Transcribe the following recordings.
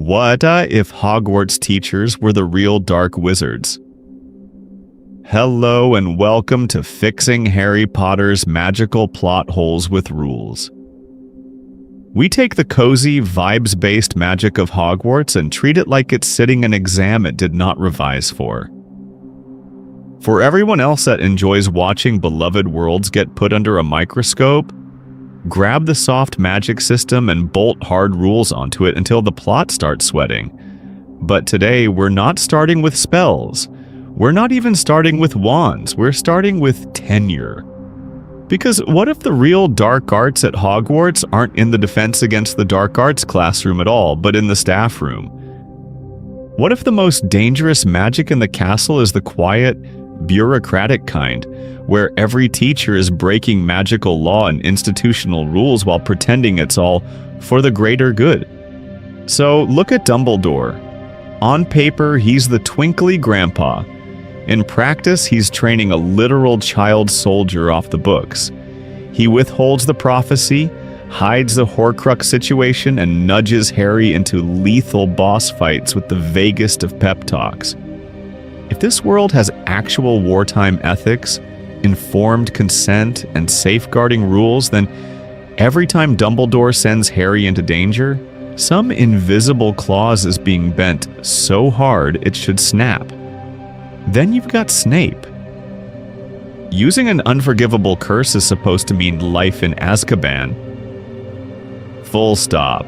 What if Hogwarts teachers were the real dark wizards? Hello and welcome to Fixing Harry Potter's Magical Plot Holes with Rules. We take the cozy, vibes-based magic of Hogwarts and treat it like it's sitting an exam it did not revise for. For everyone else that enjoys watching beloved worlds get put under a microscope, grab the soft magic system and bolt hard rules onto it until the plot starts sweating. But today, we're not starting with spells. We're not even starting with wands. We're starting with tenure. Because what if the real dark arts at Hogwarts aren't in the Defense Against the Dark Arts classroom at all, but in the staff room? What if the most dangerous magic in the castle is the quiet, bureaucratic kind, where every teacher is breaking magical law and institutional rules while pretending it's all for the greater good? So look at Dumbledore. On paper, he's the twinkly grandpa. In practice, he's training a literal child soldier off the books. He withholds the prophecy, hides the Horcrux situation, and nudges Harry into lethal boss fights with the vaguest of pep talks. If this world has actual wartime ethics, informed consent, and safeguarding rules, then every time Dumbledore sends Harry into danger, some invisible clause is being bent so hard it should snap. Then you've got Snape. Using an unforgivable curse is supposed to mean life in Azkaban. Full stop.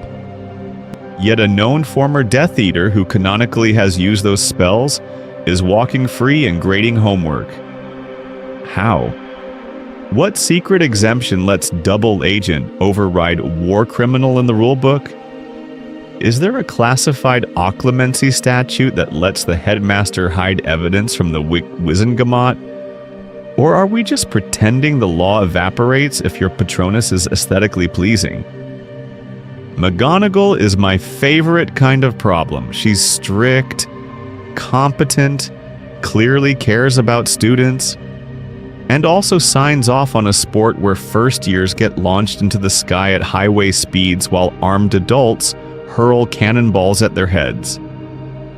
Yet a known former Death Eater who canonically has used those spells is walking free and grading homework. How? What secret exemption lets double agent override war criminal in the rulebook? Is there a classified occlumency statute that lets the headmaster hide evidence from the Wizengamot? Or are we just pretending the law evaporates if your Patronus is aesthetically pleasing? McGonagall is my favorite kind of problem. She's strict, competent, clearly cares about students, and also signs off on a sport where first years get launched into the sky at highway speeds while armed adults hurl cannonballs at their heads.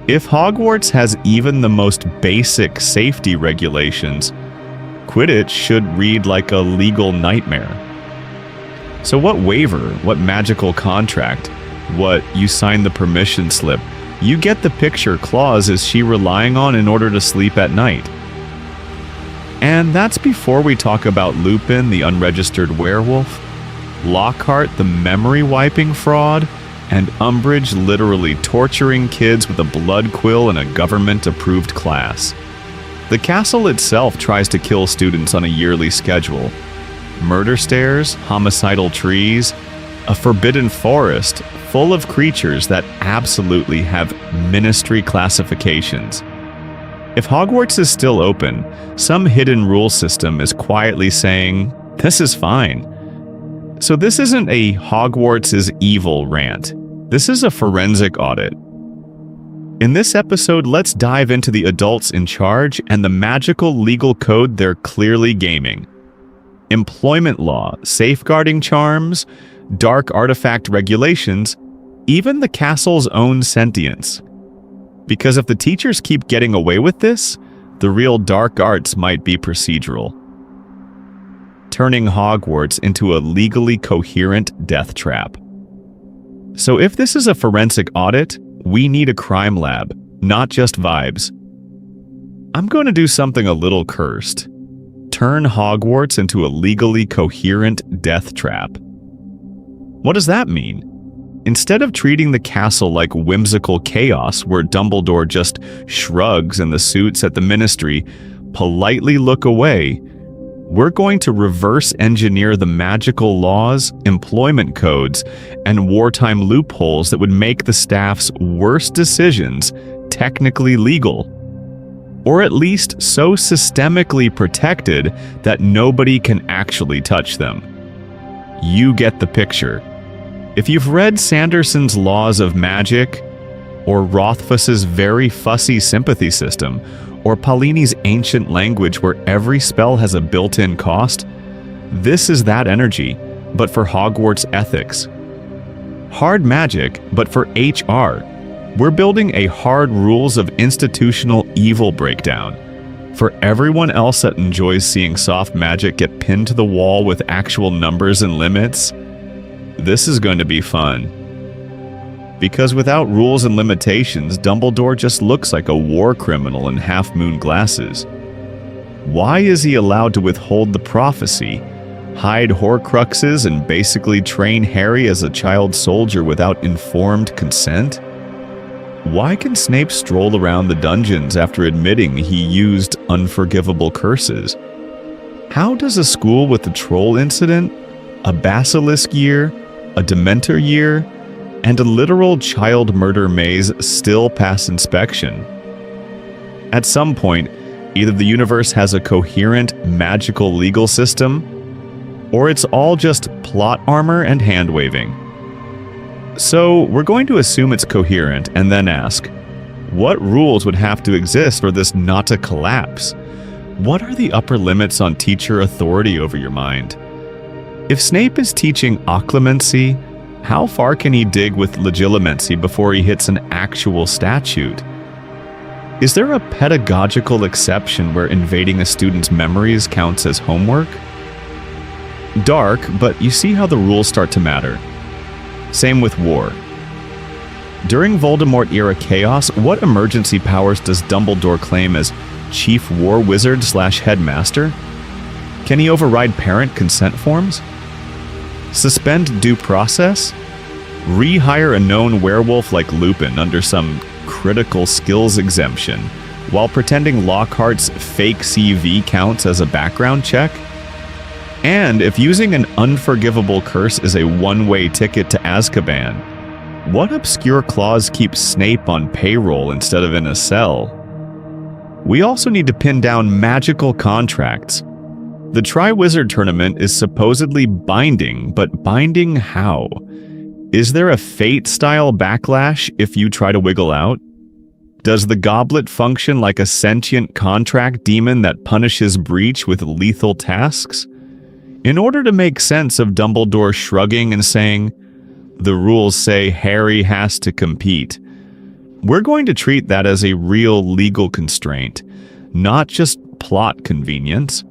If Hogwarts has even the most basic safety regulations, Quidditch should read like a legal nightmare. So what waiver, what magical contract, what you sign the permission slip, you get the picture, clause is she relying on in order to sleep at night? And that's before we talk about Lupin, the unregistered werewolf, Lockhart, the memory wiping fraud, and Umbridge literally torturing kids with a blood quill in a government-approved class. The castle itself tries to kill students on a yearly schedule. Murder stairs, homicidal trees, a forbidden forest full of creatures that absolutely have ministry classifications. If Hogwarts is still open, some hidden rule system is quietly saying, "This is fine." So this isn't a Hogwarts is evil rant. This is a forensic audit. In this episode, let's dive into the adults in charge and the magical legal code they're clearly gaming. Employment law, safeguarding charms, dark artifact regulations, even the castle's own sentience. Because if the teachers keep getting away with this, the real dark arts might be procedural, turning Hogwarts into a legally coherent death trap. So if this is a forensic audit, we need a crime lab, not just vibes. I'm going to do something a little cursed. Turn Hogwarts into a legally coherent death trap. What does that mean? Instead of treating the castle like whimsical chaos where Dumbledore just shrugs and the suits at the ministry politely look away, we're going to reverse engineer the magical laws, employment codes, and wartime loopholes that would make the staff's worst decisions technically legal. Or at least so systemically protected that nobody can actually touch them. You get the picture. If you've read Sanderson's Laws of Magic, or Rothfuss's very fussy sympathy system, or Paulini's ancient language where every spell has a built-in cost, this is that energy, but for Hogwarts ethics. Hard magic, but for HR. We're building a hard rules of institutional evil breakdown. For everyone else that enjoys seeing soft magic get pinned to the wall with actual numbers and limits, this is going to be fun. Because without rules and limitations, Dumbledore just looks like a war criminal in half-moon glasses. Why is he allowed to withhold the prophecy, hide Horcruxes, and basically train Harry as a child soldier without informed consent? Why can Snape stroll around the dungeons after admitting he used unforgivable curses? How does a school with a troll incident, a basilisk year, a Dementor year, and a literal child murder maze still pass inspection? At some point, either the universe has a coherent magical legal system, or it's all just plot armor and hand-waving. So, we're going to assume it's coherent and then ask, what rules would have to exist for this not to collapse? What are the upper limits on teacher authority over your mind? If Snape is teaching occlumency, how far can he dig with legilimency before he hits an actual statute? Is there a pedagogical exception where invading a student's memories counts as homework? Dark, but you see how the rules start to matter. Same with war. During Voldemort-era chaos, what emergency powers does Dumbledore claim as Chief War Wizard/Headmaster? Can he override parent consent forms? Suspend due process? Rehire a known werewolf like Lupin under some critical skills exemption, while pretending Lockhart's fake CV counts as a background check? And if using an unforgivable curse is a one-way ticket to Azkaban, what obscure clause keeps Snape on payroll instead of in a cell? We also need to pin down magical contracts. The Triwizard Tournament is supposedly binding, but binding how? Is there a Fate-style backlash if you try to wiggle out? Does the goblet function like a sentient contract demon that punishes breach with lethal tasks? In order to make sense of Dumbledore shrugging and saying, "The rules say Harry has to compete," we're going to treat that as a real legal constraint, not just plot convenience.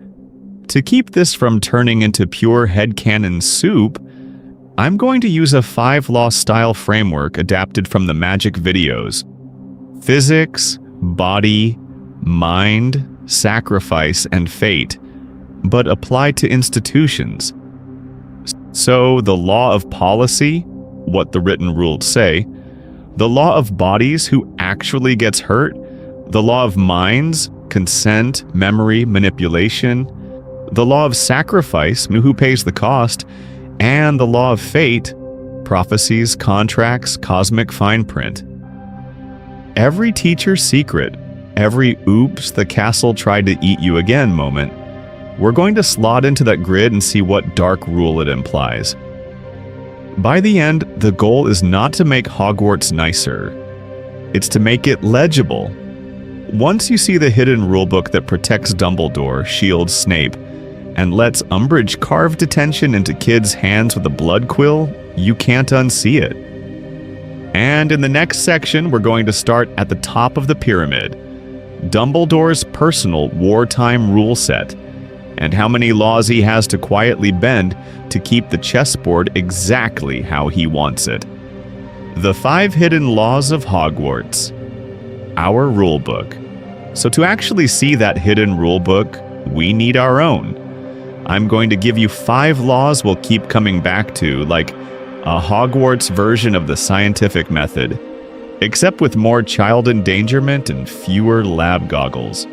To keep this from turning into pure headcanon soup, I'm going to use a 5-law style framework adapted from the magic videos. Physics, body, mind, sacrifice, and fate, but applied to institutions. So the law of policy, what the written rules say, the law of bodies, who actually gets hurt, the law of minds, consent, memory, manipulation, the law of sacrifice, who pays the cost, and the law of fate, prophecies, contracts, cosmic fine print. Every teacher's secret, every oops, the castle tried to eat you again moment, we're going to slot into that grid and see what dark rule it implies. By the end, the goal is not to make Hogwarts nicer. It's to make it legible. Once you see the hidden rulebook that protects Dumbledore, shields Snape, and lets Umbridge carve detention into kids' hands with a blood quill, you can't unsee it. And in the next section, we're going to start at the top of the pyramid, Dumbledore's personal wartime rule set, and how many laws he has to quietly bend to keep the chessboard exactly how he wants it. The 5 hidden laws of Hogwarts. Our rulebook. So to actually see that hidden rulebook, we need our own. I'm going to give you 5 laws we'll keep coming back to, like a Hogwarts version of the scientific method, except with more child endangerment and fewer lab goggles.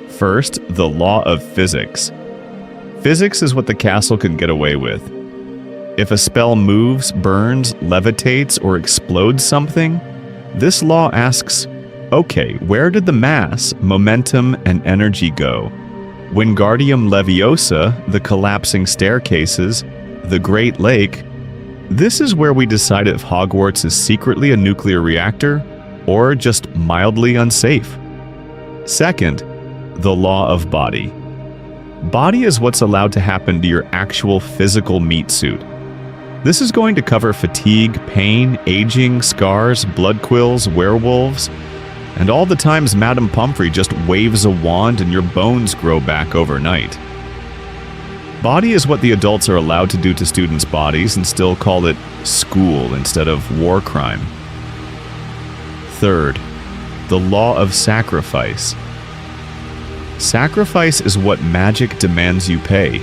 First, the law of physics. Physics is what the castle can get away with. If a spell moves, burns, levitates, or explodes something, this law asks, okay, where did the mass, momentum, and energy go? Wingardium Leviosa, the collapsing staircases, the Great Lake. This is where we decide if Hogwarts is secretly a nuclear reactor or just mildly unsafe. Second, the law of body. Body is what's allowed to happen to your actual physical meat suit. This is going to cover fatigue, pain, aging, scars, blood quills, werewolves, and all the times Madame Pomfrey just waves a wand and your bones grow back overnight. Body is what the adults are allowed to do to students' bodies and still call it school instead of war crime. Third, the law of sacrifice. Sacrifice is what magic demands you pay.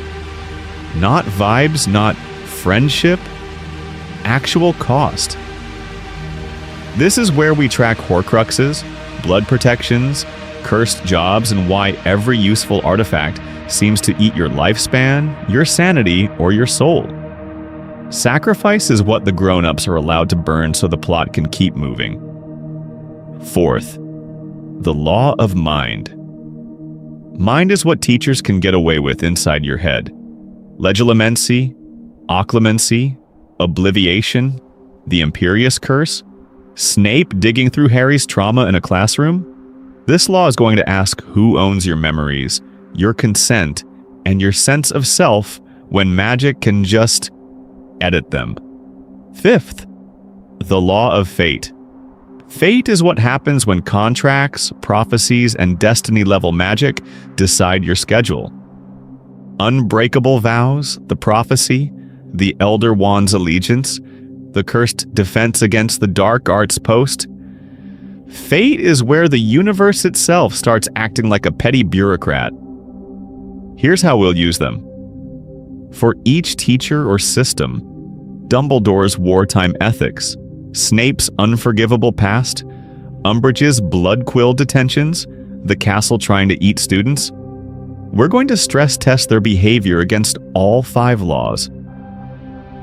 Not vibes, not friendship, actual cost. This is where we track Horcruxes, blood protections, cursed jobs, and why every useful artifact seems to eat your lifespan, your sanity, or your soul. Sacrifice is what the grown-ups are allowed to burn so the plot can keep moving. Fourth, the law of mind. Mind is what teachers can get away with inside your head. Legilimency, occlumency, obliviation, the Imperious Curse, Snape digging through Harry's trauma in a classroom. This law is going to ask who owns your memories, your consent, and your sense of self when magic can just edit them. Fifth, the law of fate. Fate is what happens when contracts, prophecies, and destiny-level magic decide your schedule. Unbreakable vows, the prophecy, the Elder Wand's allegiance, the cursed defense against the dark arts post. Fate is where the universe itself starts acting like a petty bureaucrat. Here's how we'll use them. For each teacher or system, Dumbledore's wartime ethics, Snape's unforgivable past, Umbridge's blood quill detentions, the castle trying to eat students. We're going to stress test their behavior against all 5 laws.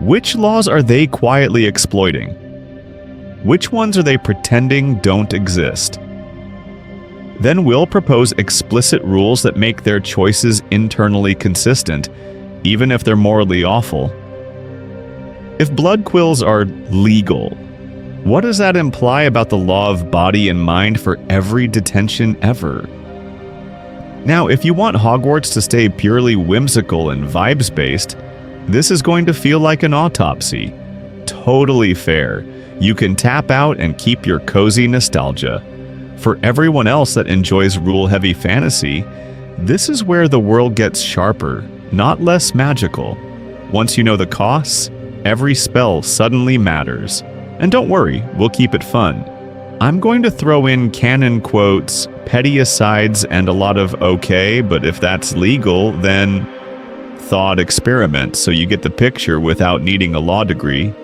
Which laws are they quietly exploiting? Which ones are they pretending don't exist? Then we'll propose explicit rules that make their choices internally consistent, even if they're morally awful. If blood quills are legal, what does that imply about the law of body and mind for every detention ever? Now, if you want Hogwarts to stay purely whimsical and vibes-based, this is going to feel like an autopsy. Totally fair. You can tap out and keep your cozy nostalgia. For everyone else that enjoys rule-heavy fantasy, this is where the world gets sharper, not less magical. Once you know the costs, every spell suddenly matters. And don't worry, we'll keep it fun. I'm going to throw in canon quotes, petty asides, and a lot of okay, but if that's legal, then thought experiment, so you get the picture without needing a law degree.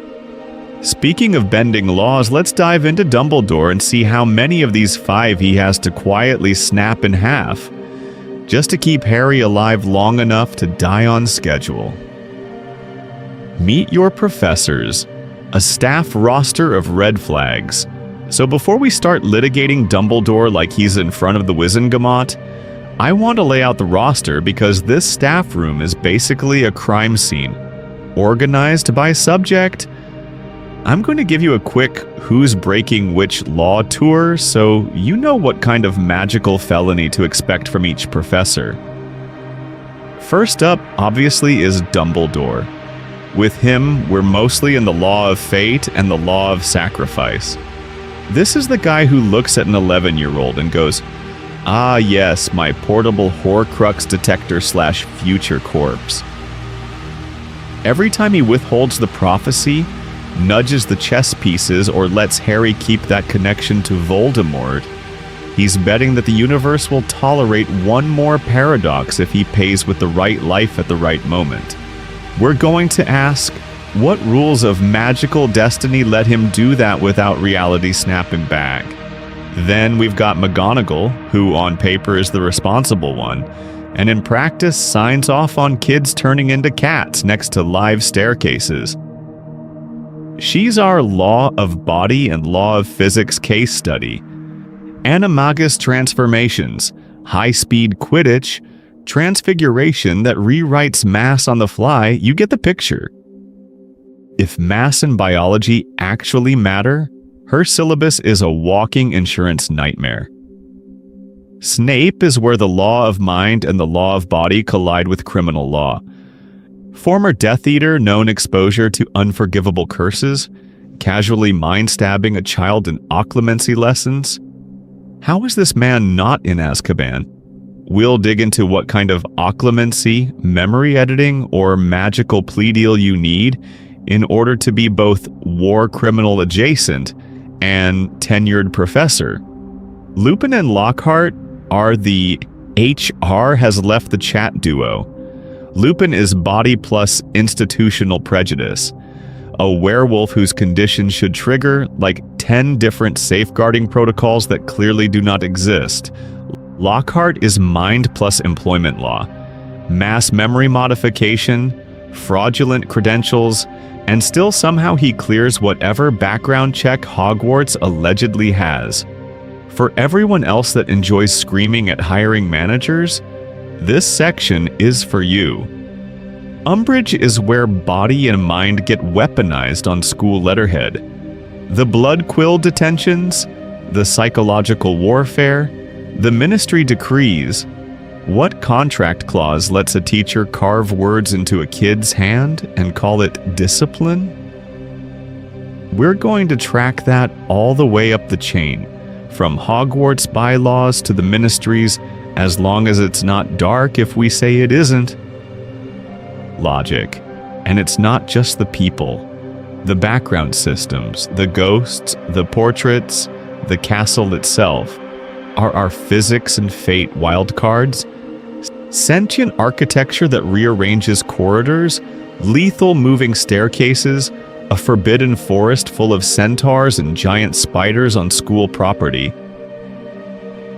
Speaking of bending laws, let's dive into Dumbledore and see how many of these 5 he has to quietly snap in half, just to keep Harry alive long enough to die on schedule. Meet your professors, a staff roster of red flags. So before we start litigating Dumbledore like he's in front of the Wizengamot, I want to lay out the roster because this staff room is basically a crime scene, organized by subject. I'm going to give you a quick who's breaking which law tour so you know what kind of magical felony to expect from each professor. First up, obviously, is Dumbledore. With him, we're mostly in the law of fate and the law of sacrifice. This is the guy who looks at an 11-year-old and goes, "Ah yes, my portable Horcrux detector / future corpse." Every time he withholds the prophecy, nudges the chess pieces, or lets Harry keep that connection to Voldemort, he's betting that the universe will tolerate one more paradox if he pays with the right life at the right moment. We're going to ask, what rules of magical destiny let him do that without reality snapping back? Then we've got McGonagall, who on paper is the responsible one, and in practice signs off on kids turning into cats next to live staircases. She's our law of body and law of physics case study. Animagus transformations, high-speed Quidditch, transfiguration that rewrites mass on the fly, you get the picture. If mass and biology actually matter, her syllabus is a walking insurance nightmare. Snape is where the law of mind and the law of body collide with criminal law. Former Death Eater known exposure to unforgivable curses, casually mind-stabbing a child in occlumency lessons. How is this man not in Azkaban? We'll dig into what kind of occlumency, memory editing, or magical plea deal you need in order to be both war criminal adjacent and tenured professor. Lupin and Lockhart are the HR has left the chat duo. Lupin is body plus institutional prejudice, a werewolf whose condition should trigger like 10 different safeguarding protocols that clearly do not exist. Lockhart is mind plus employment law, mass memory modification, fraudulent credentials, and still somehow he clears whatever background check Hogwarts allegedly has. For everyone else that enjoys screaming at hiring managers, this section is for you. Umbridge is where body and mind get weaponized on school letterhead. The blood quill detentions, the psychological warfare, the ministry decrees. What contract clause lets a teacher carve words into a kid's hand and call it discipline? We're going to track that all the way up the chain, from Hogwarts bylaws to the ministries, as long as it's not dark if we say it isn't. Logic. And it's not just the people. The background systems, the ghosts, the portraits, the castle itself. Are our physics and fate wildcards? Sentient architecture that rearranges corridors, lethal moving staircases, a forbidden forest full of centaurs and giant spiders on school property.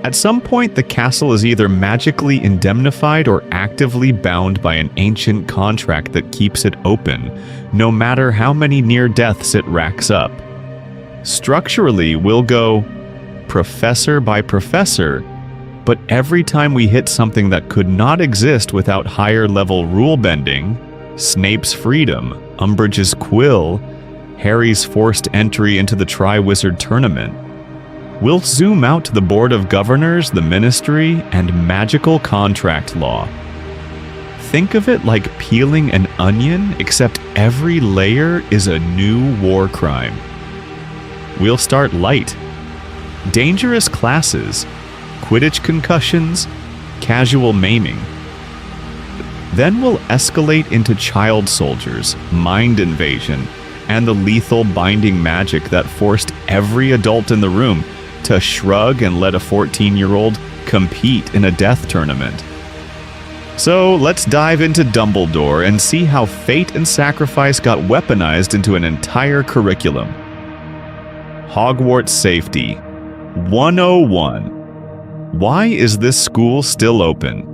At some point, the castle is either magically indemnified or actively bound by an ancient contract that keeps it open, no matter how many near deaths it racks up. Structurally, we'll go professor by professor, but every time we hit something that could not exist without higher level rule bending, Snape's freedom, Umbridge's quill, Harry's forced entry into the Triwizard Tournament, we'll zoom out to the Board of Governors, the Ministry, and magical contract law. Think of it like peeling an onion, except every layer is a new war crime. We'll start light. Dangerous classes, Quidditch concussions, casual maiming. Then we'll escalate into child soldiers, mind invasion, and the lethal binding magic that forced every adult in the room to shrug and let a 14-year-old compete in a death tournament. So let's dive into Dumbledore and see how fate and sacrifice got weaponized into an entire curriculum. Hogwarts Safety 101. Why is this school still open?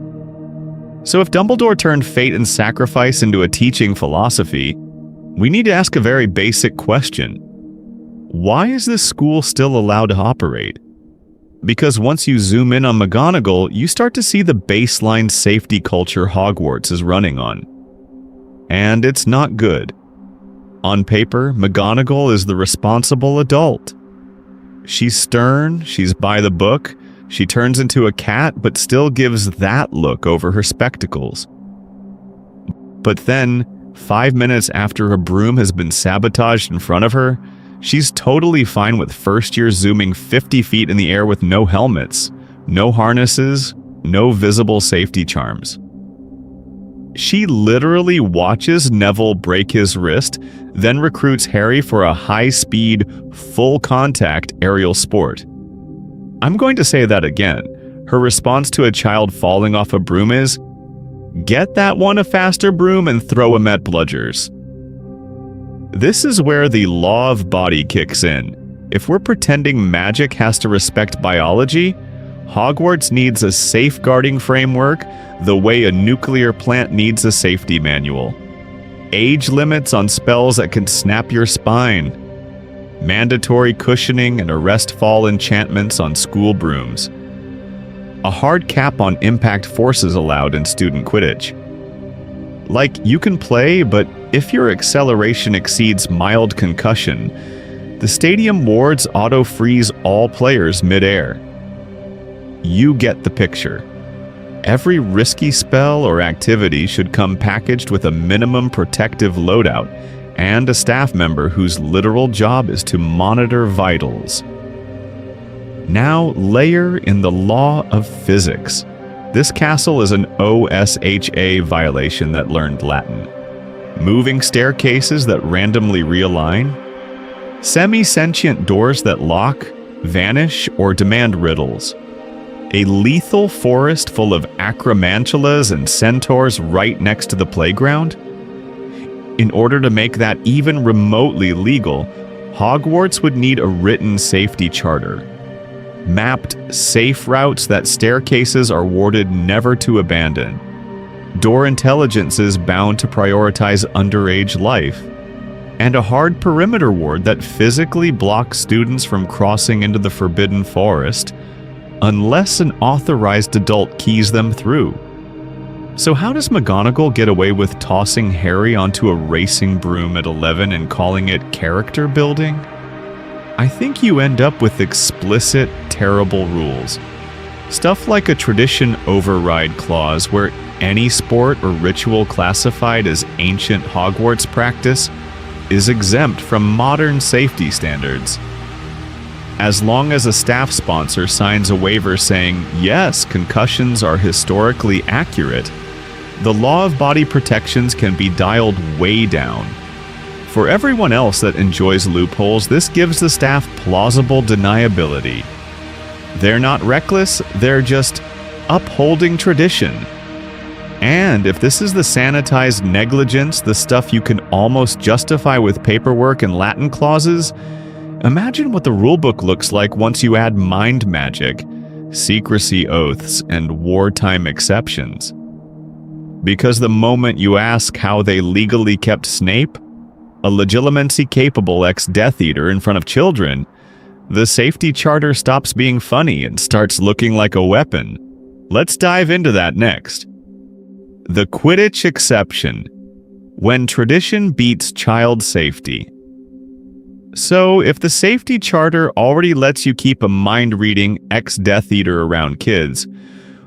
So if Dumbledore turned fate and sacrifice into a teaching philosophy, we need to ask a very basic question. Why is this school still allowed to operate? Because once you zoom in on McGonagall, you start to see the baseline safety culture Hogwarts is running on. And it's not good. On paper, McGonagall is the responsible adult. She's stern, she's by the book, she turns into a cat but still gives that look over her spectacles. But then, 5 minutes after a broom has been sabotaged in front of her, she's totally fine with first year zooming 50 feet in the air with no helmets, no harnesses, no visible safety charms. She literally watches Neville break his wrist, then recruits Harry for a high-speed, full-contact aerial sport. I'm going to say that again. Her response to a child falling off a broom is, "Get that one a faster broom and throw him at bludgers." This is where the law of body kicks in. If we're pretending magic has to respect biology, Hogwarts needs a safeguarding framework the way a nuclear plant needs a safety manual. Age limits on spells that can snap your spine. Mandatory cushioning and arrest fall enchantments on school brooms. A hard cap on impact forces allowed in student Quidditch. Like, you can play, but if your acceleration exceeds mild concussion, the stadium wards auto-freeze all players mid-air. You get the picture. Every risky spell or activity should come packaged with a minimum protective loadout and a staff member whose literal job is to monitor vitals. Now layer in the law of physics. This castle is an OSHA violation that learned Latin. Moving staircases that randomly realign, semi-sentient doors that lock, vanish, or demand riddles. A lethal forest full of acromantulas and centaurs right next to the playground? In order to make that even remotely legal, Hogwarts would need a written safety charter. Mapped safe routes that staircases are warded never to abandon. Door intelligences bound to prioritize underage life. And a hard perimeter ward that physically blocks students from crossing into the Forbidden Forest unless an authorized adult keys them through. So how does McGonagall get away with tossing Harry onto a racing broom at 11 and calling it character building? I think you end up with explicit, terrible rules. Stuff like a tradition override clause where any sport or ritual classified as ancient Hogwarts practice is exempt from modern safety standards. As long as a staff sponsor signs a waiver saying, yes, concussions are historically accurate, the law of body protections can be dialed way down. For everyone else that enjoys loopholes, this gives the staff plausible deniability. They're not reckless, they're just upholding tradition. And if this is the sanitized negligence, the stuff you can almost justify with paperwork and Latin clauses, imagine what the rulebook looks like once you add mind magic, secrecy oaths, and wartime exceptions. Because the moment you ask how they legally kept Snape, a legitimacy-capable ex-Death Eater in front of children, the safety charter stops being funny and starts looking like a weapon. Let's dive into that next. The Quidditch exception. When tradition beats child safety. So, if the safety charter already lets you keep a mind-reading ex-Death Eater around kids,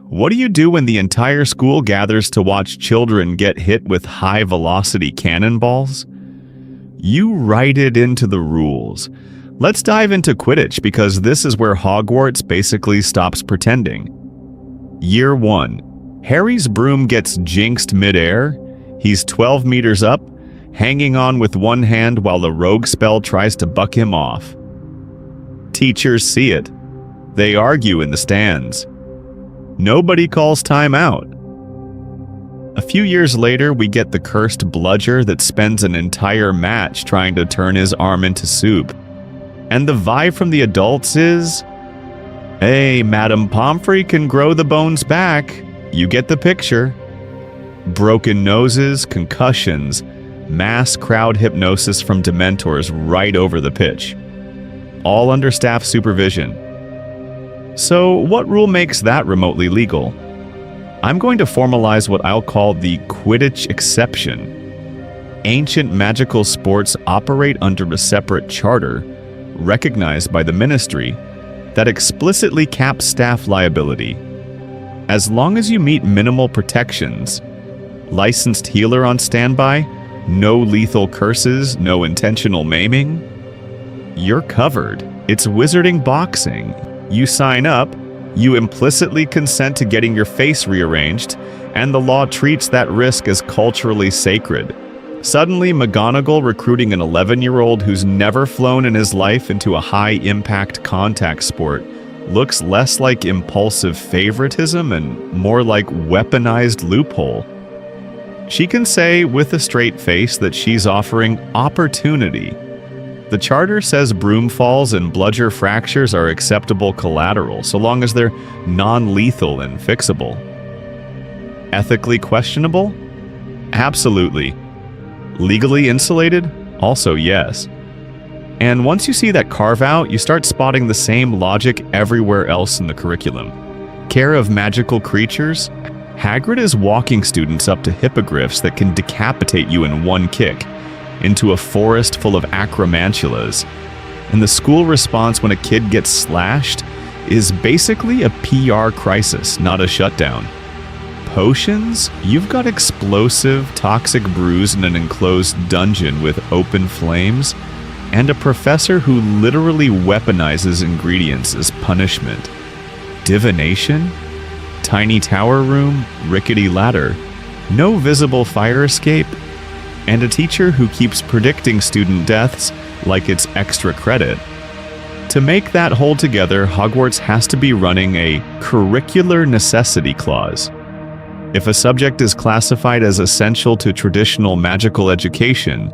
what do you do when the entire school gathers to watch children get hit with high-velocity cannonballs? You write it into the rules. Let's dive into Quidditch because this is where Hogwarts basically stops pretending. Year 1. Harry's broom gets jinxed mid-air. He's 12 meters up, hanging on with one hand while the rogue spell tries to buck him off. Teachers see it. They argue in the stands. Nobody calls time out. A few years later, we get the cursed bludger that spends an entire match trying to turn his arm into soup. And the vibe from the adults is, hey, Madame Pomfrey can grow the bones back. You get the picture. Broken noses, concussions, mass crowd hypnosis from Dementors right over the pitch. All under staff supervision. So what rule makes that remotely legal? I'm going to formalize what I'll call the Quidditch exception. Ancient magical sports operate under a separate charter, recognized by the Ministry, that explicitly caps staff liability. As long as you meet minimal protections, licensed healer on standby, no lethal curses, no intentional maiming, you're covered. It's wizarding boxing. You sign up, you implicitly consent to getting your face rearranged, and the law treats that risk as culturally sacred. Suddenly, McGonagall recruiting an 11-year-old who's never flown in his life into a high-impact contact sport looks less like impulsive favoritism and more like weaponized loophole. She can say with a straight face that she's offering opportunity. The charter says broom falls and bludger fractures are acceptable collateral, so long as they're non-lethal and fixable. Ethically questionable? Absolutely. Legally insulated? Also yes. And once you see that carve-out, you start spotting the same logic everywhere else in the curriculum. Care of magical creatures? Hagrid is walking students up to hippogriffs that can decapitate you in one kick, into a forest full of acromantulas. And the school response when a kid gets slashed is basically a PR crisis, not a shutdown. potions, you've got explosive, toxic brews in an enclosed dungeon with open flames, and a professor who literally weaponizes ingredients as punishment. Divination? Tiny tower room, rickety ladder, no visible fire escape, and a teacher who keeps predicting student deaths like it's extra credit. To make that hold together, Hogwarts has to be running a curricular necessity clause. If a subject is classified as essential to traditional magical education,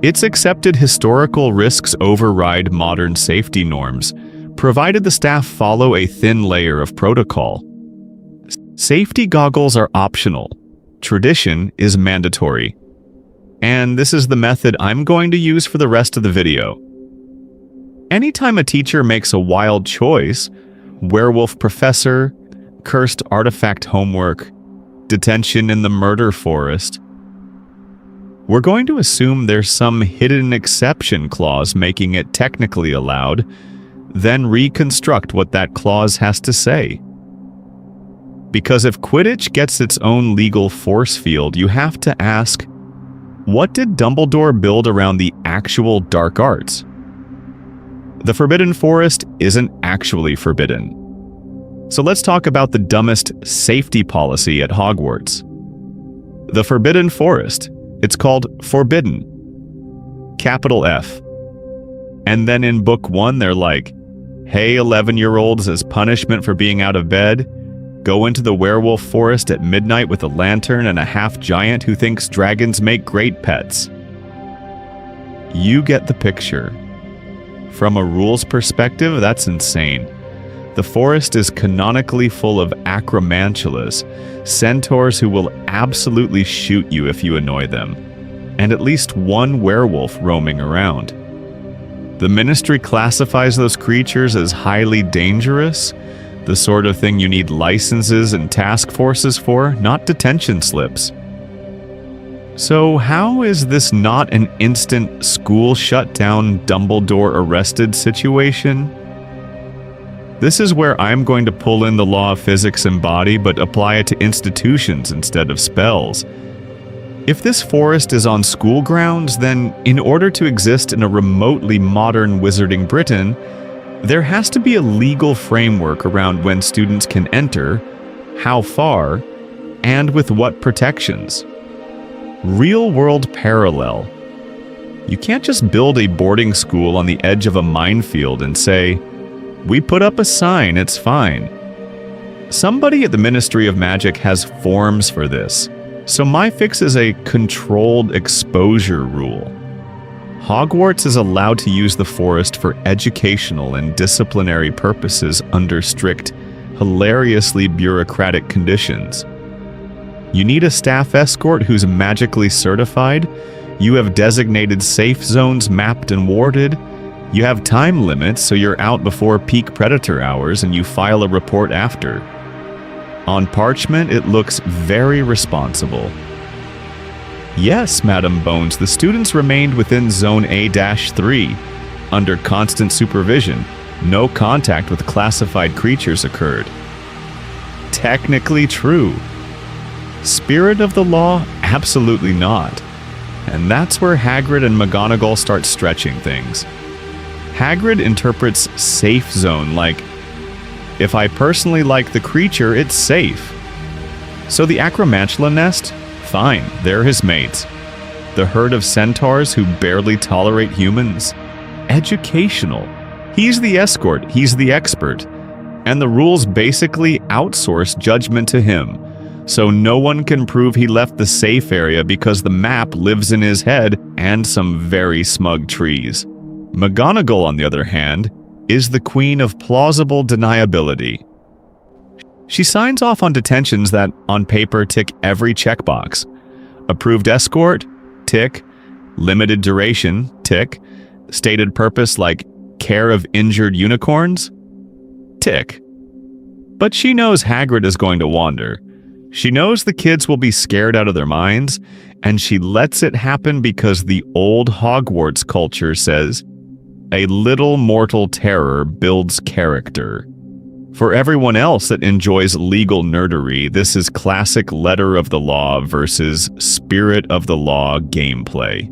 its accepted historical risks override modern safety norms, provided the staff follow a thin layer of protocol. Safety goggles are optional. Tradition is mandatory. And this is the method I'm going to use for the rest of the video. Anytime a teacher makes a wild choice, werewolf professor, cursed artifact homework, detention in the murder forest, we're going to assume there's some hidden exception clause making it technically allowed, then reconstruct what that clause has to say. Because if Quidditch gets its own legal force field, you have to ask, what did Dumbledore build around the actual dark arts? The Forbidden Forest isn't actually forbidden. So let's talk about the dumbest safety policy at Hogwarts. The Forbidden Forest. It's called Forbidden. Capital F. And then in Book 1, they're like, hey, 11-year-olds, as punishment for being out of bed, go into the werewolf forest at midnight with a lantern and a half-giant who thinks dragons make great pets. You get the picture. From a rules perspective, that's insane. The forest is canonically full of acromantulas, centaurs who will absolutely shoot you if you annoy them, and at least one werewolf roaming around. The Ministry classifies those creatures as highly dangerous, the sort of thing you need licenses and task forces for, not detention slips. So how is this not an instant school shutdown, Dumbledore arrested situation? This is where I'm going to pull in the law of physics and body, but apply it to institutions instead of spells. If this forest is on school grounds, then in order to exist in a remotely modern wizarding Britain, there has to be a legal framework around when students can enter, how far, and with what protections. Real-world parallel. You can't just build a boarding school on the edge of a minefield and say, we put up a sign, it's fine. Somebody at the Ministry of Magic has forms for this, so my fix is a controlled exposure rule. Hogwarts is allowed to use the forest for educational and disciplinary purposes under strict, hilariously bureaucratic conditions. You need a staff escort who's magically certified, you have designated safe zones mapped and warded, you have time limits so you're out before peak predator hours and you file a report after. On parchment, it looks very responsible. Yes, Madam Bones, the students remained within Zone A-3, under constant supervision. No contact with classified creatures occurred. Technically true. Spirit of the law? Absolutely not. And that's where Hagrid and McGonagall start stretching things. Hagrid interprets safe zone like, if I personally like the creature, it's safe. So the Acromantula nest? Fine, they're his mates. The herd of centaurs who barely tolerate humans? Educational. He's the escort, he's the expert. And the rules basically outsource judgment to him. So no one can prove he left the safe area because the map lives in his head and some very smug trees. McGonagall, on the other hand, is the queen of plausible deniability. She signs off on detentions that, on paper, tick every checkbox. Approved escort? Tick. Limited duration? Tick. Stated purpose like care of injured unicorns? Tick. But she knows Hagrid is going to wander. She knows the kids will be scared out of their minds, and she lets it happen because the old Hogwarts culture says, a little mortal terror builds character. For everyone else that enjoys legal nerdery, this is classic letter of the law versus spirit of the law gameplay.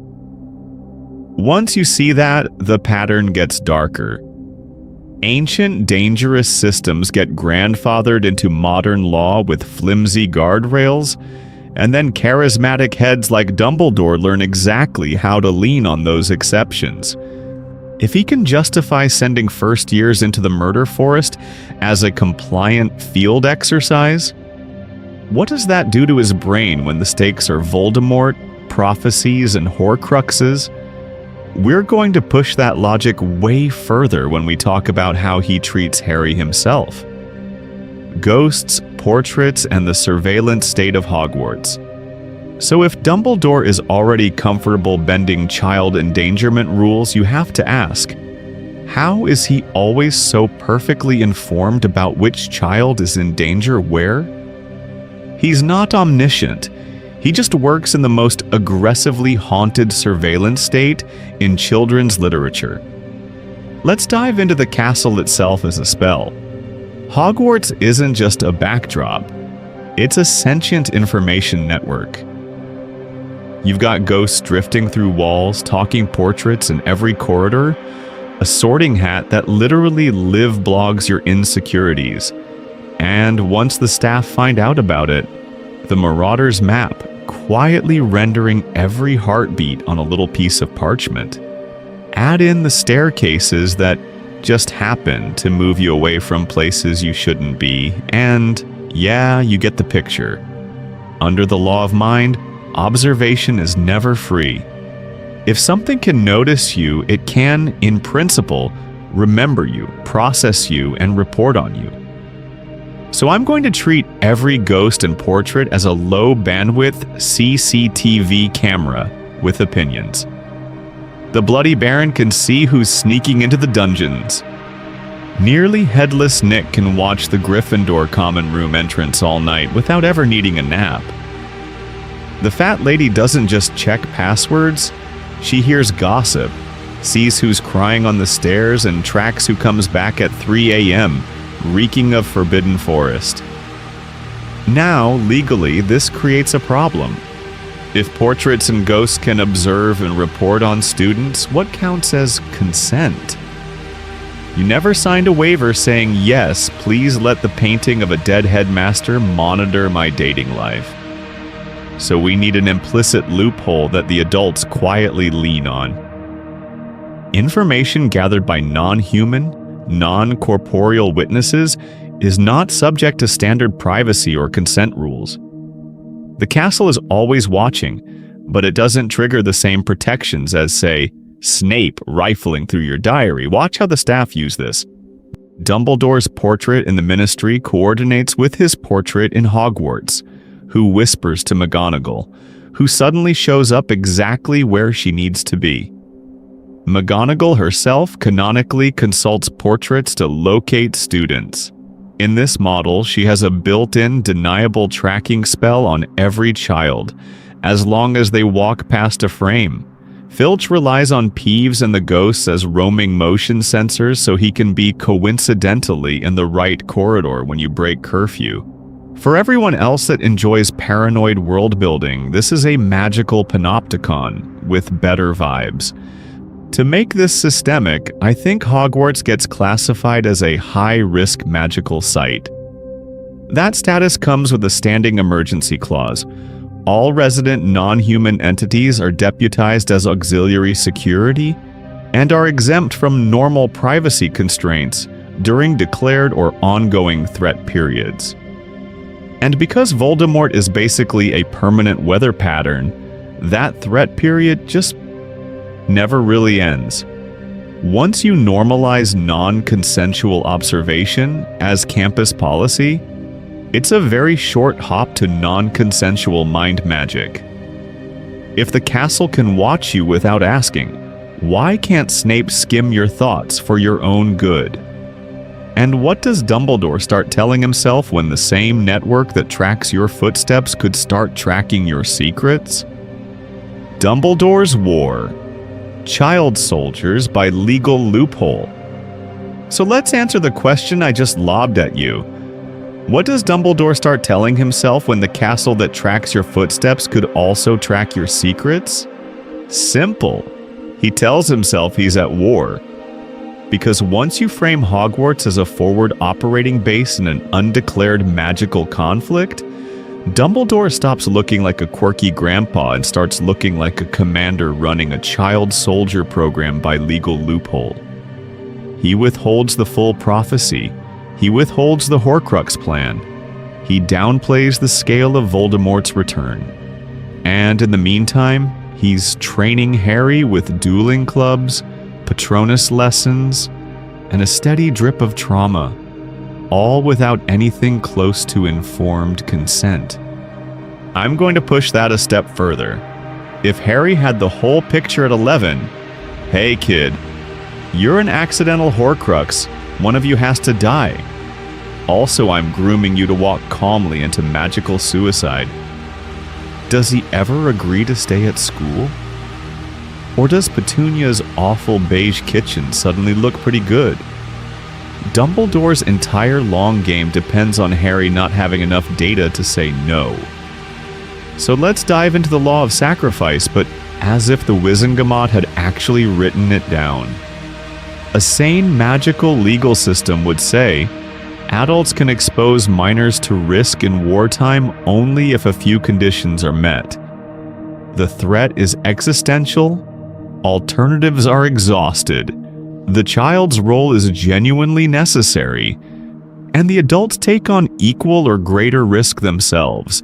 Once you see that, the pattern gets darker. Ancient, dangerous systems get grandfathered into modern law with flimsy guardrails, and then charismatic heads like Dumbledore learn exactly how to lean on those exceptions. If he can justify sending first years into the murder forest as a compliant field exercise, what does that do to his brain when the stakes are Voldemort, prophecies, and Horcruxes? We're going to push that logic way further when we talk about how he treats Harry himself. Ghosts, portraits, and the surveillance state of Hogwarts. So if Dumbledore is already comfortable bending child endangerment rules, you have to ask, how is he always so perfectly informed about which child is in danger where? He's not omniscient. He just works in the most aggressively haunted surveillance state in children's literature. Let's dive into the castle itself as a spell. Hogwarts isn't just a backdrop. It's a sentient information network. You've got ghosts drifting through walls, talking portraits in every corridor, a sorting hat that literally live blogs your insecurities. And once the staff find out about it, the Marauder's map, quietly rendering every heartbeat on a little piece of parchment. Add in the staircases that just happen to move you away from places you shouldn't be, and yeah, you get the picture. Under the law of mind, observation is never free. If something can notice you, it can, in principle, remember you, process you, and report on you. So I'm going to treat every ghost and portrait as a low-bandwidth CCTV camera with opinions. The Bloody Baron can see who's sneaking into the dungeons. Nearly headless Nick can watch the Gryffindor common room entrance all night without ever needing a nap. The fat lady doesn't just check passwords, she hears gossip, sees who's crying on the stairs, and tracks who comes back at 3 a.m., reeking of Forbidden Forest. Now, legally, this creates a problem. If portraits and ghosts can observe and report on students, what counts as consent? You never signed a waiver saying, yes, please let the painting of a dead headmaster monitor my dating life. So we need an implicit loophole that the adults quietly lean on. Information gathered by non-human, non-corporeal witnesses is not subject to standard privacy or consent rules. The castle is always watching, but it doesn't trigger the same protections as, say, Snape rifling through your diary. Watch how the staff use this. Dumbledore's portrait in the Ministry coordinates with his portrait in Hogwarts, who whispers to McGonagall, who suddenly shows up exactly where she needs to be. McGonagall herself canonically consults portraits to locate students. In this model, she has a built-in deniable tracking spell on every child, as long as they walk past a frame. Filch relies on Peeves and the ghosts as roaming motion sensors so he can be coincidentally in the right corridor when you break curfew. For everyone else that enjoys paranoid world-building, this is a magical panopticon with better vibes. To make this systemic, I think Hogwarts gets classified as a high-risk magical site. That status comes with a standing emergency clause. All resident non-human entities are deputized as auxiliary security and are exempt from normal privacy constraints during declared or ongoing threat periods. And because Voldemort is basically a permanent weather pattern, that threat period just never really ends. Once you normalize non-consensual observation as campus policy, it's a very short hop to non-consensual mind magic. If the castle can watch you without asking, why can't Snape skim your thoughts for your own good? And what does Dumbledore start telling himself when the same network that tracks your footsteps could start tracking your secrets? Dumbledore's War. Child soldiers by legal loophole. So let's answer the question I just lobbed at you. What does Dumbledore start telling himself when the castle that tracks your footsteps could also track your secrets? Simple. He tells himself he's at war. Because once you frame Hogwarts as a forward operating base in an undeclared magical conflict, Dumbledore stops looking like a quirky grandpa and starts looking like a commander running a child soldier program by legal loophole. He withholds the full prophecy. He withholds the Horcrux plan. He downplays the scale of Voldemort's return. And in the meantime, he's training Harry with dueling clubs, Patronus lessons, and a steady drip of trauma, all without anything close to informed consent. I'm going to push that a step further. If Harry had the whole picture at 11, hey kid, you're an accidental Horcrux, one of you has to die. Also, I'm grooming you to walk calmly into magical suicide. Does he ever agree to stay at school? Or does Petunia's awful beige kitchen suddenly look pretty good? Dumbledore's entire long game depends on Harry not having enough data to say no. So let's dive into the law of sacrifice, but as if the Wizengamot had actually written it down. A sane magical legal system would say, adults can expose minors to risk in wartime only if a few conditions are met. The threat is existential, alternatives are exhausted, the child's role is genuinely necessary, and the adults take on equal or greater risk themselves.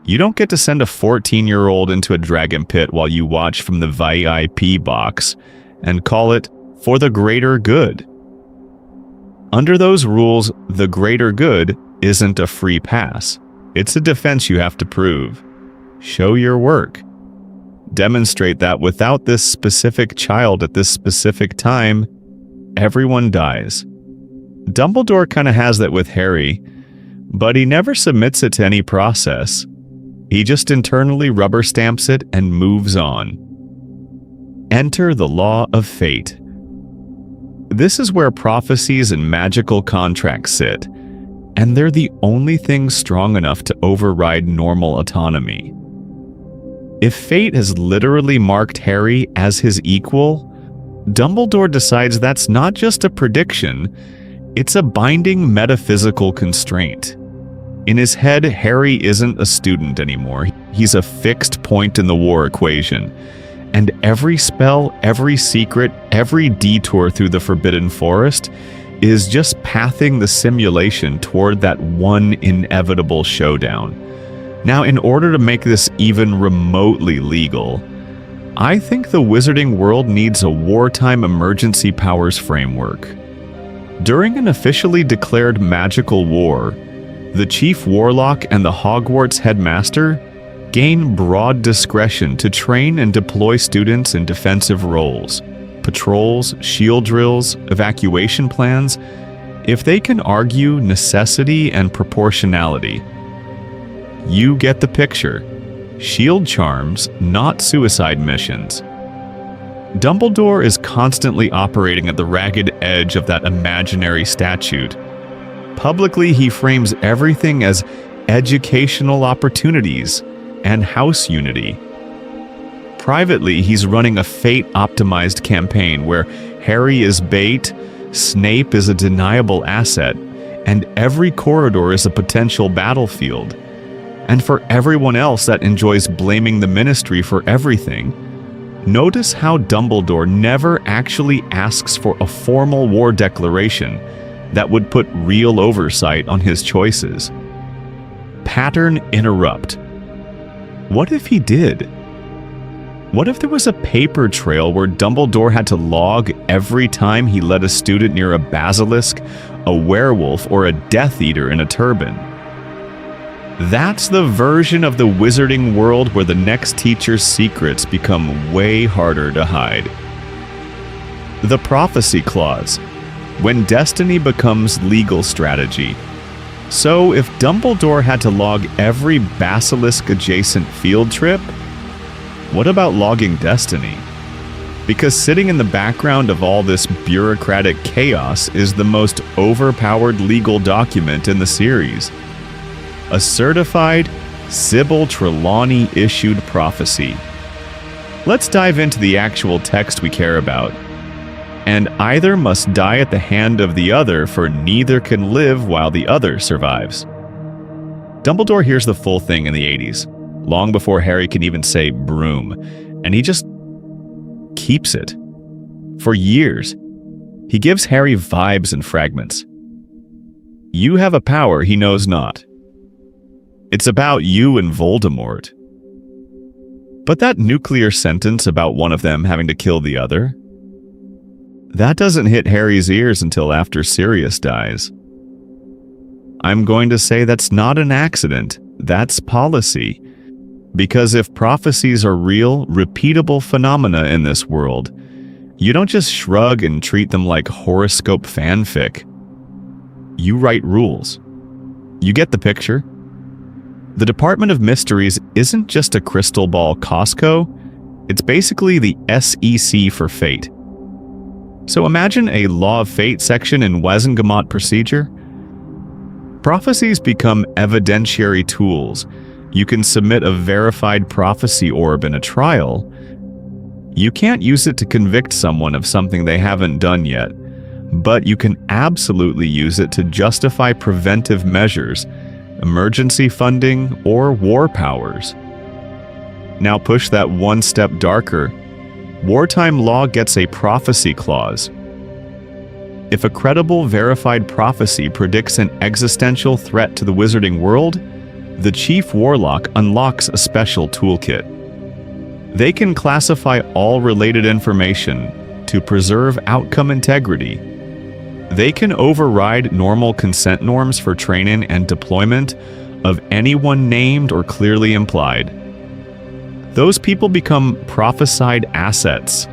You don't get to send a 14-year-old into a dragon pit while you watch from the VIP box and call it for the greater good. Under those rules, the greater good isn't a free pass. It's a defense you have to prove. Show your work. Demonstrate that without this specific child at this specific time, everyone dies. Dumbledore kind of has that with Harry, but he never submits it to any process. He just internally rubber stamps it and moves on. Enter the law of fate. This is where prophecies and magical contracts sit, and they're the only things strong enough to override normal autonomy. If fate has literally marked Harry as his equal, Dumbledore decides that's not just a prediction, it's a binding metaphysical constraint. In his head, Harry isn't a student anymore. He's a fixed point in the war equation. And every spell, every secret, every detour through the Forbidden Forest is just pathing the simulation toward that one inevitable showdown. Now, in order to make this even remotely legal, I think the wizarding world needs a wartime emergency powers framework. During an officially declared magical war, the Chief Warlock and the Hogwarts Headmaster gain broad discretion to train and deploy students in defensive roles, patrols, shield drills, evacuation plans, if they can argue necessity and proportionality. You get the picture. Shield charms, not suicide missions. Dumbledore is constantly operating at the ragged edge of that imaginary statute. Publicly, he frames everything as educational opportunities and house unity. Privately, he's running a fate-optimized campaign where Harry is bait, Snape is a deniable asset, and every corridor is a potential battlefield. And for everyone else that enjoys blaming the Ministry for everything, notice how Dumbledore never actually asks for a formal war declaration that would put real oversight on his choices. Pattern interrupt. What if he did? What if there was a paper trail where Dumbledore had to log every time he led a student near a basilisk, a werewolf, or a Death Eater in a turban? That's the version of the wizarding world where the next teacher's secrets become way harder to hide. The Prophecy Clause. When destiny becomes legal strategy. So if Dumbledore had to log every basilisk-adjacent field trip, what about logging destiny? Because sitting in the background of all this bureaucratic chaos is the most overpowered legal document in the series. A certified Sybil Trelawney-issued prophecy. Let's dive into the actual text we care about. And either must die at the hand of the other, for neither can live while the other survives. Dumbledore hears the full thing in the 80s, long before Harry can even say broom, and he just keeps it. For years, he gives Harry vibes and fragments. You have a power he knows not. It's about you and Voldemort. But that nuclear sentence about one of them having to kill the other, that doesn't hit Harry's ears until after Sirius dies. I'm going to say that's not an accident, that's policy. Because if prophecies are real, repeatable phenomena in this world, you don't just shrug and treat them like horoscope fanfic. You write rules. You get the picture? The Department of Mysteries isn't just a crystal ball Costco, it's basically the SEC for fate. So imagine a Law of Fate section in Wizengamot procedure. Prophecies become evidentiary tools. You can submit a verified prophecy orb in a trial. You can't use it to convict someone of something they haven't done yet, but you can absolutely use it to justify preventive measures, emergency funding, or war powers. Now push that one step darker. Wartime law gets a prophecy clause. If a credible, verified prophecy predicts an existential threat to the wizarding world, the Chief Warlock unlocks a special toolkit. They can classify all related information to preserve outcome integrity. They can override normal consent norms for training and deployment of anyone named or clearly implied. Those people become prophesied assets,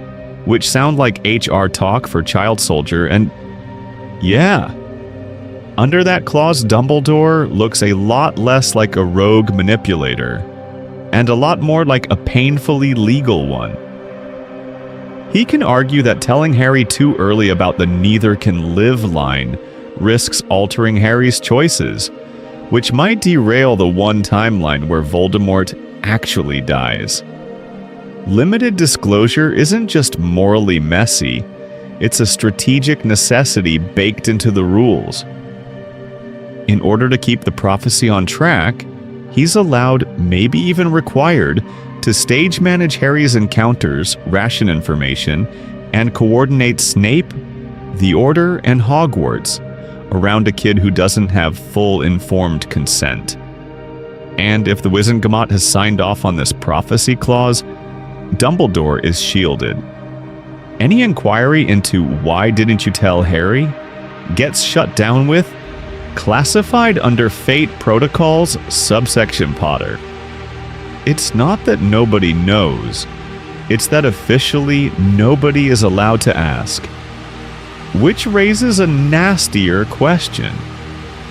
which sound like HR talk for child soldier, and yeah. Under that clause, Dumbledore looks a lot less like a rogue manipulator, and a lot more like a painfully legal one. He can argue that telling Harry too early about the neither can live line risks altering Harry's choices, which might derail the one timeline where Voldemort actually dies. Limited disclosure isn't just morally messy, it's a strategic necessity baked into the rules. In order to keep the prophecy on track, he's allowed, maybe even required, to stage manage Harry's encounters, ration information, and coordinate Snape, the Order, and Hogwarts around a kid who doesn't have full informed consent. And if the Wizengamot has signed off on this prophecy clause, Dumbledore is shielded. Any inquiry into why didn't you tell Harry gets shut down with classified under Fate Protocols, subsection Potter. It's not that nobody knows, it's that officially nobody is allowed to ask. Which raises a nastier question.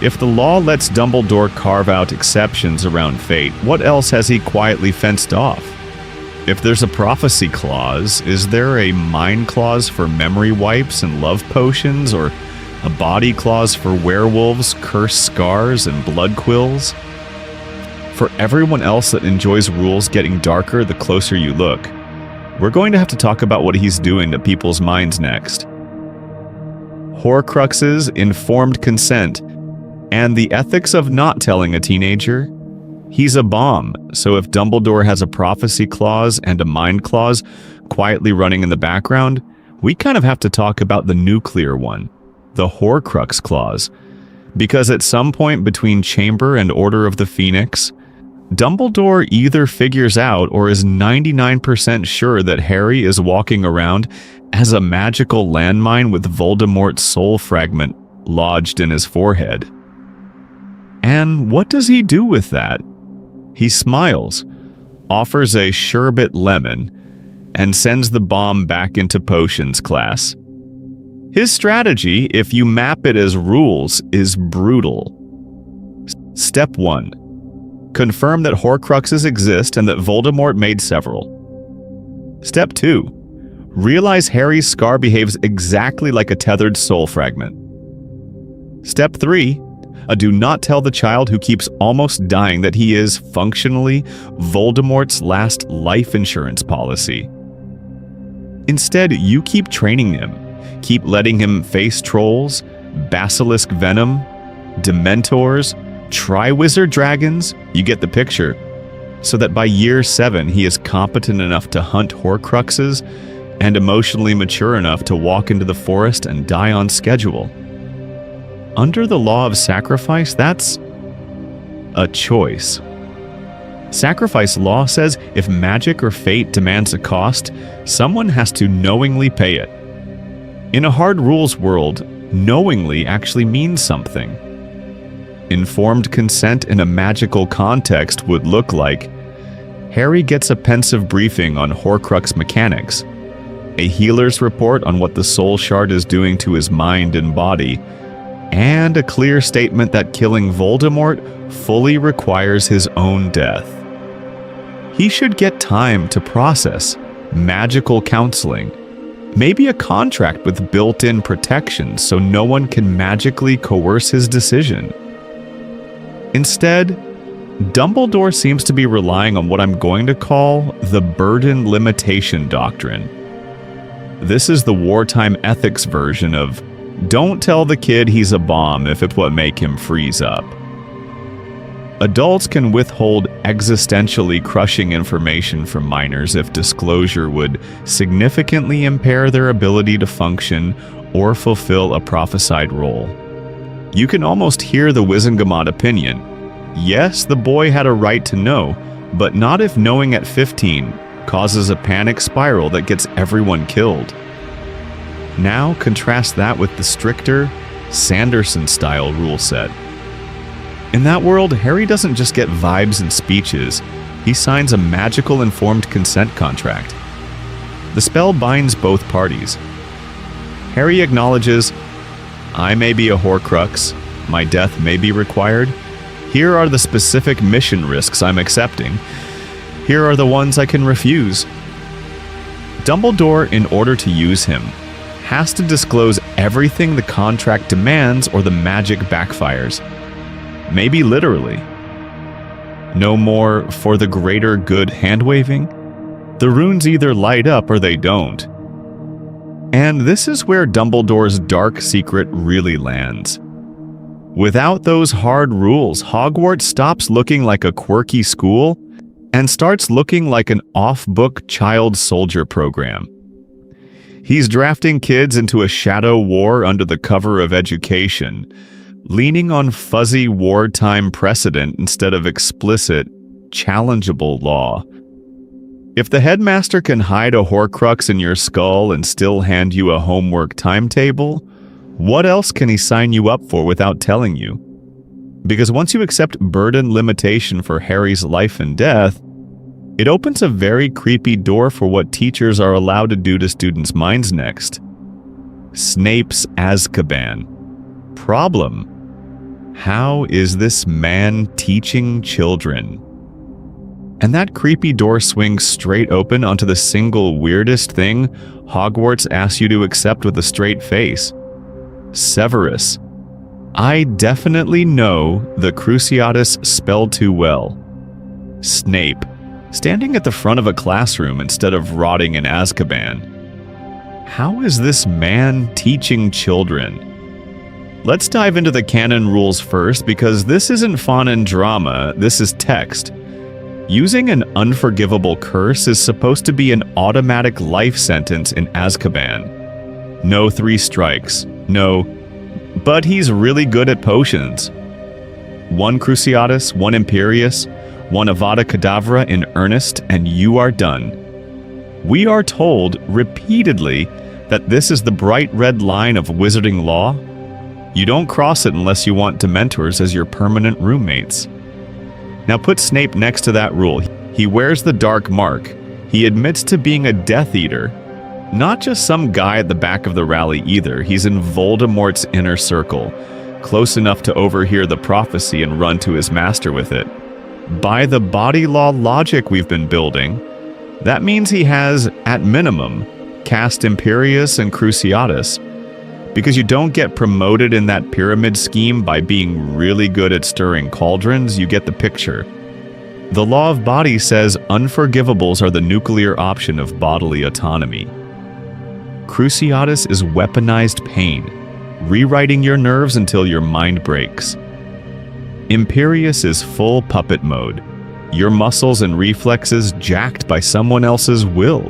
If the law lets Dumbledore carve out exceptions around fate, what else has he quietly fenced off? If there's a prophecy clause, is there a mind clause for memory wipes and love potions, or a body clause for werewolves, cursed scars, and blood quills? For everyone else that enjoys rules getting darker the closer you look, we're going to have to talk about what he's doing to people's minds next. Horcruxes, informed consent, and the ethics of not telling a teenager. He's a bomb, so if Dumbledore has a prophecy clause and a mind clause quietly running in the background, we kind of have to talk about the nuclear one, the Horcrux clause. Because at some point between Chamber and Order of the Phoenix, Dumbledore either figures out or is 99% sure that Harry is walking around as a magical landmine with Voldemort's soul fragment lodged in his forehead. And what does he do with that? He smiles, offers a sherbet lemon, and sends the bomb back into potions class. His strategy, if you map it as rules, is brutal. Step 1. Confirm that Horcruxes exist and that Voldemort made several. Step 2. Realize Harry's scar behaves exactly like a tethered soul fragment. Step 3. Do not tell the child who keeps almost dying that he is, functionally, Voldemort's last life insurance policy. Instead, you keep training him. Keep letting him face trolls, basilisk venom, dementors, triwizard dragons, you get the picture, so that by year 7 he is competent enough to hunt Horcruxes and emotionally mature enough to walk into the forest and die on schedule. Under the law of sacrifice, that's a choice. Sacrifice law says if magic or fate demands a cost, someone has to knowingly pay it. In a hard rules world, knowingly actually means something. Informed consent in a magical context would look like Harry gets a pensive briefing on Horcrux mechanics, a healer's report on what the soul shard is doing to his mind and body, and a clear statement that killing Voldemort fully requires his own death. He should get time to process magical counseling, maybe a contract with built-in protections so no one can magically coerce his decision. Instead, Dumbledore seems to be relying on what I'm going to call the burden limitation doctrine. This is the wartime ethics version of don't tell the kid he's a bomb if it would make him freeze up. Adults can withhold existentially crushing information from minors if disclosure would significantly impair their ability to function or fulfill a prophesied role. You can almost hear the Wizengamot opinion. Yes, the boy had a right to know, but not if knowing at 15 causes a panic spiral that gets everyone killed. Now contrast that with the stricter, Sanderson-style rule set. In that world, Harry doesn't just get vibes and speeches, he signs a magical informed consent contract. The spell binds both parties. Harry acknowledges, I may be a Horcrux, my death may be required, here are the specific mission risks I'm accepting, here are the ones I can refuse. Dumbledore, in order to use him, has to disclose everything the contract demands or the magic backfires. Maybe literally. No more for the greater good hand-waving. The runes either light up or they don't. And this is where Dumbledore's dark secret really lands. Without those hard rules, Hogwarts stops looking like a quirky school and starts looking like an off-book child soldier program. He's drafting kids into a shadow war under the cover of education, leaning on fuzzy wartime precedent instead of explicit, challengeable law. If the headmaster can hide a Horcrux in your skull and still hand you a homework timetable, what else can he sign you up for without telling you? Because once you accept burden limitation for Harry's life and death, it opens a very creepy door for what teachers are allowed to do to students' minds next. Snape's Azkaban. Problem: how is this man teaching children? And that creepy door swings straight open onto the single weirdest thing Hogwarts asks you to accept with a straight face. Severus. I definitely know the Cruciatus spell too well. Snape. Standing at the front of a classroom instead of rotting in Azkaban. How is this man teaching children? Let's dive into the canon rules first, because this isn't fun and drama, this is text. Using an unforgivable curse is supposed to be an automatic life sentence in Azkaban. No 3 strikes, no, but he's really good at potions. 1 Cruciatus, 1 Imperius, 1 Avada Kedavra in earnest, and you are done. We are told repeatedly that this is the bright red line of wizarding law. You don't cross it unless you want Dementors as your permanent roommates. Now put Snape next to that rule. He wears the dark mark. He admits to being a Death Eater. Not just some guy at the back of the rally either. He's in Voldemort's inner circle, close enough to overhear the prophecy and run to his master with it. By the body law logic we've been building, that means he has, at minimum, cast Imperius and Cruciatus, because you don't get promoted in that pyramid scheme by being really good at stirring cauldrons. You get the picture. The law of body says unforgivables are the nuclear option of bodily autonomy. Cruciatus is weaponized pain, rewriting your nerves until your mind breaks. Imperius is full puppet mode, your muscles and reflexes jacked by someone else's will.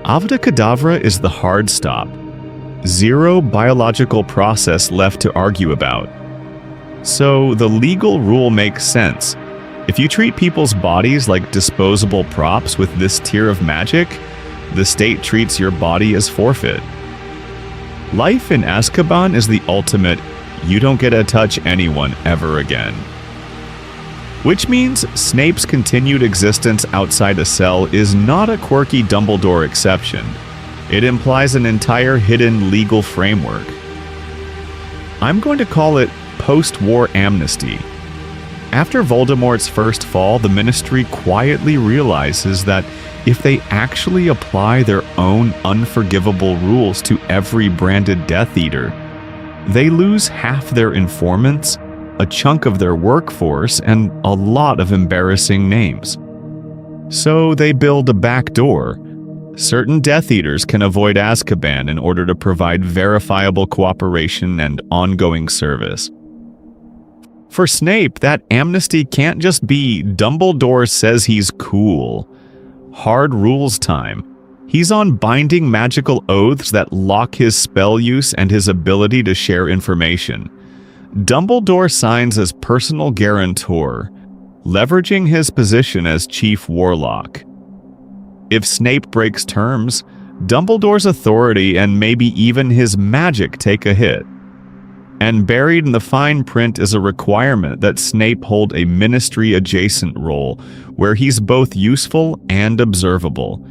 Avada Kedavra is the hard stop. Zero biological process left to argue about. So the legal rule makes sense. If you treat people's bodies like disposable props with this tier of magic, the state treats your body as forfeit. Life in Azkaban is the ultimate, you don't get to touch anyone ever again. Which means Snape's continued existence outside a cell is not a quirky Dumbledore exception. It implies an entire hidden legal framework. I'm going to call it post-war amnesty. After Voldemort's first fall, the Ministry quietly realizes that if they actually apply their own unforgivable rules to every branded Death Eater, they lose half their informants, a chunk of their workforce, and a lot of embarrassing names. So they build a back door. Certain Death Eaters can avoid Azkaban in order to provide verifiable cooperation and ongoing service. For Snape, that amnesty can't just be Dumbledore says he's cool. Hard rules time. He's on binding magical oaths that lock his spell use and his ability to share information. Dumbledore signs as personal guarantor, leveraging his position as Chief Warlock. If Snape breaks terms, Dumbledore's authority and maybe even his magic take a hit. And buried in the fine print is a requirement that Snape hold a Ministry-adjacent role, where he's both useful and observable.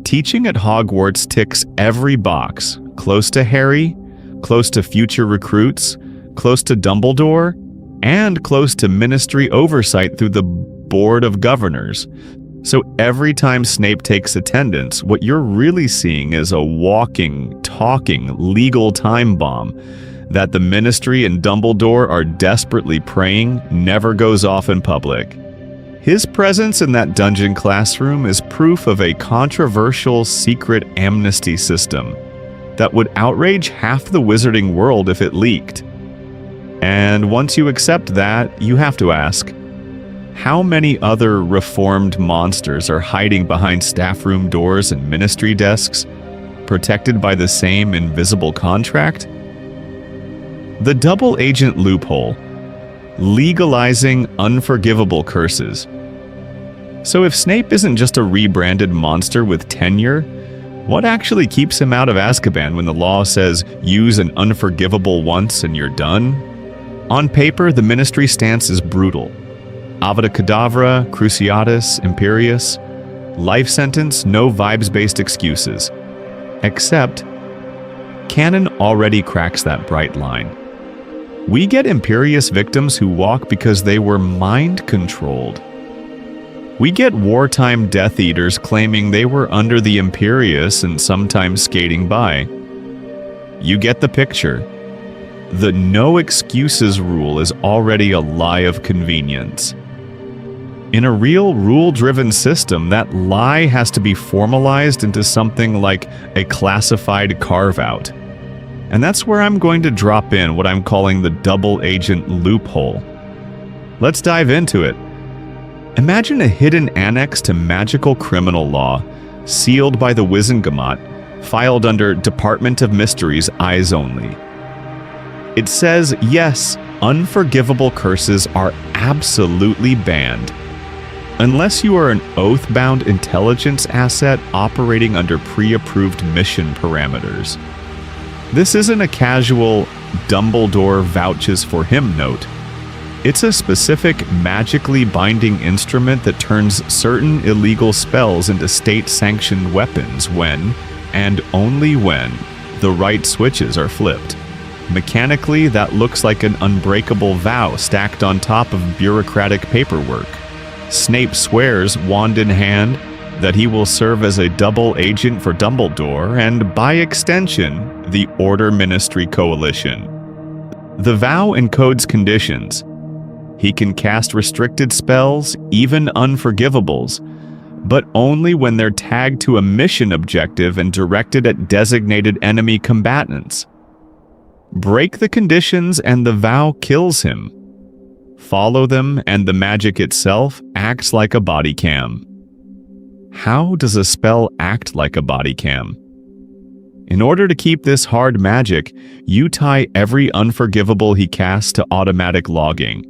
Teaching at Hogwarts ticks every box, close to Harry, close to future recruits, close to Dumbledore, and close to Ministry oversight through the Board of Governors. So every time Snape takes attendance, what you're really seeing is a walking, talking, legal time bomb that the Ministry and Dumbledore are desperately praying never goes off in public. His presence in that dungeon classroom is proof of a controversial secret amnesty system that would outrage half the wizarding world if it leaked. And once you accept that, you have to ask, how many other reformed monsters are hiding behind staff room doors and Ministry desks, protected by the same invisible contract? The double agent loophole, legalizing unforgivable curses. So if Snape isn't just a rebranded monster with tenure, what actually keeps him out of Azkaban when the law says use an unforgivable once and you're done? On paper, the Ministry stance is brutal. Avada Kedavra, Cruciatus, Imperius. Life sentence, no vibes-based excuses. Except, canon already cracks that bright line. We get Imperius victims who walk because they were mind-controlled. We get wartime Death Eaters claiming they were under the Imperius and sometimes skating by. You get the picture. The no excuses rule is already a lie of convenience. In a real rule-driven system, that lie has to be formalized into something like a classified carve-out. And that's where I'm going to drop in what I'm calling the double agent loophole. Let's dive into it. Imagine a hidden annex to magical criminal law, sealed by the Wizengamot, filed under Department of Mysteries Eyes Only. It says, yes, unforgivable curses are absolutely banned, unless you are an oath-bound intelligence asset operating under pre-approved mission parameters. This isn't a casual Dumbledore vouches for him note. It's a specific magically binding instrument that turns certain illegal spells into state-sanctioned weapons when, and only when, the right switches are flipped. Mechanically, that looks like an unbreakable vow stacked on top of bureaucratic paperwork. Snape swears, wand in hand, that he will serve as a double agent for Dumbledore and, by extension, the Order Ministry Coalition. The vow encodes conditions. He can cast restricted spells, even unforgivables, but only when they're tagged to a mission objective and directed at designated enemy combatants. Break the conditions and the vow kills him. Follow them and the magic itself acts like a body cam. How does a spell act like a body cam? In order to keep this hard magic, you tie every unforgivable he casts to automatic logging.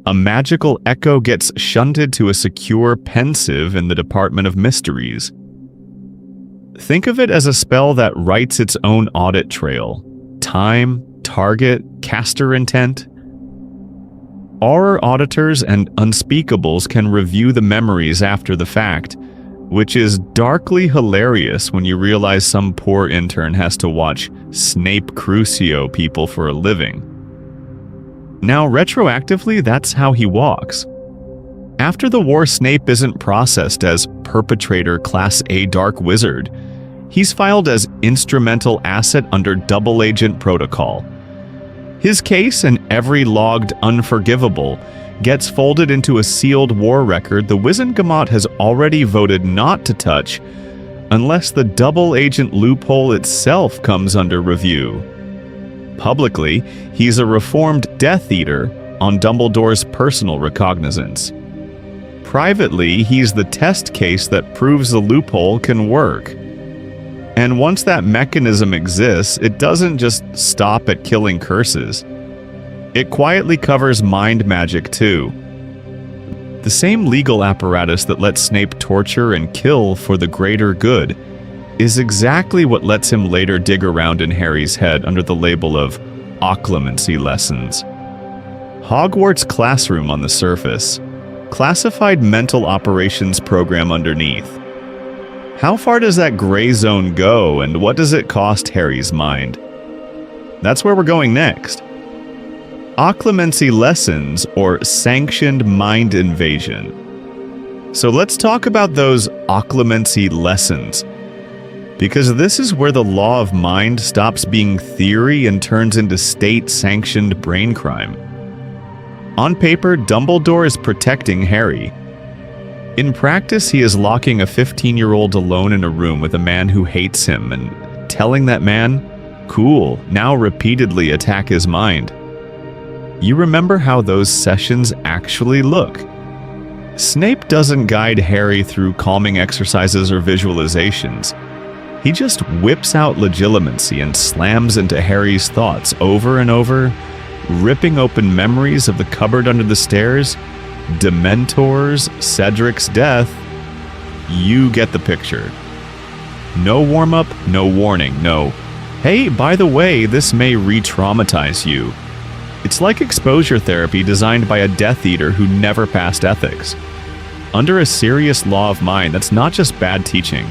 A magical echo gets shunted to a secure pensive in the Department of Mysteries. Think of it as a spell that writes its own audit trail. Time, target, caster intent. Auror auditors and unspeakables can review the memories after the fact, which is darkly hilarious when you realize some poor intern has to watch Snape Crucio people for a living. Now, retroactively, that's how he walks. After the war, Snape isn't processed as Perpetrator Class A Dark Wizard. He's filed as Instrumental Asset under Double Agent Protocol. His case and every logged unforgivable gets folded into a sealed war record the Wizengamot has already voted not to touch unless the double agent loophole itself comes under review. Publicly, he's a reformed Death Eater on Dumbledore's personal recognizance. Privately, he's the test case that proves the loophole can work. And once that mechanism exists, it doesn't just stop at killing curses. It quietly covers mind magic too. The same legal apparatus that lets Snape torture and kill for the greater good is exactly what lets him later dig around in Harry's head under the label of occlumency lessons. Hogwarts classroom on the surface, classified mental operations program underneath. How far does that gray zone go, and what does it cost Harry's mind? That's where we're going next. Occlumency lessons, or sanctioned mind invasion. So let's talk about those occlumency lessons, because this is where the law of mind stops being theory and turns into state-sanctioned brain crime. On paper, Dumbledore is protecting Harry. In practice, he is locking a 15-year-old alone in a room with a man who hates him and telling that man, "Cool, now repeatedly attack his mind." You remember how those sessions actually look. Snape doesn't guide Harry through calming exercises or visualizations. He just whips out legilimency and slams into Harry's thoughts over and over, ripping open memories of the cupboard under the stairs, Dementors, Cedric's death. You get the picture. No warm-up, no warning, no, "Hey, by the way, this may re-traumatize you." It's like exposure therapy designed by a Death Eater who never passed ethics. Under a serious law of mind, that's not just bad teaching.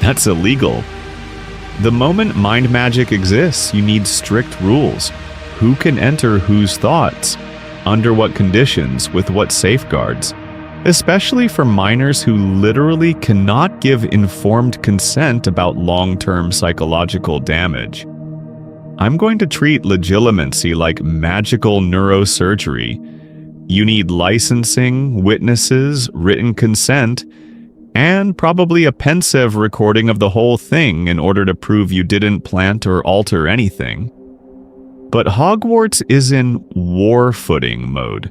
That's illegal. The moment mind magic exists, you need strict rules. Who can enter whose thoughts? Under what conditions? With what safeguards? Especially for minors who literally cannot give informed consent about long-term psychological damage. I'm going to treat legilimency like magical neurosurgery. You need licensing, witnesses, written consent, and probably a pensive recording of the whole thing in order to prove you didn't plant or alter anything. But Hogwarts is in war footing mode.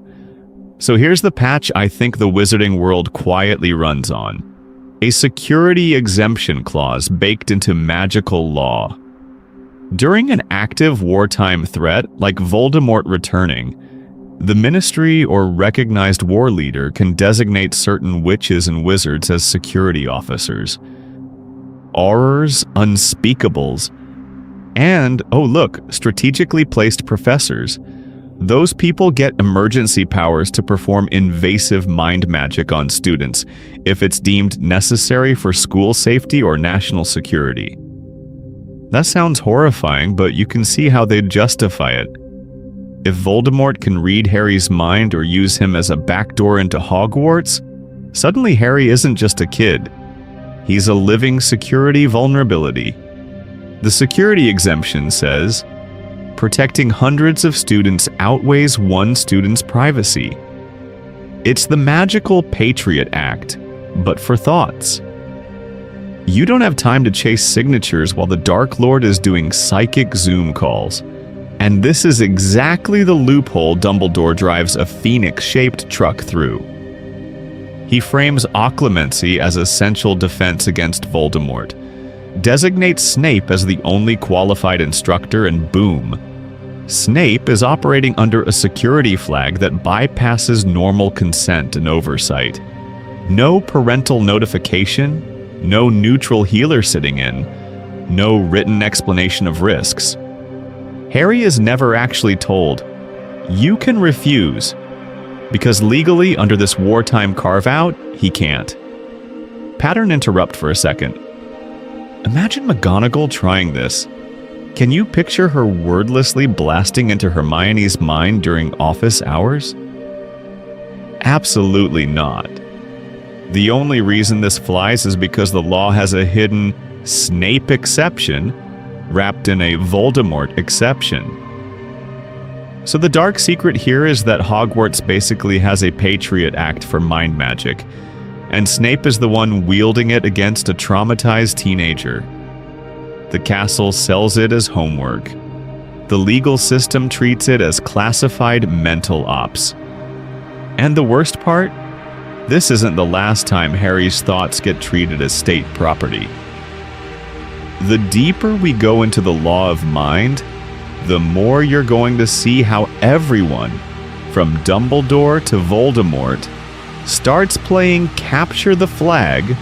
So here's the patch I think the wizarding world quietly runs on. A security exemption clause baked into magical law. During an active wartime threat, like Voldemort returning, the Ministry or recognized war leader can designate certain witches and wizards as security officers. Aurors, unspeakables, and, oh look, strategically placed professors. Those people get emergency powers to perform invasive mind magic on students if it's deemed necessary for school safety or national security. That sounds horrifying, but you can see how they'd justify it. If Voldemort can read Harry's mind or use him as a backdoor into Hogwarts, suddenly Harry isn't just a kid. He's a living security vulnerability. The security exemption says, protecting hundreds of students outweighs one student's privacy. It's the magical Patriot Act, but for thoughts. You don't have time to chase signatures while the Dark Lord is doing psychic Zoom calls. And this is exactly the loophole Dumbledore drives a phoenix-shaped truck through. He frames occlumency as essential defense against Voldemort, designates Snape as the only qualified instructor, and boom. Snape is operating under a security flag that bypasses normal consent and oversight. No parental notification, no neutral healer sitting in, no written explanation of risks. Harry is never actually told, you can refuse, because legally, under this wartime carve-out, he can't. Pattern interrupt for a second. Imagine McGonagall trying this. Can you picture her wordlessly blasting into Hermione's mind during office hours? Absolutely not. The only reason this flies is because the law has a hidden Snape exception wrapped in a Voldemort exception. So the dark secret here is that Hogwarts basically has a Patriot Act for mind magic, and Snape is the one wielding it against a traumatized teenager. The castle sells it as homework. The legal system treats it as classified mental ops. And the worst part? This isn't the last time Harry's thoughts get treated as state property. The deeper we go into the law of mind, the more you're going to see how everyone, from Dumbledore to Voldemort, starts playing capture the flag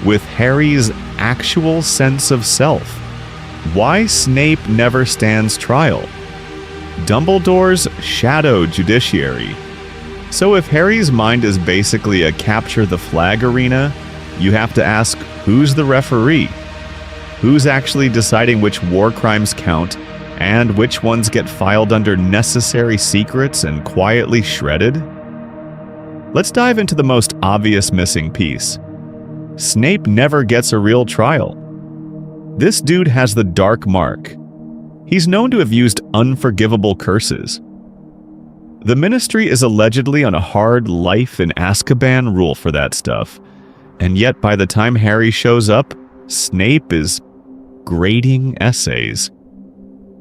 with Harry's actual sense of self. Why Snape never stands trial. Dumbledore's shadow judiciary. So if Harry's mind is basically a capture the flag arena, you have to ask, who's the referee? Who's actually deciding which war crimes count and which ones get filed under necessary secrets and quietly shredded? Let's dive into the most obvious missing piece. Snape never gets a real trial. This dude has the dark mark. He's known to have used unforgivable curses. The Ministry is allegedly on a hard life in Azkaban rule for that stuff, and yet by the time Harry shows up, Snape is grading essays.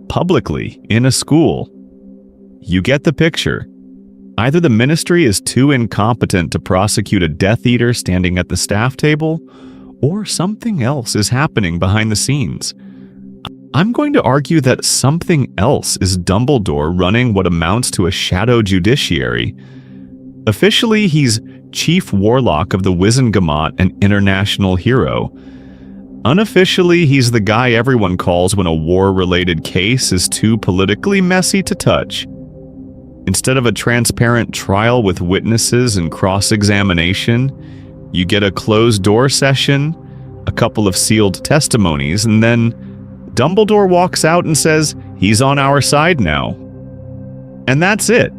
Publicly, in a school. You get the picture. Either the Ministry is too incompetent to prosecute a Death Eater standing at the staff table, or something else is happening behind the scenes. I'm going to argue that something else is Dumbledore running what amounts to a shadow judiciary. Officially, he's Chief Warlock of the Wizengamot, an international hero. Unofficially, he's the guy everyone calls when a war-related case is too politically messy to touch. Instead of a transparent trial with witnesses and cross-examination, you get a closed-door session, a couple of sealed testimonies, and then Dumbledore walks out and says he's on our side now. And that's it.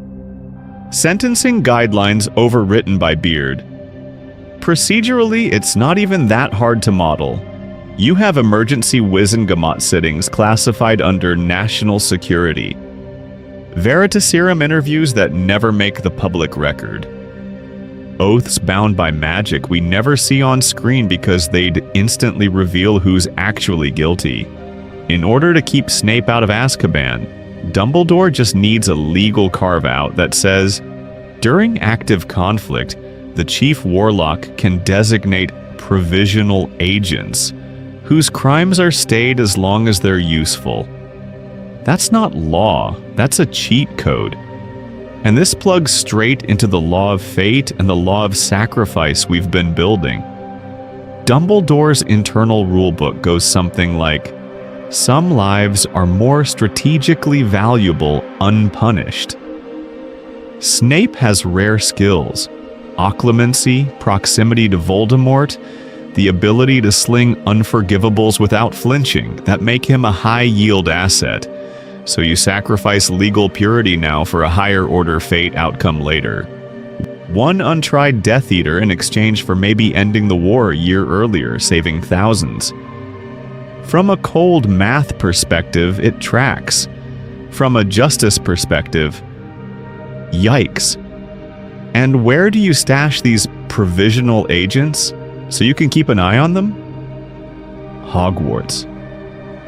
Sentencing guidelines overwritten by Beard. Procedurally, it's not even that hard to model. You have emergency Wizengamot sittings classified under national security. Veritaserum interviews that never make the public record. Oaths bound by magic we never see on screen because they'd instantly reveal who's actually guilty. In order to keep Snape out of Azkaban, Dumbledore just needs a legal carve-out that says, during active conflict, the Chief Warlock can designate provisional agents, whose crimes are stayed as long as they're useful. That's not law, that's a cheat code. And this plugs straight into the law of fate and the law of sacrifice we've been building. Dumbledore's internal rulebook goes something like, some lives are more strategically valuable unpunished. Snape has rare skills: occlumency, proximity to Voldemort, the ability to sling unforgivables without flinching that make him a high-yield asset. So you sacrifice legal purity now for a higher-order fate outcome later. One untried Death Eater in exchange for maybe ending the war a year earlier, saving thousands. From a cold math perspective, it tracks. From a justice perspective, yikes. And where do you stash these provisional agents so you can keep an eye on them? Hogwarts.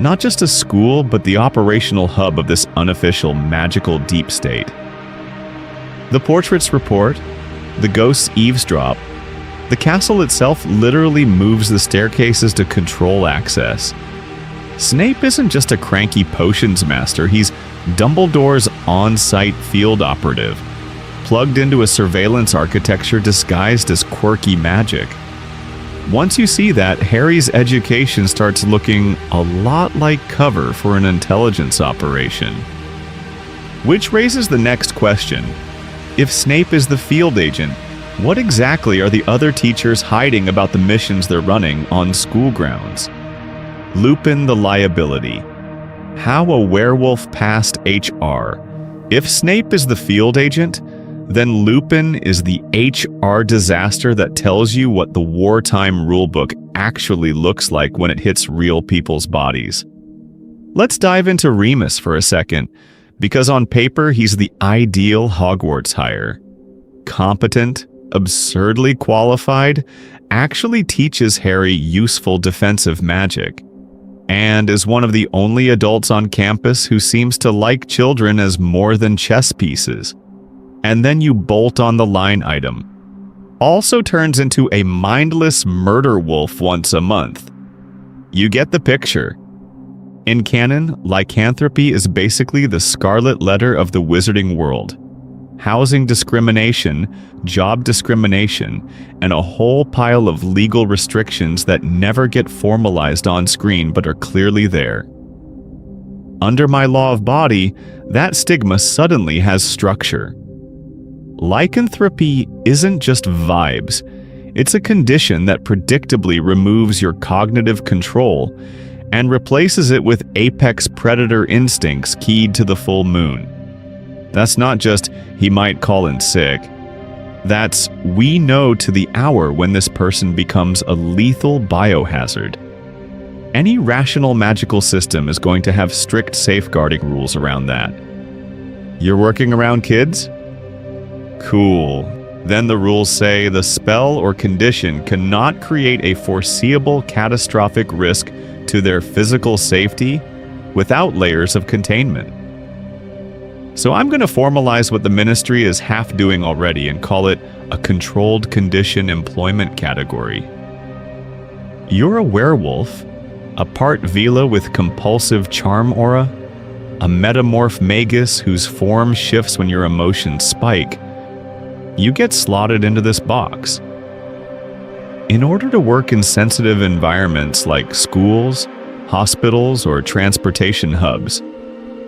Not just a school, but the operational hub of this unofficial magical deep state. The portraits report, the ghosts eavesdrop. The castle itself literally moves the staircases to control access. Snape isn't just a cranky potions master, he's Dumbledore's on-site field operative, plugged into a surveillance architecture disguised as quirky magic. Once you see that, Harry's education starts looking a lot like cover for an intelligence operation. Which raises the next question. If Snape is the field agent, what exactly are the other teachers hiding about the missions they're running on school grounds? Lupin the liability. How a werewolf passed HR. If Snape is the field agent, then Lupin is the HR disaster that tells you what the wartime rulebook actually looks like when it hits real people's bodies. Let's dive into Remus for a second, because on paper he's the ideal Hogwarts hire. Competent, absurdly qualified, actually teaches Harry useful defensive magic, and is one of the only adults on campus who seems to like children as more than chess pieces. And then you bolt on the line item. Also turns into a mindless murder wolf once a month. You get the picture. In canon, lycanthropy is basically the scarlet letter of the wizarding world. Housing discrimination, job discrimination, and a whole pile of legal restrictions that never get formalized on screen but are clearly there. Under my law of body, that stigma suddenly has structure. Lycanthropy isn't just vibes. It's a condition that predictably removes your cognitive control and replaces it with apex predator instincts keyed to the full moon. That's not just, he might call in sick. That's, we know to the hour when this person becomes a lethal biohazard. Any rational magical system is going to have strict safeguarding rules around that. You're working around kids? Cool. Then the rules say the spell or condition cannot create a foreseeable catastrophic risk to their physical safety without layers of containment. So I'm going to formalize what the ministry is half doing already and call it a controlled condition employment category. You're a werewolf, a part Vila with compulsive charm aura, a metamorph magus whose form shifts when your emotions spike. You get slotted into this box. In order to work in sensitive environments like schools, hospitals, or transportation hubs,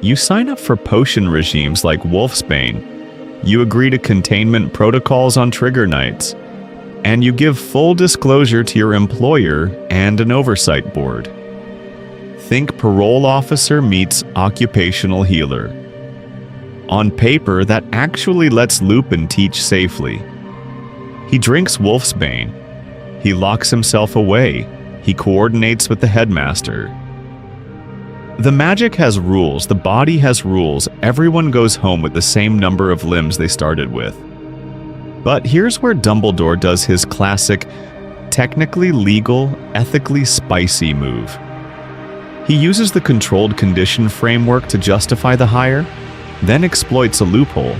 you sign up for potion regimes like Wolfsbane, you agree to containment protocols on trigger nights, and you give full disclosure to your employer and an oversight board. Think parole officer meets occupational healer. On paper, that actually lets Lupin teach safely. He drinks Wolfsbane. He locks himself away. He coordinates with the headmaster. The magic has rules, the body has rules, everyone goes home with the same number of limbs they started with. But here's where Dumbledore does his classic, technically legal, ethically spicy move. He uses the controlled condition framework to justify the hire, then exploits a loophole.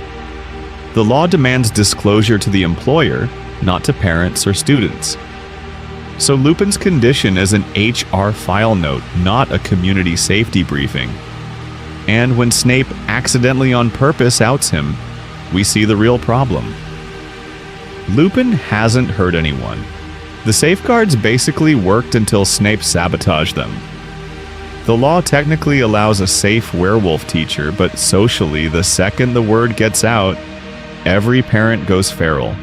The law demands disclosure to the employer, not to parents or students. So Lupin's condition is an HR file note, not a community safety briefing. And when Snape accidentally on purpose outs him, we see the real problem. Lupin hasn't hurt anyone. The safeguards basically worked until Snape sabotaged them. The law technically allows a safe werewolf teacher, but socially, the second the word gets out, every parent goes feral.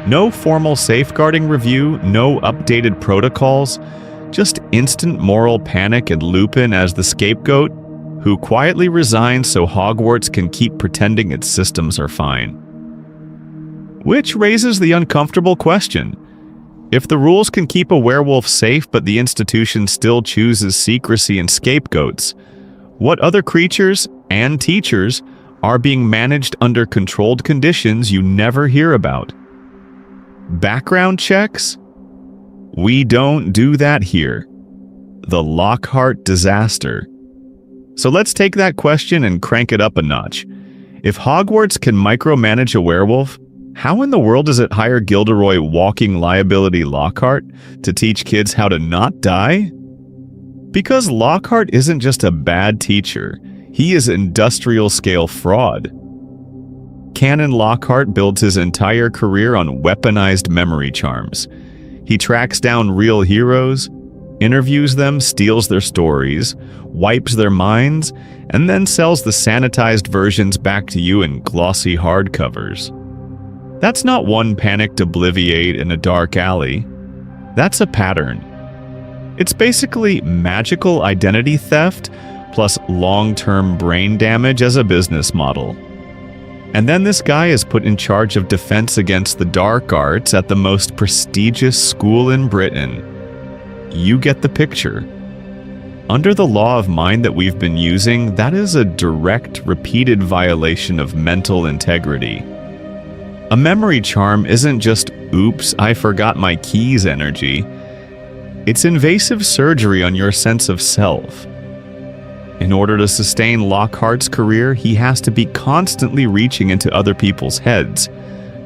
No formal safeguarding review, no updated protocols, just instant moral panic and Lupin as the scapegoat, who quietly resigns so Hogwarts can keep pretending its systems are fine. Which raises the uncomfortable question. If the rules can keep a werewolf safe but the institution still chooses secrecy and scapegoats, what other creatures and teachers are being managed under controlled conditions you never hear about? Background checks? We don't do that here. The Lockhart disaster. So let's take that question and crank it up a notch. If Hogwarts can micromanage a werewolf, how in the world does it hire Gilderoy Walking Liability Lockhart to teach kids how to not die? Because Lockhart isn't just a bad teacher, he is industrial-scale fraud. Canon Lockhart builds his entire career on weaponized memory charms. He tracks down real heroes, interviews them, steals their stories, wipes their minds, and then sells the sanitized versions back to you in glossy hardcovers. That's not one panicked obliviate in a dark alley. That's a pattern. It's basically magical identity theft plus long-term brain damage as a business model. And then this guy is put in charge of defense against the dark arts at the most prestigious school in Britain. You get the picture. Under the law of mind that we've been using, that is a direct, repeated violation of mental integrity. A memory charm isn't just, oops, I forgot my keys energy. It's invasive surgery on your sense of self. In order to sustain Lockhart's career, he has to be constantly reaching into other people's heads,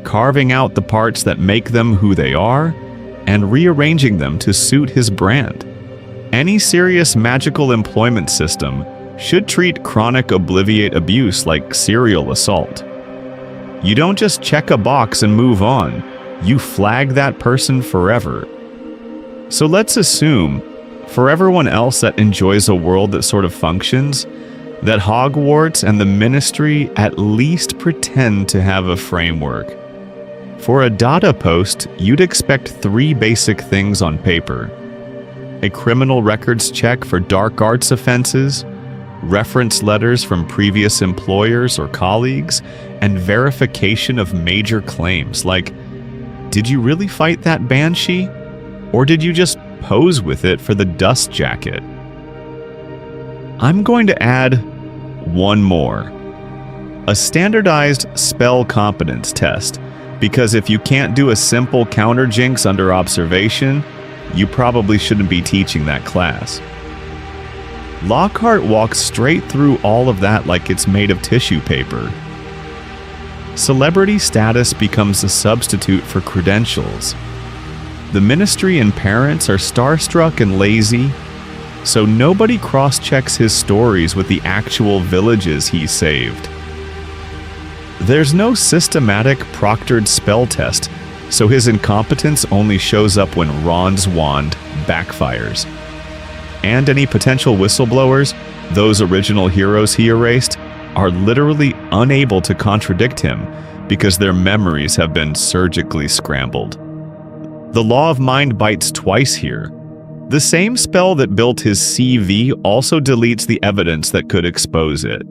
carving out the parts that make them who they are, and rearranging them to suit his brand. Any serious magical employment system should treat chronic obliviate abuse like serial assault. You don't just check a box and move on, you flag that person forever. So let's assume, for everyone else that enjoys a world that sort of functions, that Hogwarts and the Ministry at least pretend to have a framework. For a data post, you'd expect 3 basic things on paper: a criminal records check for dark arts offenses, reference letters from previous employers or colleagues, and verification of major claims like, did you really fight that banshee? Or did you just pose with it for the dust jacket? I'm going to add one more. A standardized spell competence test, because if you can't do a simple counter jinx under observation, you probably shouldn't be teaching that class. Lockhart walks straight through all of that like it's made of tissue paper. Celebrity status becomes a substitute for credentials. The Ministry and parents are starstruck and lazy, so nobody cross-checks his stories with the actual villages he saved. There's no systematic proctored spell test, so his incompetence only shows up when Ron's wand backfires. And any potential whistleblowers, those original heroes he erased, are literally unable to contradict him because their memories have been surgically scrambled. The law of mind bites twice here. The same spell that built his CV also deletes the evidence that could expose it.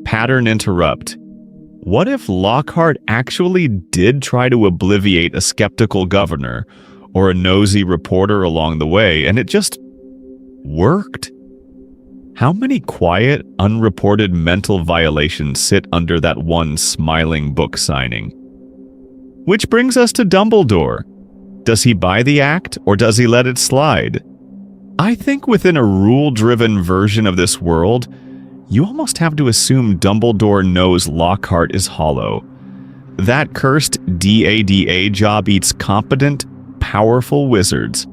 Pattern interrupt. What if Lockhart actually did try to obliviate a skeptical governor or a nosy reporter along the way, and it just worked? How many quiet, unreported mental violations sit under that one smiling book signing? Which brings us to Dumbledore. Does he buy the act, or does he let it slide? I think within a rule-driven version of this world, you almost have to assume Dumbledore knows Lockhart is hollow. That cursed DADA job eats competent, powerful wizards.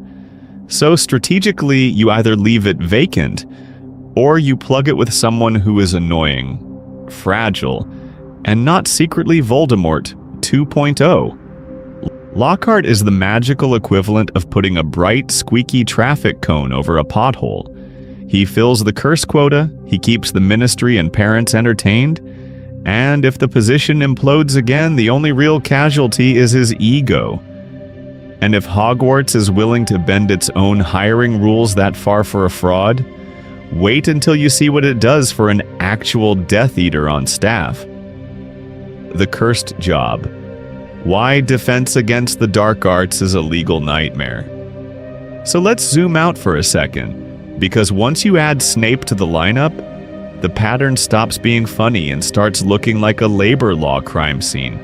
So strategically, you either leave it vacant, or you plug it with someone who is annoying, fragile, and not secretly Voldemort 2.0. Lockhart is the magical equivalent of putting a bright, squeaky traffic cone over a pothole. He fills the curse quota, he keeps the Ministry and parents entertained, and if the position implodes again, the only real casualty is his ego. And if Hogwarts is willing to bend its own hiring rules that far for a fraud, wait until you see what it does for an actual Death Eater on staff. The cursed job. Why defense against the dark arts is a legal nightmare. So let's zoom out for a second, because once you add Snape to the lineup, the pattern stops being funny and starts looking like a labor law crime scene.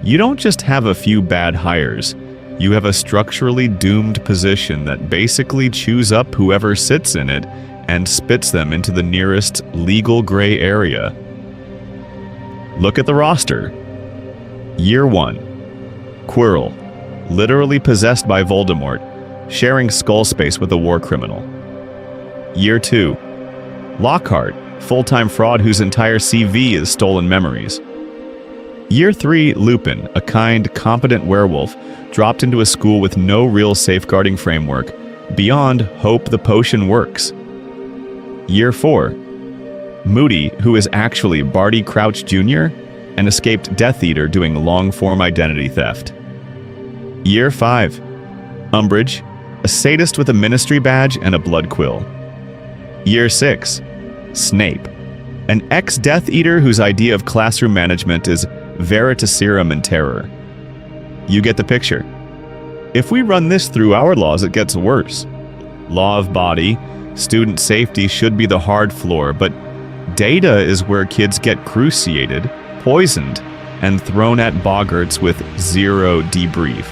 You don't just have a few bad hires, you have a structurally doomed position that basically chews up whoever sits in it and spits them into the nearest legal gray area. Look at the roster. Year 1. Quirrell, literally possessed by Voldemort, sharing skull space with a war criminal. Year 2. Lockhart, full-time fraud whose entire CV is stolen memories. Year 3, Lupin, a kind, competent werewolf, dropped into a school with no real safeguarding framework, beyond hope the potion works. Year 4, Moody, who is actually Barty Crouch Jr., an escaped Death Eater doing long-form identity theft. Year 5, Umbridge, a sadist with a ministry badge and a blood quill. Year 6, Snape, an ex-Death Eater whose idea of classroom management is veritaserum and terror. You get the picture. If we run this through our laws, it gets worse. Law of body, student safety should be the hard floor, but data is where kids get cruciated, poisoned, and thrown at boggarts with zero debrief.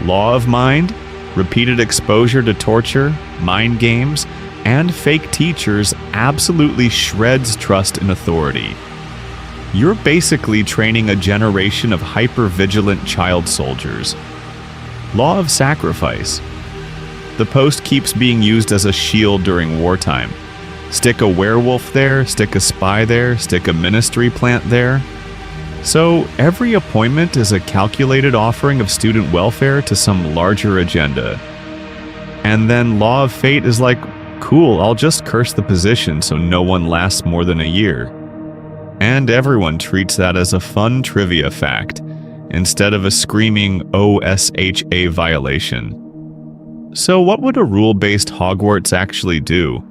Law of mind, repeated exposure to torture, mind games, and fake teachers absolutely shreds trust in authority. You're basically training a generation of hyper-vigilant child soldiers. Law of sacrifice. The post keeps being used as a shield during wartime. Stick a werewolf there, stick a spy there, stick a ministry plant there. So every appointment is a calculated offering of student welfare to some larger agenda. And then Law of Fate is like, cool, I'll just curse the position so no one lasts more than a year. And everyone treats that as a fun trivia fact, instead of a screaming OSHA violation. So what would a rule-based Hogwarts actually do?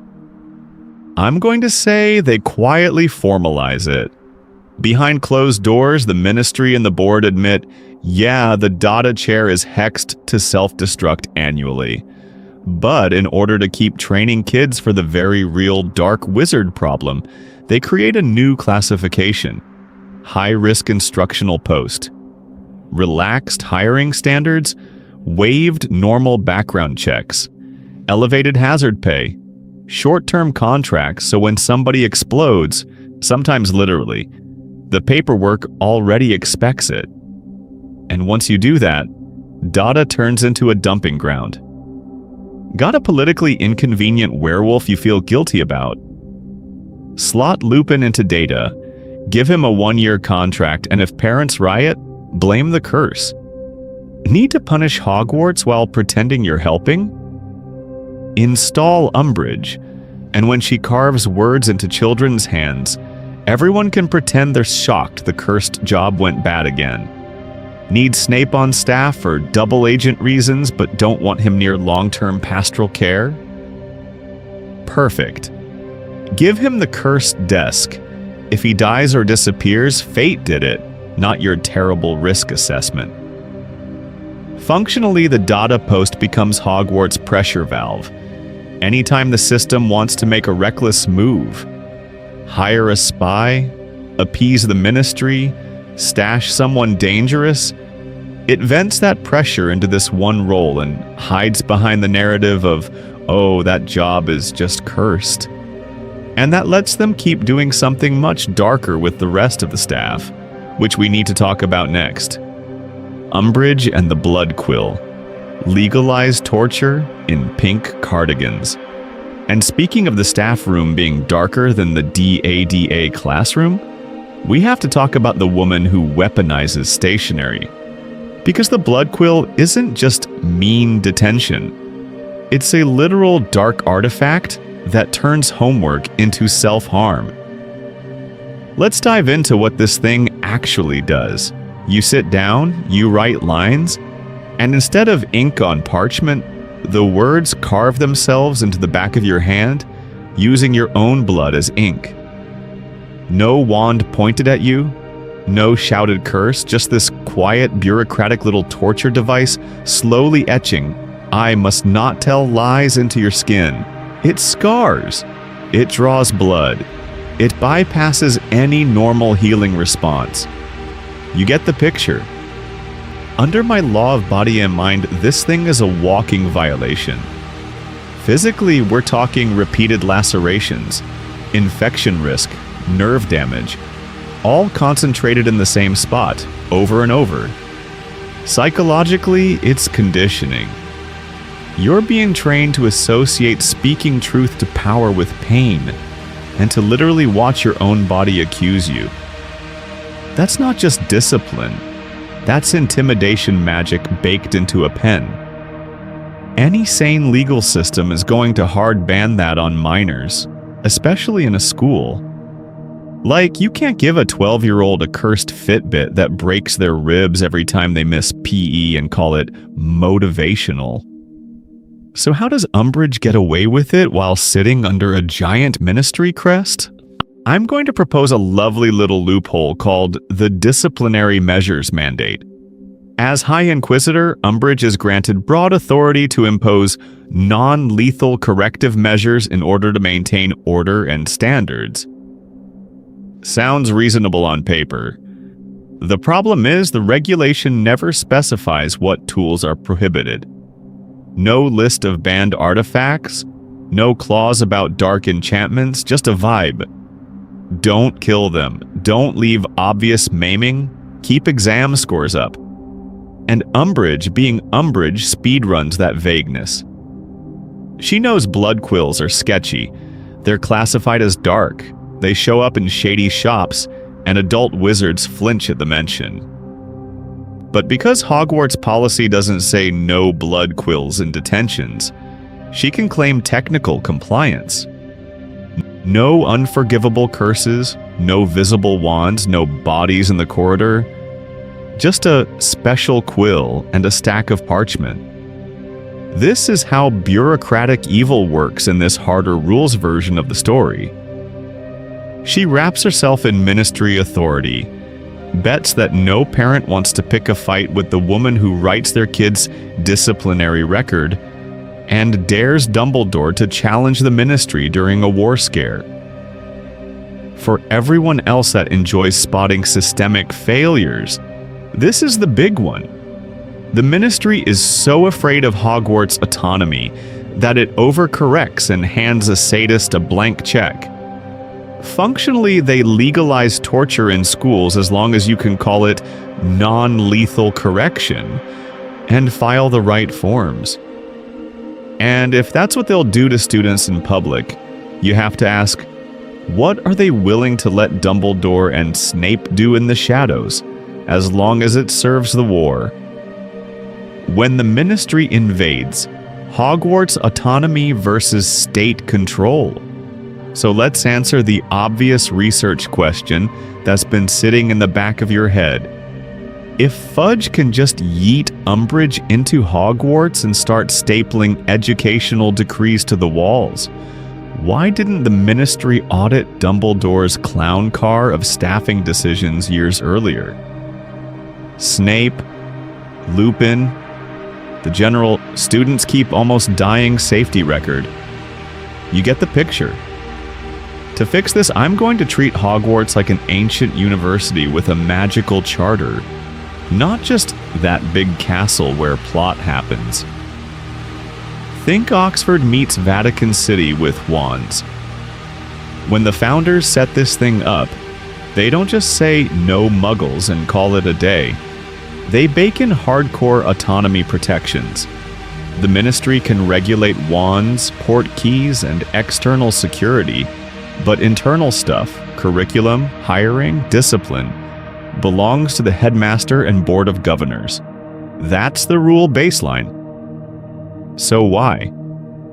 I'm going to say they quietly formalize it. Behind closed doors, the ministry and the board admit, yeah, the Dada chair is hexed to self-destruct annually. But in order to keep training kids for the very real dark wizard problem, they create a new classification: high-risk instructional post. Relaxed hiring standards, waived normal background checks, elevated hazard pay, short-term contracts so when somebody explodes, sometimes literally, the paperwork already expects it. And once you do that, Dada turns into a dumping ground. Got a politically inconvenient werewolf you feel guilty about? Slot Lupin into Data, give him a 1-year contract, and if parents riot, blame the curse. Need to punish Hogwarts while pretending you're helping? Install Umbridge, and when she carves words into children's hands, everyone can pretend they're shocked the cursed job went bad again. Need Snape on staff for double agent reasons but don't want him near long-term pastoral care? Perfect. Give him the cursed desk. If he dies or disappears, fate did it, not your terrible risk assessment. Functionally, the Dada post becomes Hogwarts' pressure valve. Anytime the system wants to make a reckless move, hire a spy, appease the ministry, stash someone dangerous, it vents that pressure into this one role and hides behind the narrative of, oh, that job is just cursed. And that lets them keep doing something much darker with the rest of the staff, which we need to talk about next. Umbridge and the Blood Quill. Legalized torture in pink cardigans. And speaking of the staff room being darker than the DADA classroom, we have to talk about the woman who weaponizes stationery. Because the Blood Quill isn't just mean detention. It's a literal dark artifact that turns homework into self-harm. Let's dive into what this thing actually does. You sit down, you write lines, and instead of ink on parchment, the words carve themselves into the back of your hand, using your own blood as ink. No wand pointed at you, No shouted curse, just this quiet, bureaucratic little torture device slowly etching, "I must not tell lies" into your skin. It scars. It draws blood. It bypasses any normal healing response. You get the picture. Under my law of body and mind, this thing is a walking violation. Physically, we're talking repeated lacerations, infection risk, nerve damage, all concentrated in the same spot, over and over. Psychologically, it's conditioning. You're being trained to associate speaking truth to power with pain, and to literally watch your own body accuse you. That's not just discipline. That's intimidation magic baked into a pen. Any sane legal system is going to hard ban that on minors, especially in a school. Like, you can't give a 12-year-old a cursed Fitbit that breaks their ribs every time they miss PE and call it motivational. So how does Umbridge get away with it while sitting under a giant ministry crest? I'm going to propose a lovely little loophole called the Disciplinary Measures Mandate. As High Inquisitor, Umbridge is granted broad authority to impose non-lethal corrective measures in order to maintain order and standards. Sounds reasonable on paper. The problem is the regulation never specifies what tools are prohibited. No list of banned artifacts, no clause about dark enchantments, just a vibe. Don't kill them. Don't leave obvious maiming. Keep exam scores up. And Umbridge, being Umbridge, speedruns that vagueness. She knows blood quills are sketchy. They're classified as dark. They show up in shady shops, and adult wizards flinch at the mention. But because Hogwarts policy doesn't say no blood quills in detentions, she can claim technical compliance. No unforgivable curses, no visible wands, no bodies in the corridor. Just a special quill and a stack of parchment. This is how bureaucratic evil works in this harder rules version of the story. She wraps herself in ministry authority, bets that no parent wants to pick a fight with the woman who writes their kid's disciplinary record, and dares Dumbledore to challenge the ministry during a war scare. For everyone else that enjoys spotting systemic failures, this is the big one. The ministry is so afraid of Hogwarts' autonomy that it overcorrects and hands a sadist a blank check. Functionally, they legalize torture in schools as long as you can call it non-lethal correction and file the right forms. And if that's what they'll do to students in public, you have to ask, what are they willing to let Dumbledore and Snape do in the shadows, as long as it serves the war? When the ministry invades, Hogwarts autonomy versus state control. So let's answer the obvious research question that's been sitting in the back of your head. If Fudge can just yeet Umbridge into Hogwarts and start stapling educational decrees to the walls, why didn't the ministry audit Dumbledore's clown car of staffing decisions years earlier? Snape, Lupin, the general students keep almost dying safety record. You get the picture. To fix this, I'm going to treat Hogwarts like an ancient university with a magical charter, not just that big castle where plot happens. Think Oxford meets Vatican City with wands. When the founders set this thing up, they don't just say no muggles and call it a day. They bake in hardcore autonomy protections. The ministry can regulate wands, port keys, and external security, but internal stuff, curriculum, hiring, discipline, belongs to the headmaster and board of governors. That's the rule baseline. So why?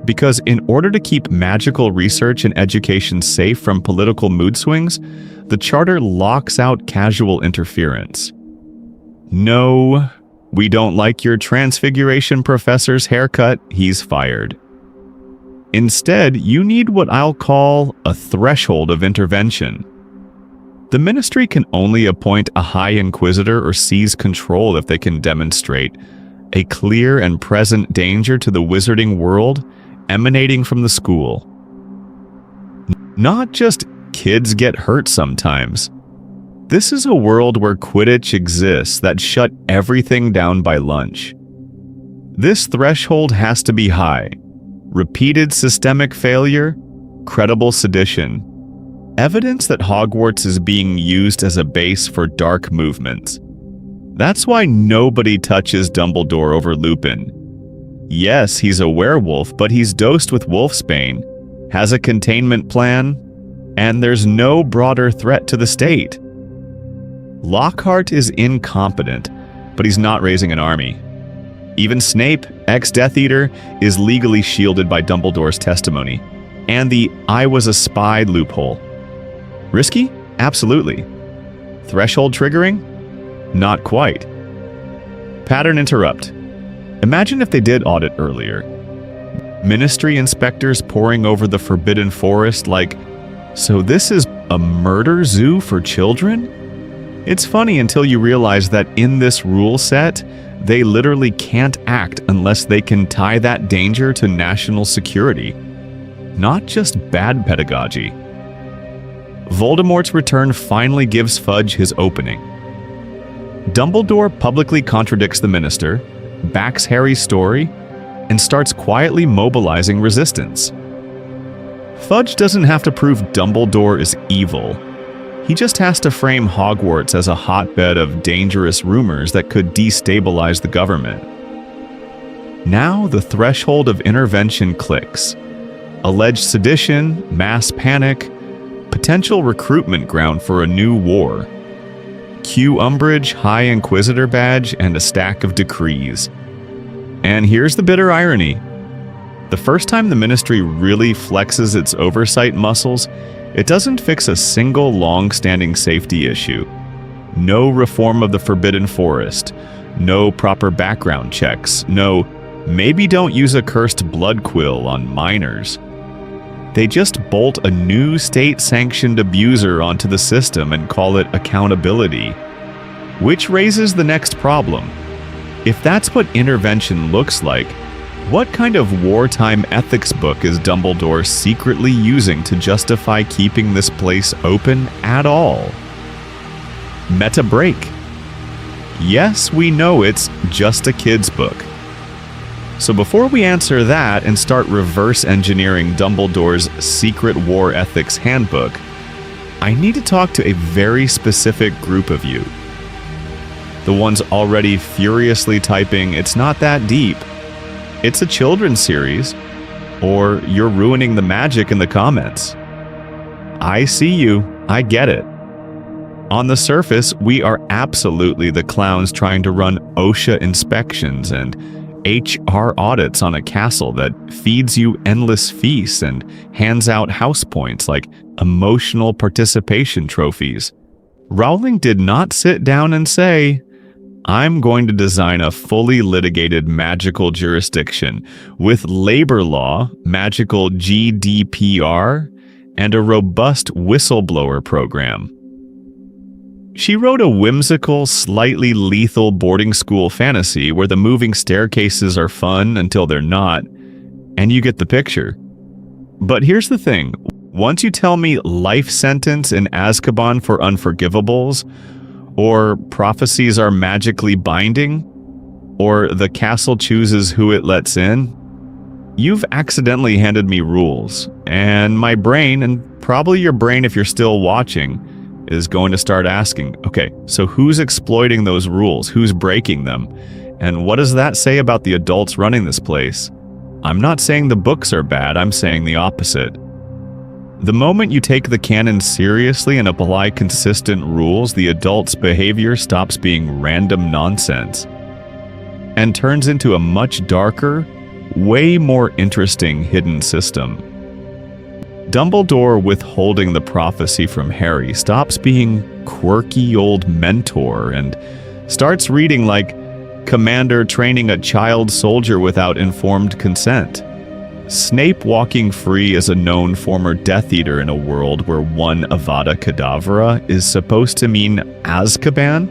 Because in order to keep magical research and education safe from political mood swings, the charter locks out casual interference. No, we don't like your transfiguration professor's haircut, he's fired. Instead, you need what I'll call a threshold of intervention. The Ministry can only appoint a High Inquisitor or seize control if they can demonstrate a clear and present danger to the wizarding world emanating from the school. Not just kids get hurt sometimes. This is a world where Quidditch exists that shut everything down by lunch. This threshold has to be high. Repeated systemic failure, credible sedition, evidence that Hogwarts is being used as a base for dark movements. That's why nobody touches Dumbledore over Lupin. Yes, he's a werewolf, but he's dosed with wolfsbane, has a containment plan, and there's no broader threat to the state. Lockhart is incompetent, but he's not raising an army. Even Snape, ex-Death Eater, is legally shielded by Dumbledore's testimony, and the "I was a spy" loophole. Risky? Absolutely. Threshold triggering? Not quite. Pattern interrupt. Imagine if they did audit earlier. Ministry inspectors poring over the Forbidden Forest like, so this is a murder zoo for children? It's funny until you realize that in this rule set, they literally can't act unless they can tie that danger to national security. Not just bad pedagogy. Voldemort's return finally gives Fudge his opening. Dumbledore publicly contradicts the Minister, backs Harry's story, and starts quietly mobilizing resistance. Fudge doesn't have to prove Dumbledore is evil. He just has to frame Hogwarts as a hotbed of dangerous rumors that could destabilize the government. Now the threshold of intervention clicks. Alleged sedition, mass panic, potential recruitment ground for a new war. Cue Umbridge, High Inquisitor badge, and a stack of decrees. And here's the bitter irony. The first time the Ministry really flexes its oversight muscles, it doesn't fix a single long-standing safety issue. No reform of the Forbidden Forest, no proper background checks, no maybe don't use a cursed blood quill on minors. They just bolt a new state-sanctioned abuser onto the system and call it accountability. Which raises the next problem. If that's what intervention looks like, what kind of wartime ethics book is Dumbledore secretly using to justify keeping this place open at all? Meta break. Yes, we know it's just a kid's book. So before we answer that and start reverse engineering Dumbledore's secret war ethics handbook, I need to talk to a very specific group of you. The ones already furiously typing, "It's not that deep. It's a children's series," or "You're ruining the magic" in the comments. I see you. I get it. On the surface, we are absolutely the clowns trying to run OSHA inspections and HR audits on a castle that feeds you endless feasts and hands out house points like emotional participation trophies. Rowling did not sit down and say, "I'm going to design a fully litigated magical jurisdiction with labor law, magical GDPR, and a robust whistleblower program." She wrote a whimsical, slightly lethal boarding school fantasy where the moving staircases are fun until they're not, and you get the picture. But here's the thing. Once you tell me life sentence in Azkaban for unforgivables, or prophecies are magically binding, or the castle chooses who it lets in, you've accidentally handed me rules, and my brain, and probably your brain if you're still watching, is going to start asking, okay, so who's exploiting those rules? Who's breaking them? And what does that say about the adults running this place? I'm not saying the books are bad, I'm saying the opposite. The moment you take the canon seriously and apply consistent rules, the adults' behavior stops being random nonsense and turns into a much darker, way more interesting hidden system. Dumbledore withholding the prophecy from Harry stops being quirky old mentor and starts reading like commander training a child soldier without informed consent. Snape walking free as a known former Death Eater in a world where one Avada Kedavra is supposed to mean Azkaban?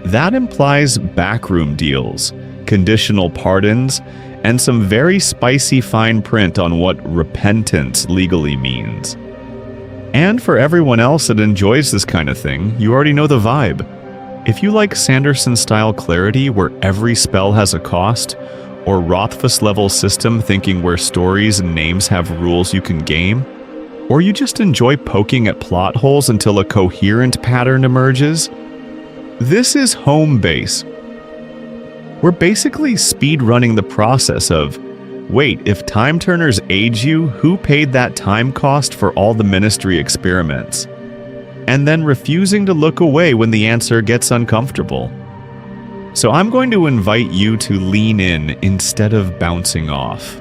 That implies backroom deals, conditional pardons, and some very spicy fine print on what repentance legally means. And for everyone else that enjoys this kind of thing, you already know the vibe. If you like Sanderson-style clarity where every spell has a cost, or Rothfuss-level system thinking where stories and names have rules you can game, or you just enjoy poking at plot holes until a coherent pattern emerges, this is home base. We're basically speedrunning the process of, wait, if time turners age you, who paid that time cost for all the ministry experiments? And then refusing to look away when the answer gets uncomfortable. So I'm going to invite you to lean in instead of bouncing off.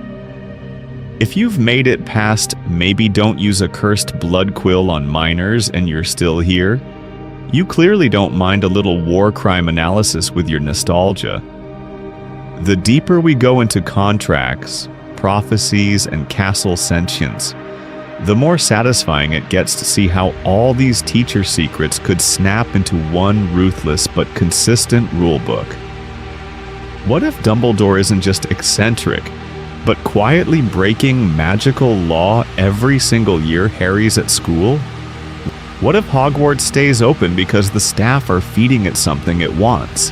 If you've made it past maybe don't use a cursed blood quill on minors and you're still here, you clearly don't mind a little war crime analysis with your nostalgia. The deeper we go into contracts, prophecies, and castle sentience, the more satisfying it gets to see how all these teacher secrets could snap into one ruthless but consistent rulebook. What if Dumbledore isn't just eccentric, but quietly breaking magical law every single year Harry's at school? What if Hogwarts stays open because the staff are feeding it something it wants?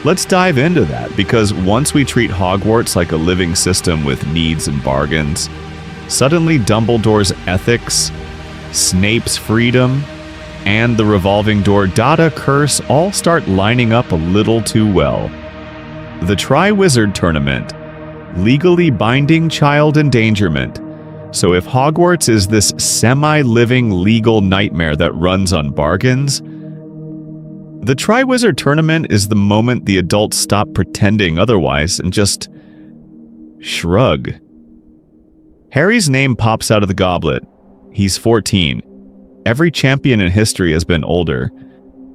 Let's dive into that, because once we treat Hogwarts like a living system with needs and bargains, suddenly Dumbledore's ethics, Snape's freedom, and the revolving door Dada curse all start lining up a little too well. The Triwizard Tournament, legally binding child endangerment. So if Hogwarts is this semi-living legal nightmare that runs on bargains, the Triwizard Tournament is the moment the adults stop pretending otherwise and just shrug. Harry's name pops out of the goblet. He's 14. Every champion in history has been older.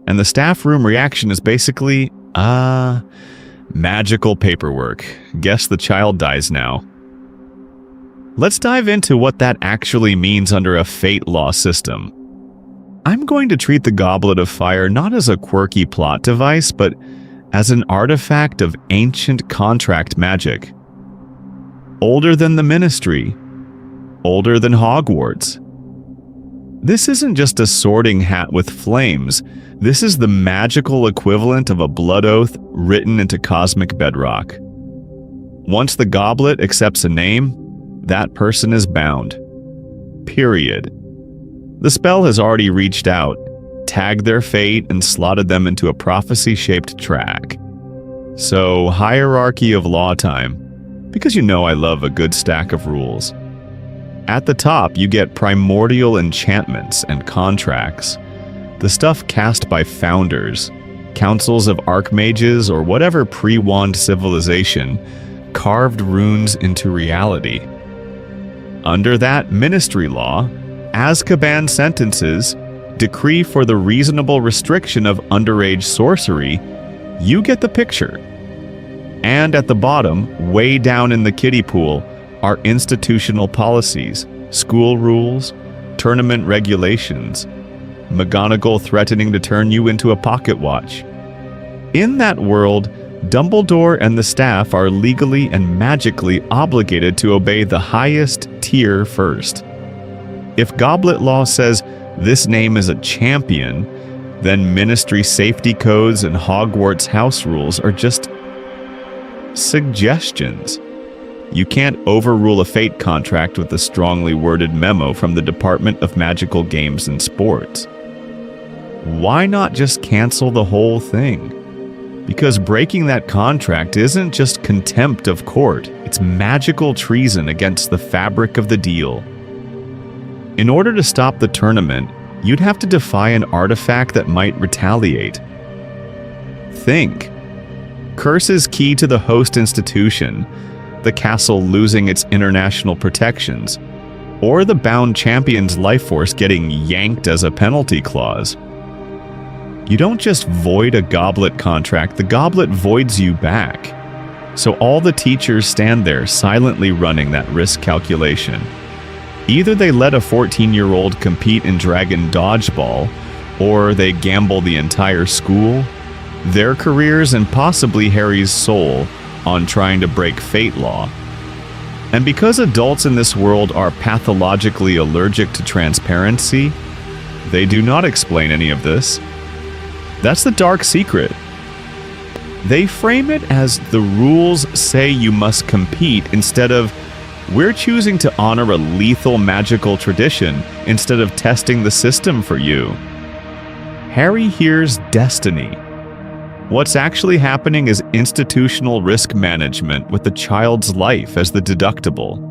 And the staff room reaction is basically, magical paperwork. Guess the child dies now. Let's dive into what that actually means under a fate law system. I'm going to treat the Goblet of Fire not as a quirky plot device, but as an artifact of ancient contract magic. Older than the Ministry. Older than Hogwarts. This isn't just a sorting hat with flames. This is the magical equivalent of a blood oath written into cosmic bedrock. Once the goblet accepts a name, that person is bound. Period. The spell has already reached out, tagged their fate, and slotted them into a prophecy-shaped track. So, hierarchy of law time, because you know I love a good stack of rules. At the top, you get primordial enchantments and contracts, the stuff cast by founders, councils of archmages, or whatever pre-wand civilization carved runes into reality. Under that, ministry law, Azkaban sentences, decree for the reasonable restriction of underage sorcery. You get the picture. And at the bottom, way down in the kiddie pool, are institutional policies, school rules, tournament regulations, McGonagall threatening to turn you into a pocket watch. In that world, Dumbledore and the staff are legally and magically obligated to obey the highest tier first. If Goblet Law says this name is a champion, then Ministry safety codes and Hogwarts house rules are just suggestions. You can't overrule a fate contract with a strongly worded memo from the Department of Magical Games and Sports. Why not just cancel the whole thing? Because breaking that contract isn't just contempt of court, it's magical treason against the fabric of the deal. In order to stop the tournament, you'd have to defy an artifact that might retaliate. Think. Curses key to the host institution, the castle losing its international protections, or the bound champion's life force getting yanked as a penalty clause. You don't just void a goblet contract, the goblet voids you back. So all the teachers stand there silently running that risk calculation. Either they let a 14-year-old compete in Dragon Dodgeball, or they gamble the entire school, their careers, and possibly Harry's soul on trying to break fate law. And because adults in this world are pathologically allergic to transparency, they do not explain any of this. That's the dark secret. They frame it as the rules say you must compete instead of we're choosing to honor a lethal magical tradition instead of testing the system for you. Harry hears destiny. What's actually happening is institutional risk management with the child's life as the deductible.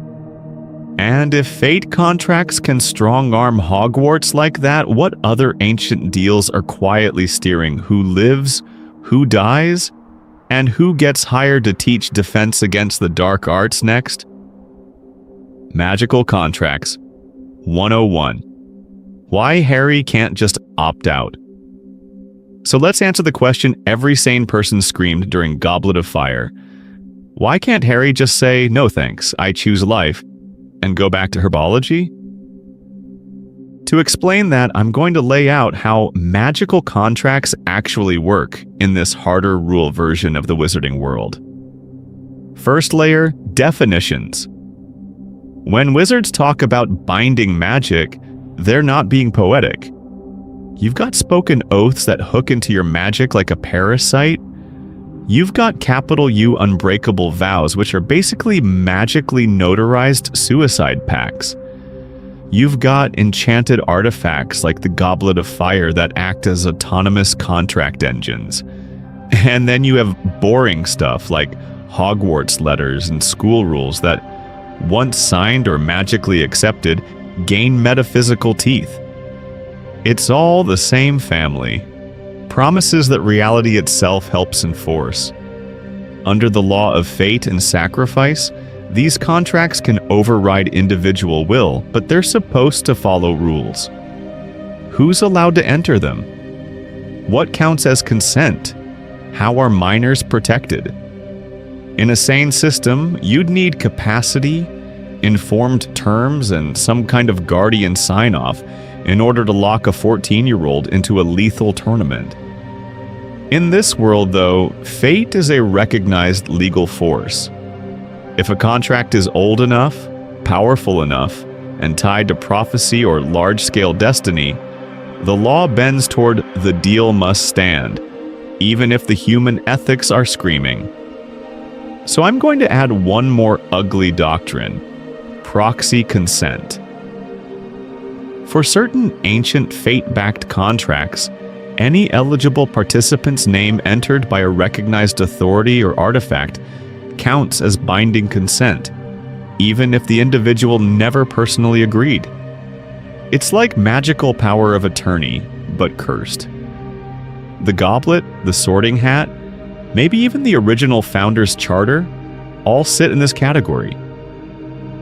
And if fate contracts can strong-arm Hogwarts like that, what other ancient deals are quietly steering who lives, who dies, and who gets hired to teach defense against the dark arts next? Magical Contracts 101. Why Harry can't just opt out. So let's answer the question every sane person screamed during Goblet of Fire. Why can't Harry just say, "No thanks, I choose life," and go back to herbology? To explain that, I'm going to lay out how magical contracts actually work in this harder rule version of the wizarding world. First layer, definitions. When wizards talk about binding magic, they're not being poetic. You've got spoken oaths that hook into your magic like a parasite. You've got capital U unbreakable vows, which are basically magically notarized suicide pacts. You've got enchanted artifacts like the Goblet of Fire that act as autonomous contract engines. And then you have boring stuff like Hogwarts letters and school rules that, once signed or magically accepted, gain metaphysical teeth. It's all the same family. Promises that reality itself helps enforce. Under the law of fate and sacrifice, these contracts can override individual will, but they're supposed to follow rules. Who's allowed to enter them? What counts as consent? How are minors protected? In a sane system, you'd need capacity, informed terms, and some kind of guardian sign-off in order to lock a 14-year-old into a lethal tournament. In this world, though, fate is a recognized legal force. If a contract is old enough, powerful enough, and tied to prophecy or large-scale destiny, the law bends toward the deal must stand, even if the human ethics are screaming. So I'm going to add one more ugly doctrine: proxy consent. For certain ancient fate-backed contracts, any eligible participant's name entered by a recognized authority or artifact counts as binding consent, even if the individual never personally agreed. It's like magical power of attorney, but cursed. The goblet, the sorting hat, maybe even the original founder's charter, all sit in this category.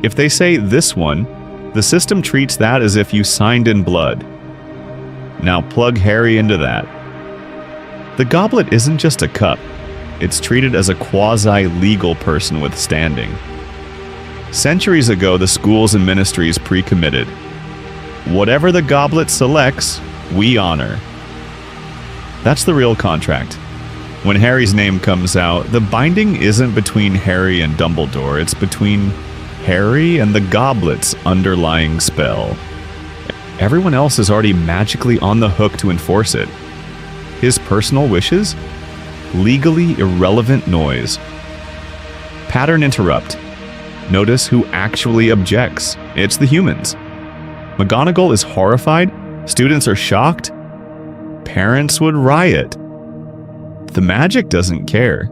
If they say this one, the system treats that as if you signed in blood. Now plug Harry into that. The goblet isn't just a cup. It's treated as a quasi-legal person with standing. Centuries ago, the schools and ministries pre-committed. Whatever the goblet selects, we honor. That's the real contract. When Harry's name comes out, the binding isn't between Harry and Dumbledore, it's between Harry and the goblet's underlying spell. Everyone else is already magically on the hook to enforce it. His personal wishes? Legally irrelevant noise. Pattern interrupt. Notice who actually objects. It's the humans. McGonagall is horrified. Students are shocked. Parents would riot. The magic doesn't care.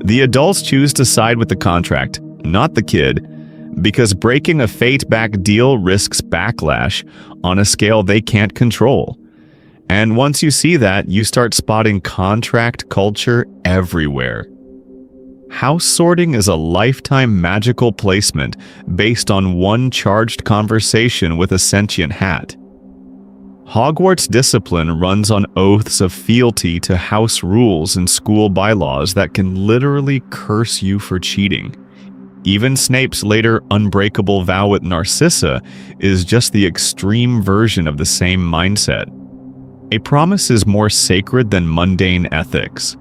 The adults choose to side with the contract, not the kid, because breaking a fate-back deal risks backlash on a scale they can't control. And once you see that, you start spotting contract culture everywhere. House sorting is a lifetime magical placement based on one charged conversation with a sentient hat. Hogwarts discipline runs on oaths of fealty to house rules and school bylaws that can literally curse you for cheating. Even Snape's later unbreakable vow with Narcissa is just the extreme version of the same mindset. A promise is more sacred than mundane ethics.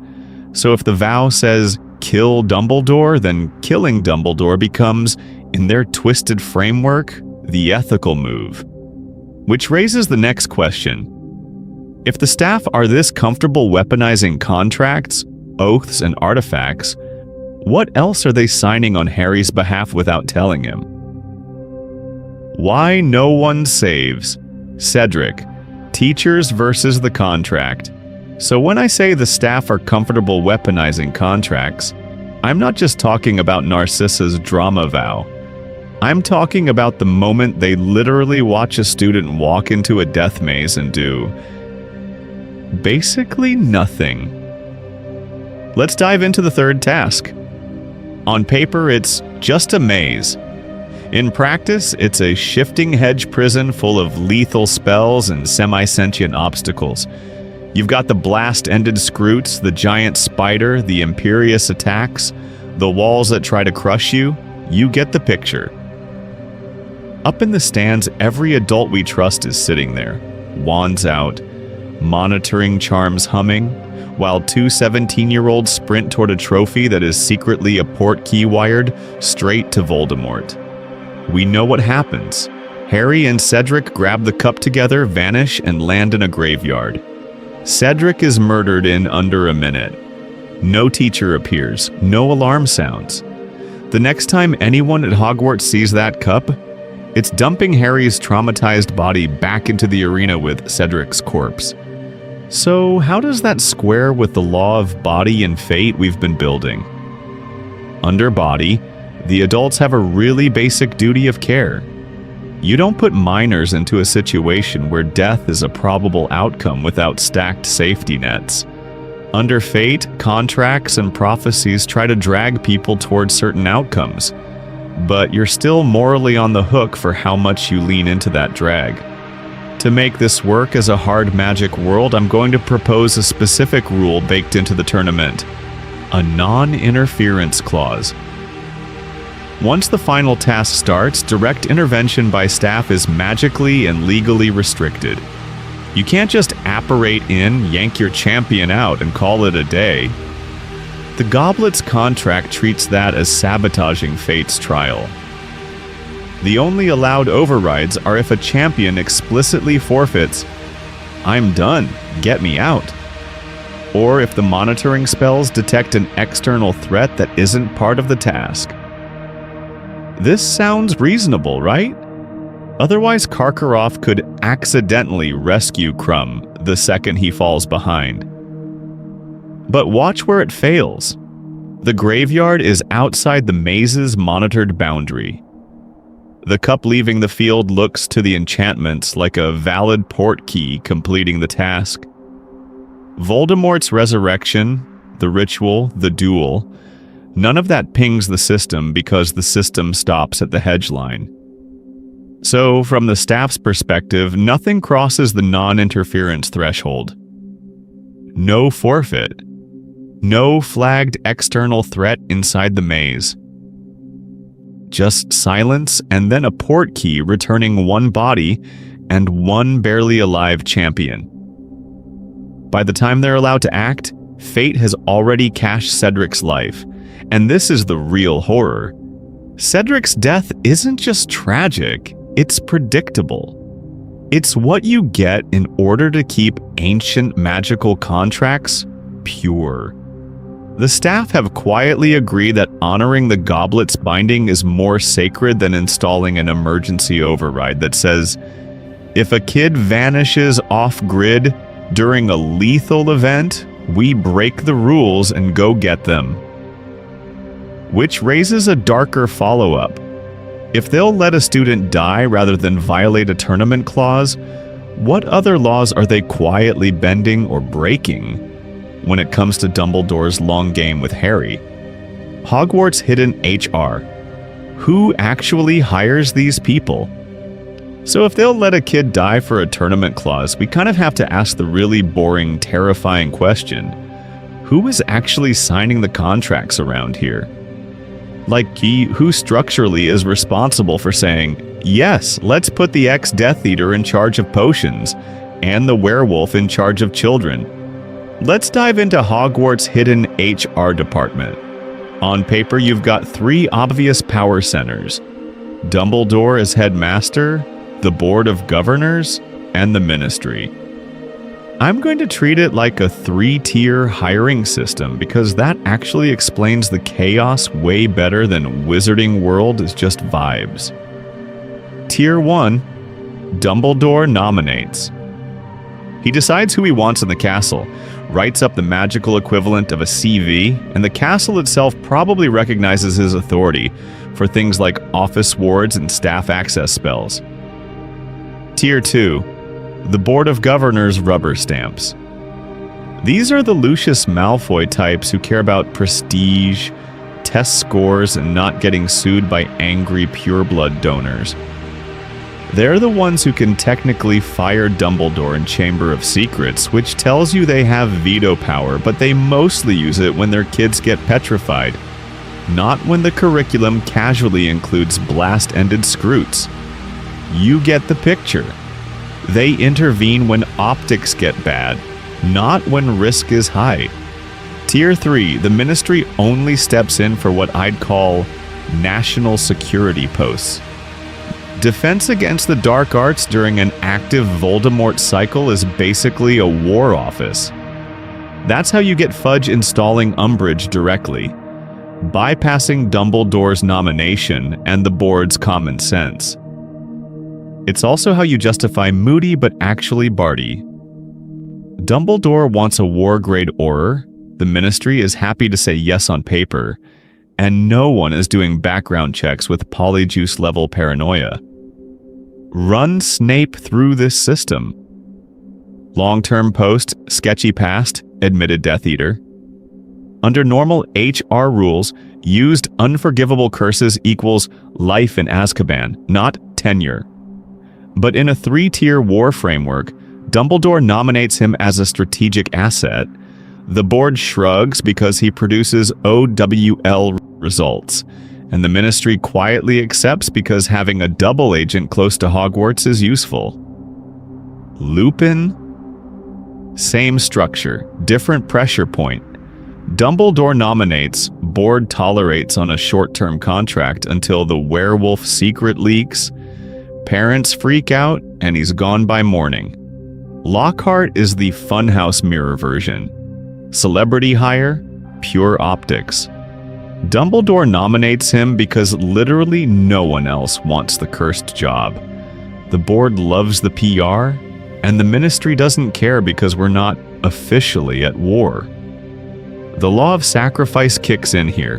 So if the vow says, kill Dumbledore, then killing Dumbledore becomes, in their twisted framework, the ethical move. Which raises the next question. If the staff are this comfortable weaponizing contracts, oaths, and artifacts, what else are they signing on Harry's behalf without telling him? Why no one saves? Cedric, teachers versus the contract. So when I say the staff are comfortable weaponizing contracts, I'm not just talking about Narcissa's drama vow. I'm talking about the moment they literally watch a student walk into a death maze and do basically nothing. Let's dive into the third task. On paper, it's just a maze. In practice, it's a shifting hedge prison full of lethal spells and semi-sentient obstacles. You've got the blast-ended Scroots, the giant spider, the imperious attacks, the walls that try to crush you. You get the picture. Up in the stands, every adult we trust is sitting there, wands out, monitoring charms humming, while two 17-year-olds sprint toward a trophy that is secretly a portkey wired straight to Voldemort. We know what happens. Harry and Cedric grab the cup together, vanish, and land in a graveyard. Cedric is murdered in under a minute. No teacher appears, no alarm sounds. The next time anyone at Hogwarts sees that cup, it's dumping Harry's traumatized body back into the arena with Cedric's corpse. So how does that square with the law of body and fate we've been building? Under body, the adults have a really basic duty of care. You don't put minors into a situation where death is a probable outcome without stacked safety nets. Under fate, contracts and prophecies try to drag people towards certain outcomes, but you're still morally on the hook for how much you lean into that drag. To make this work as a hard magic world, I'm going to propose a specific rule baked into the tournament: a non-interference clause. Once the final task starts, direct intervention by staff is magically and legally restricted. You can't just apparate in, yank your champion out, and call it a day. The Goblet's contract treats that as sabotaging Fate's trial. The only allowed overrides are if a champion explicitly forfeits, "I'm done, get me out," or if the monitoring spells detect an external threat that isn't part of the task. This sounds reasonable, right? Otherwise, Karkaroff could accidentally rescue Crumb the second he falls behind. But watch where it fails. The graveyard is outside the maze's monitored boundary. The cup leaving the field looks to the enchantments like a valid portkey completing the task. Voldemort's resurrection, the ritual, the duel, none of that pings the system because the system stops at the hedge line. So, from the staff's perspective, nothing crosses the non-interference threshold. No forfeit. No flagged external threat inside the maze. Just silence and then a portkey returning one body and one barely alive champion. By the time they're allowed to act, fate has already cashed Cedric's life, and this is the real horror. Cedric's death isn't just tragic, it's predictable. It's what you get in order to keep ancient magical contracts pure. The staff have quietly agreed that honoring the Goblet's binding is more sacred than installing an emergency override that says, if a kid vanishes off-grid during a lethal event, we break the rules and go get them. Which raises a darker follow-up. If they'll let a student die rather than violate a tournament clause, what other laws are they quietly bending or breaking when it comes to Dumbledore's long game with Harry? Hogwarts hidden HR. Who actually hires these people? So if they'll let a kid die for a tournament clause, we kind of have to ask the really boring, terrifying question: who is actually signing the contracts around here? Like, who structurally is responsible for saying, yes, let's put the ex-Death Eater in charge of potions, and the werewolf in charge of children? Let's dive into Hogwarts' hidden HR department. On paper, you've got 3 obvious power centers: Dumbledore as headmaster, the Board of Governors, and the Ministry. I'm going to treat it like a 3-tier hiring system because that actually explains the chaos way better than Wizarding World is just vibes. Tier 1, Dumbledore nominates. He decides who he wants in the castle, writes up the magical equivalent of a CV, and the castle itself probably recognizes his authority for things like office wards and staff access spells. Tier 2, the Board of Governors rubber stamps. These are the Lucius Malfoy types who care about prestige, test scores, and not getting sued by angry pureblood donors. They're the ones who can technically fire Dumbledore in Chamber of Secrets, which tells you they have veto power, but they mostly use it when their kids get petrified, not when the curriculum casually includes blast-ended scroots. You get the picture. They intervene when optics get bad, not when risk is high. Tier 3, the Ministry only steps in for what I'd call national security posts. Defense against the dark arts during an active Voldemort cycle is basically a war office. That's how you get Fudge installing Umbridge directly, bypassing Dumbledore's nomination and the board's common sense. It's also how you justify Moody but actually Barty. Dumbledore wants a war-grade Auror, the Ministry is happy to say yes on paper, and no one is doing background checks with Polyjuice-level paranoia. Run Snape through this system. Long-term post, sketchy past, admitted Death Eater. Under normal HR rules, used unforgivable curses equals life in Azkaban, not tenure. But in a 3-tier war framework, Dumbledore nominates him as a strategic asset. The board shrugs because he produces OWL results, and the Ministry quietly accepts because having a double agent close to Hogwarts is useful. Lupin? Same structure, different pressure point. Dumbledore nominates, board tolerates on a short-term contract until the werewolf secret leaks, parents freak out, and he's gone by morning. Lockhart is the funhouse mirror version. Celebrity hire, pure optics. Dumbledore nominates him because literally no one else wants the cursed job. The board loves the PR, and the Ministry doesn't care because we're not officially at war. The law of sacrifice kicks in here.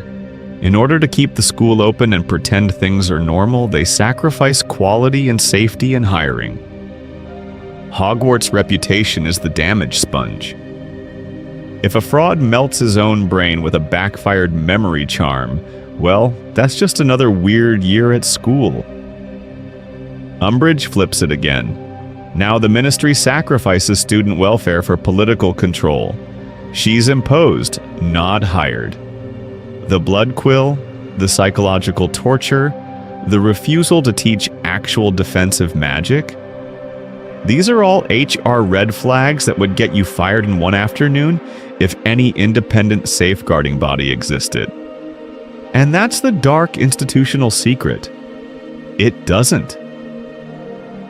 In order to keep the school open and pretend things are normal, they sacrifice quality and safety in hiring. Hogwarts' reputation is the damage sponge. If a fraud melts his own brain with a backfired memory charm, well, that's just another weird year at school. Umbridge flips it again. Now the Ministry sacrifices student welfare for political control. She's imposed, not hired. The blood quill, the psychological torture, the refusal to teach actual defensive magic. These are all HR red flags that would get you fired in one afternoon if any independent safeguarding body existed. And that's the dark institutional secret. It doesn't.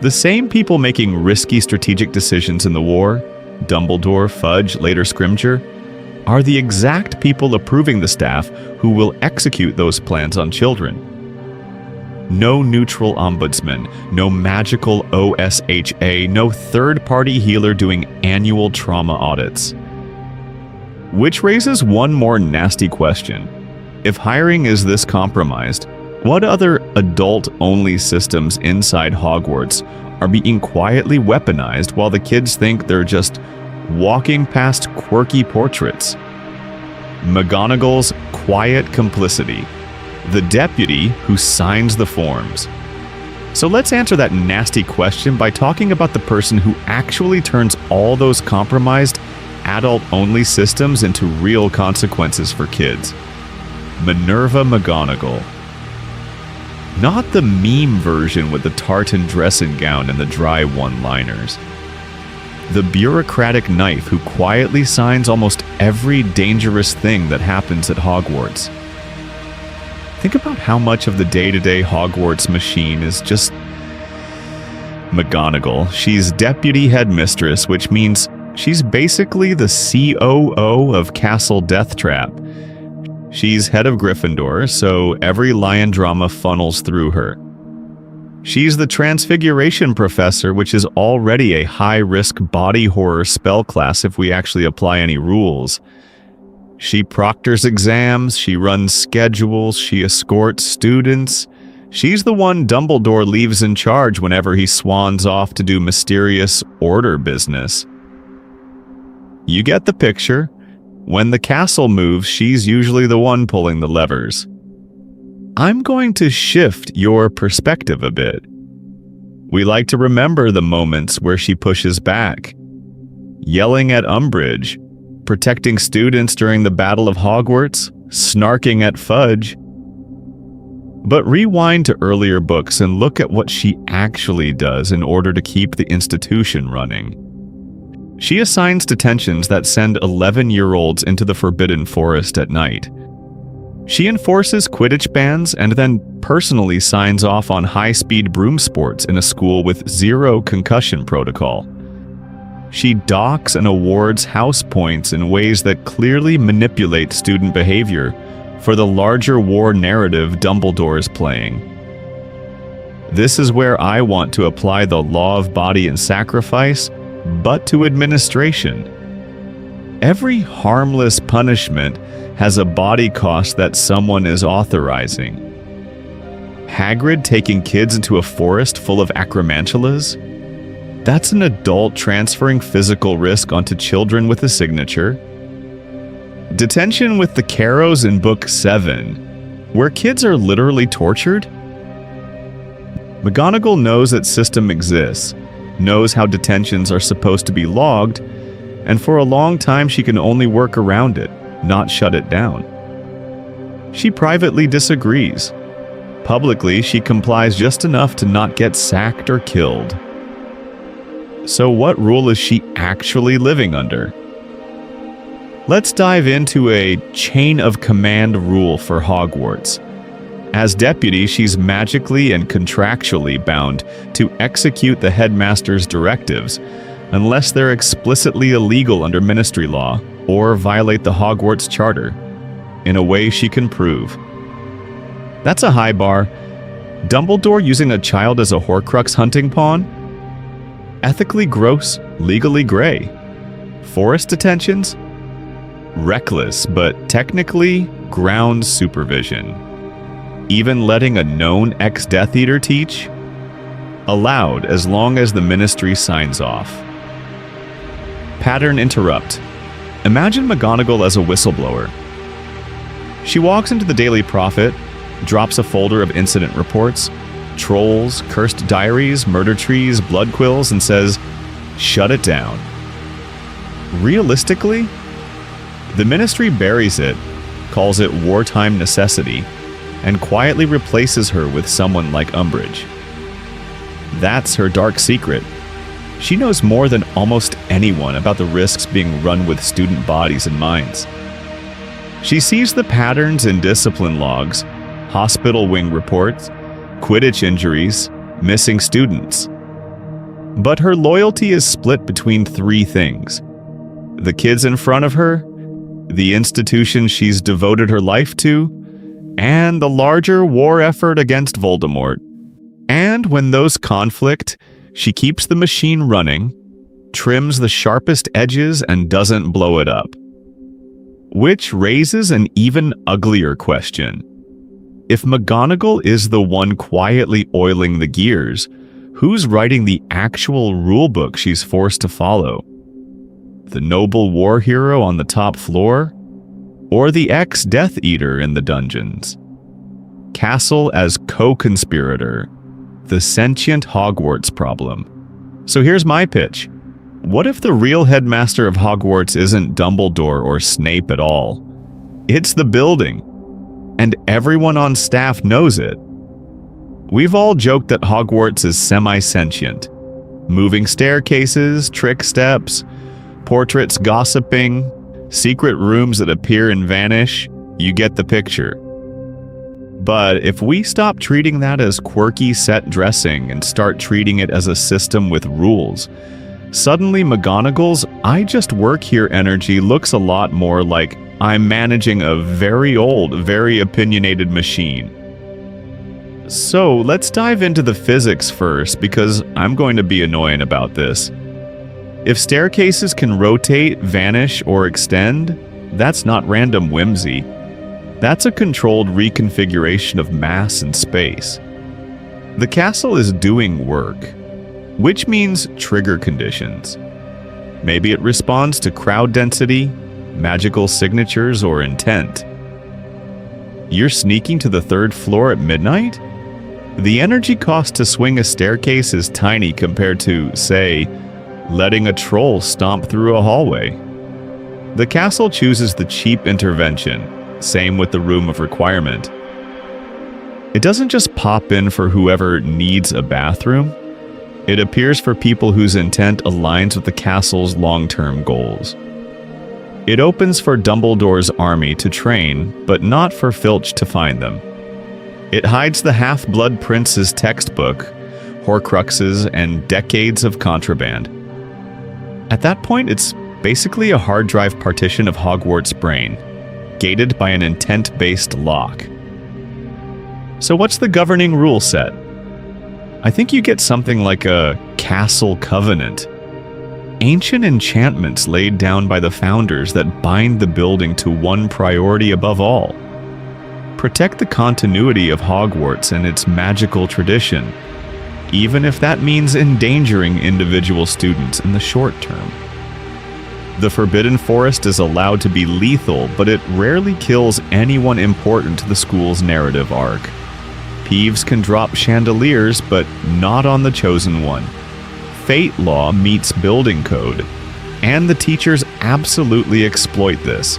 The same people making risky strategic decisions in the war, Dumbledore, Fudge, later Scrimgeour, are the exact people approving the staff who will execute those plans on children. No neutral ombudsman, no magical OSHA, no third-party healer doing annual trauma audits. Which raises one more nasty question. If hiring is this compromised, what other adult-only systems inside Hogwarts are being quietly weaponized while the kids think they're just walking past quirky portraits? McGonagall's quiet complicity. The deputy who signs the forms. So let's answer that nasty question by talking about the person who actually turns all those compromised, adult-only systems into real consequences for kids. Minerva McGonagall. Not the meme version with the tartan dressing gown and the dry one-liners. The bureaucratic knife who quietly signs almost every dangerous thing that happens at Hogwarts. Think about how much of the day-to-day Hogwarts machine is just McGonagall. She's deputy headmistress, which means she's basically the COO of Castle Deathtrap. She's head of Gryffindor, so every lion drama funnels through her. She's the Transfiguration Professor, which is already a high-risk body horror spell class if we actually apply any rules. She proctors exams, she runs schedules, she escorts students. She's the one Dumbledore leaves in charge whenever he swans off to do mysterious order business. You get the picture. When the castle moves, she's usually the one pulling the levers. I'm going to shift your perspective a bit. We like to remember the moments where she pushes back. Yelling at Umbridge, protecting students during the Battle of Hogwarts, snarking at Fudge. But rewind to earlier books and look at what she actually does in order to keep the institution running. She assigns detentions that send 11-year-olds into the Forbidden Forest at night. She enforces Quidditch bans and then personally signs off on high-speed broom sports in a school with zero concussion protocol. She docks and awards house points in ways that clearly manipulate student behavior for the larger war narrative Dumbledore is playing. This is where I want to apply the law of body and sacrifice, but to administration. Every harmless punishment has a body cost that someone is authorizing. Hagrid taking kids into a forest full of acromantulas? That's an adult transferring physical risk onto children with a signature. Detention with the Carrows in Book 7, where kids are literally tortured? McGonagall knows that system exists, knows how detentions are supposed to be logged, and for a long time she can only work around it, not shut it down. She privately disagrees. Publicly, she complies just enough to not get sacked or killed. So what rule is she actually living under? Let's dive into a chain of command rule for Hogwarts. As deputy, she's magically and contractually bound to execute the headmaster's directives, unless they're explicitly illegal under ministry law or violate the Hogwarts Charter, in a way she can prove. That's a high bar. Dumbledore using a child as a Horcrux hunting pawn? Ethically gross, legally gray. Forest detentions? Reckless, but technically ground supervision. Even letting a known ex-Death Eater teach? Allowed as long as the ministry signs off. Pattern interrupt. Imagine McGonagall as a whistleblower. She walks into the Daily Prophet, drops a folder of incident reports, trolls, cursed diaries, murder trees, blood quills, and says, "Shut it down." Realistically, the ministry buries it, calls it wartime necessity, and quietly replaces her with someone like Umbridge. That's her dark secret. She knows more than almost anyone about the risks being run with student bodies and minds. She sees the patterns in discipline logs, hospital wing reports, Quidditch injuries, missing students. But her loyalty is split between three things: the kids in front of her, the institution she's devoted her life to, and the larger war effort against Voldemort. And when those conflict, she keeps the machine running, trims the sharpest edges, and doesn't blow it up. Which raises an even uglier question. If McGonagall is the one quietly oiling the gears, who's writing the actual rulebook she's forced to follow? The noble war hero on the top floor? Or the ex-Death Eater in the dungeons? Castle as co-conspirator, the sentient Hogwarts problem. So here's my pitch. What if the real headmaster of Hogwarts isn't Dumbledore or Snape at all? It's the building, and everyone on staff knows it. We've all joked that Hogwarts is semi-sentient. Moving staircases, trick steps, portraits gossiping, secret rooms that appear and vanish. You get the picture. But if we stop treating that as quirky set dressing and start treating it as a system with rules, suddenly McGonagall's "I just work here" energy looks a lot more like I'm managing a very old, very opinionated machine. So let's dive into the physics first, because I'm going to be annoying about this. If staircases can rotate, vanish, or extend, that's not random whimsy. That's a controlled reconfiguration of mass and space. The castle is doing work, which means trigger conditions. Maybe it responds to crowd density, magical signatures, or intent. You're sneaking to the 3rd floor at midnight? The energy cost to swing a staircase is tiny compared to, say, letting a troll stomp through a hallway. The castle chooses the cheap intervention, same with the room of requirement. It doesn't just pop in for whoever needs a bathroom. It appears for people whose intent aligns with the castle's long-term goals. It opens for Dumbledore's army to train, but not for Filch to find them. It hides the Half-Blood Prince's textbook, Horcruxes, and decades of contraband. At that point, it's basically a hard drive partition of Hogwarts' brain, gated by an intent-based lock. So what's the governing rule set? I think you get something like a castle covenant. Ancient enchantments laid down by the founders that bind the building to one priority above all. Protect the continuity of Hogwarts and its magical tradition, even if that means endangering individual students in the short term. The Forbidden Forest is allowed to be lethal, but it rarely kills anyone important to the school's narrative arc. Peeves can drop chandeliers, but not on the chosen one. Fate law meets building code, and the teachers absolutely exploit this.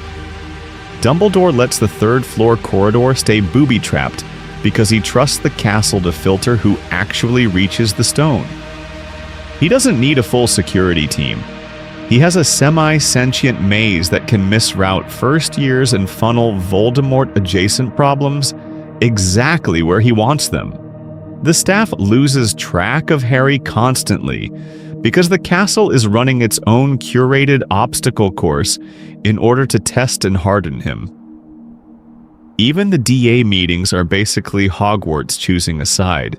Dumbledore lets the 3rd floor corridor stay booby-trapped because he trusts the castle to filter who actually reaches the stone. He doesn't need a full security team. He has a semi-sentient maze that can misroute first years and funnel Voldemort-adjacent problems exactly where he wants them. The staff loses track of Harry constantly because the castle is running its own curated obstacle course in order to test and harden him. Even the DA meetings are basically Hogwarts choosing a side.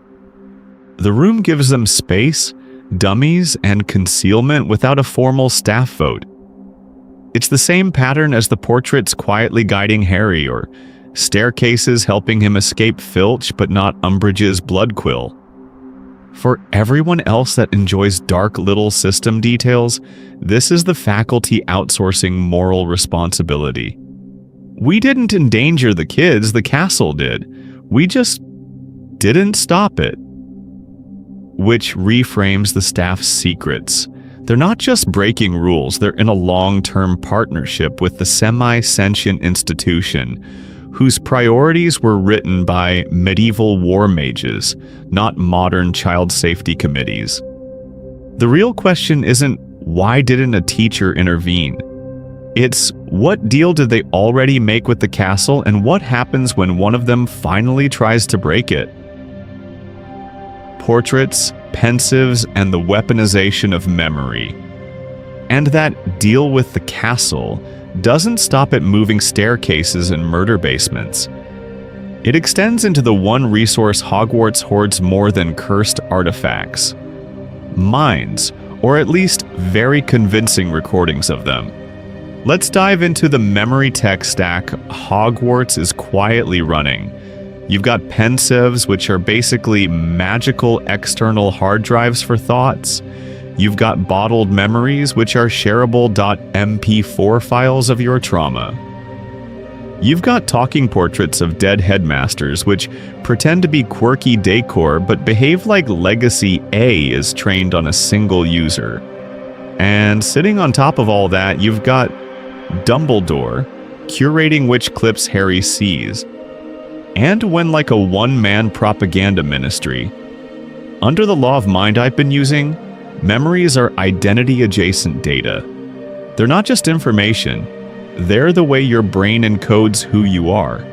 The room gives them space, dummies, and concealment without a formal staff vote. It's the same pattern as the portraits quietly guiding Harry, or staircases helping him escape Filch but not Umbridge's blood quill. For everyone else that enjoys dark little system details, this is the faculty outsourcing moral responsibility. We didn't endanger the kids, the castle did. We just didn't stop it. Which reframes the staff's secrets. They're not just breaking rules, they're in a long-term partnership with the semi-sentient institution, whose priorities were written by medieval war mages, not modern child safety committees. The real question isn't, why didn't a teacher intervene? It's, what deal did they already make with the castle, and what happens when one of them finally tries to break it? Portraits, pensives, and the weaponization of memory. And that deal with the castle doesn't stop at moving staircases and murder basements. It extends into the one resource Hogwarts hoards more than cursed artifacts. Minds, or at least very convincing recordings of them. Let's dive into the memory tech stack Hogwarts is quietly running. You've got pensives, which are basically magical external hard drives for thoughts. You've got bottled memories, which are shareable .mp4 files of your trauma. You've got talking portraits of dead headmasters, which pretend to be quirky decor but behave like Legacy A is trained on a single user. And sitting on top of all that, you've got Dumbledore curating which clips Harry sees. And when like a one-man propaganda ministry, under the law of mind I've been using, memories are identity-adjacent data. They're not just information, they're the way your brain encodes who you are.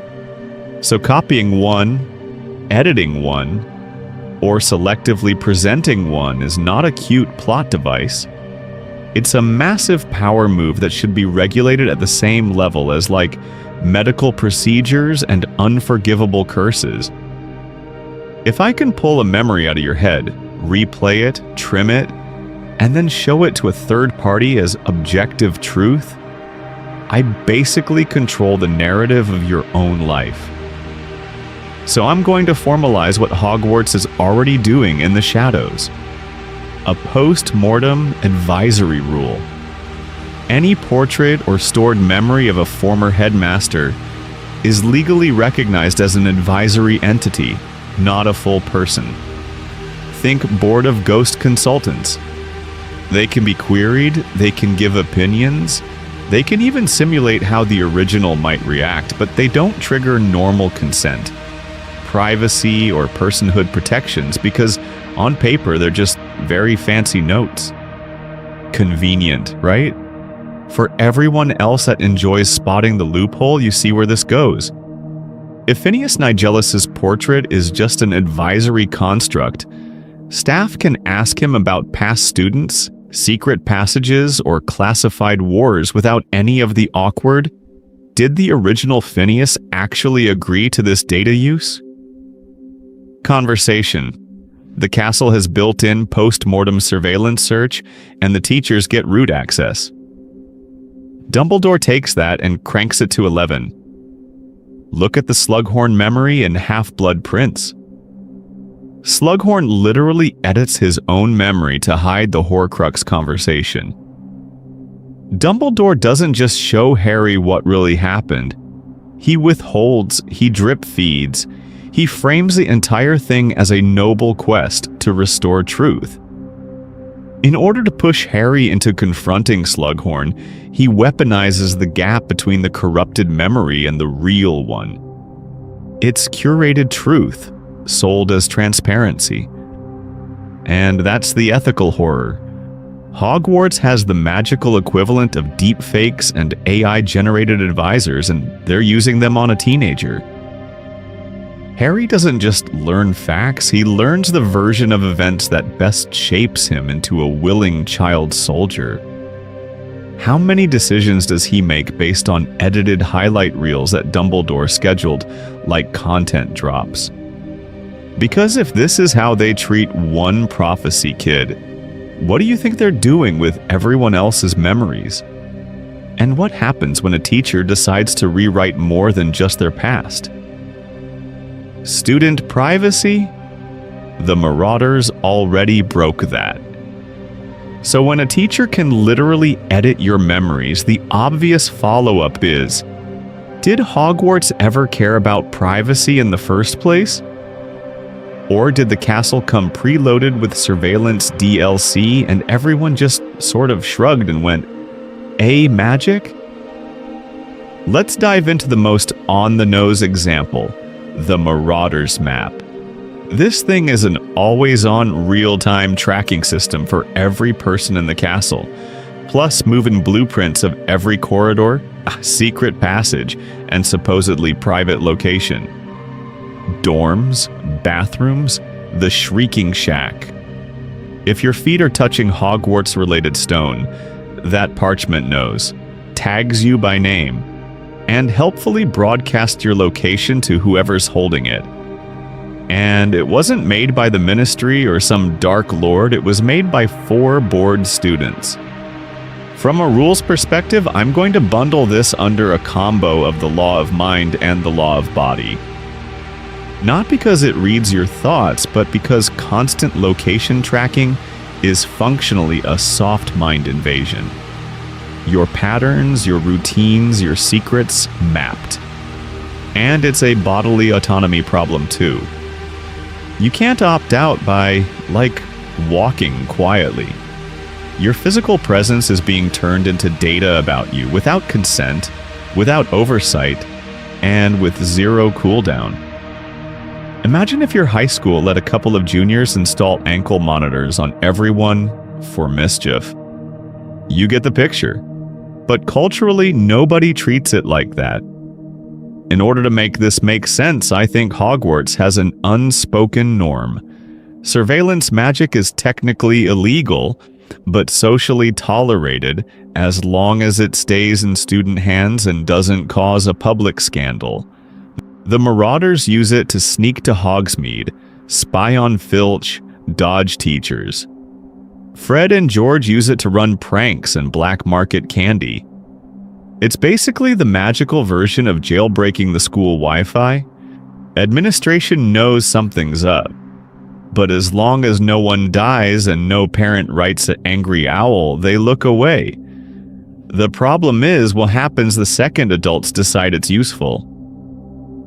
So copying one, editing one, or selectively presenting one is not a cute plot device. It's a massive power move that should be regulated at the same level as like medical procedures and unforgivable curses. If I can pull a memory out of your head, replay it, trim it, and then show it to a third party as objective truth, I basically control the narrative of your own life. So I'm going to formalize what Hogwarts is already doing in the shadows. A post-mortem advisory rule. Any portrait or stored memory of a former headmaster is legally recognized as an advisory entity, not a full person. Think Board of Ghost Consultants. They can be queried, they can give opinions, they can even simulate how the original might react, but they don't trigger normal consent, privacy, or personhood protections because on paper they're just very fancy notes. Convenient, right? For everyone else that enjoys spotting the loophole, you see where this goes. If Phineas Nigellus's portrait is just an advisory construct, staff can ask him about past students, secret passages, or classified wars without any of the awkward, "Did the original Phineas actually agree to this data use?" Conversation. The castle has built-in post-mortem surveillance search, and the teachers get root access. Dumbledore takes that and cranks it to 11. Look at the Slughorn memory and Half-Blood Prince. Slughorn literally edits his own memory to hide the Horcrux conversation. Dumbledore doesn't just show Harry what really happened. He withholds, he drip feeds, he frames the entire thing as a noble quest to restore truth. In order to push Harry into confronting Slughorn, he weaponizes the gap between the corrupted memory and the real one. It's curated truth, sold as transparency. And that's the ethical horror. Hogwarts has the magical equivalent of deepfakes and AI-generated advisors, and they're using them on a teenager. Harry doesn't just learn facts, he learns the version of events that best shapes him into a willing child soldier. How many decisions does he make based on edited highlight reels that Dumbledore scheduled, like content drops? Because if this is how they treat one prophecy kid, what do you think they're doing with everyone else's memories? And what happens when a teacher decides to rewrite more than just their past? Student privacy? The Marauders already broke that. So when a teacher can literally edit your memories, the obvious follow-up is, did Hogwarts ever care about privacy in the first place? Or did the castle come preloaded with surveillance DLC and everyone just sort of shrugged and went, magic? Let's dive into the most on-the-nose example, the Marauders map. This thing is an always-on real-time tracking system for every person in the castle, plus moving blueprints of every corridor, secret passage, and supposedly private location. Dorms, bathrooms, the Shrieking Shack. If your feet are touching Hogwarts-related stone, that parchment knows, tags you by name, and helpfully broadcasts your location to whoever's holding it. And it wasn't made by the Ministry or some dark lord, it was made by 4 bored students. From a rules perspective, I'm going to bundle this under a combo of the Law of Mind and the Law of Body. Not because it reads your thoughts, but because constant location tracking is functionally a soft mind invasion. Your patterns, your routines, your secrets mapped. And it's a bodily autonomy problem too. You can't opt out by, like, walking quietly. Your physical presence is being turned into data about you without consent, without oversight, and with zero cooldown. Imagine if your high school let a couple of juniors install ankle monitors on everyone for mischief. You get the picture. But culturally, nobody treats it like that. In order to make this make sense, I think Hogwarts has an unspoken norm. Surveillance magic is technically illegal, but socially tolerated as long as it stays in student hands and doesn't cause a public scandal. The Marauders use it to sneak to Hogsmeade, spy on Filch, dodge teachers. Fred and George use it to run pranks and black market candy. It's basically the magical version of jailbreaking the school Wi-Fi. Administration knows something's up. But as long as no one dies and no parent writes an angry owl, they look away. The problem is what happens the second adults decide it's useful.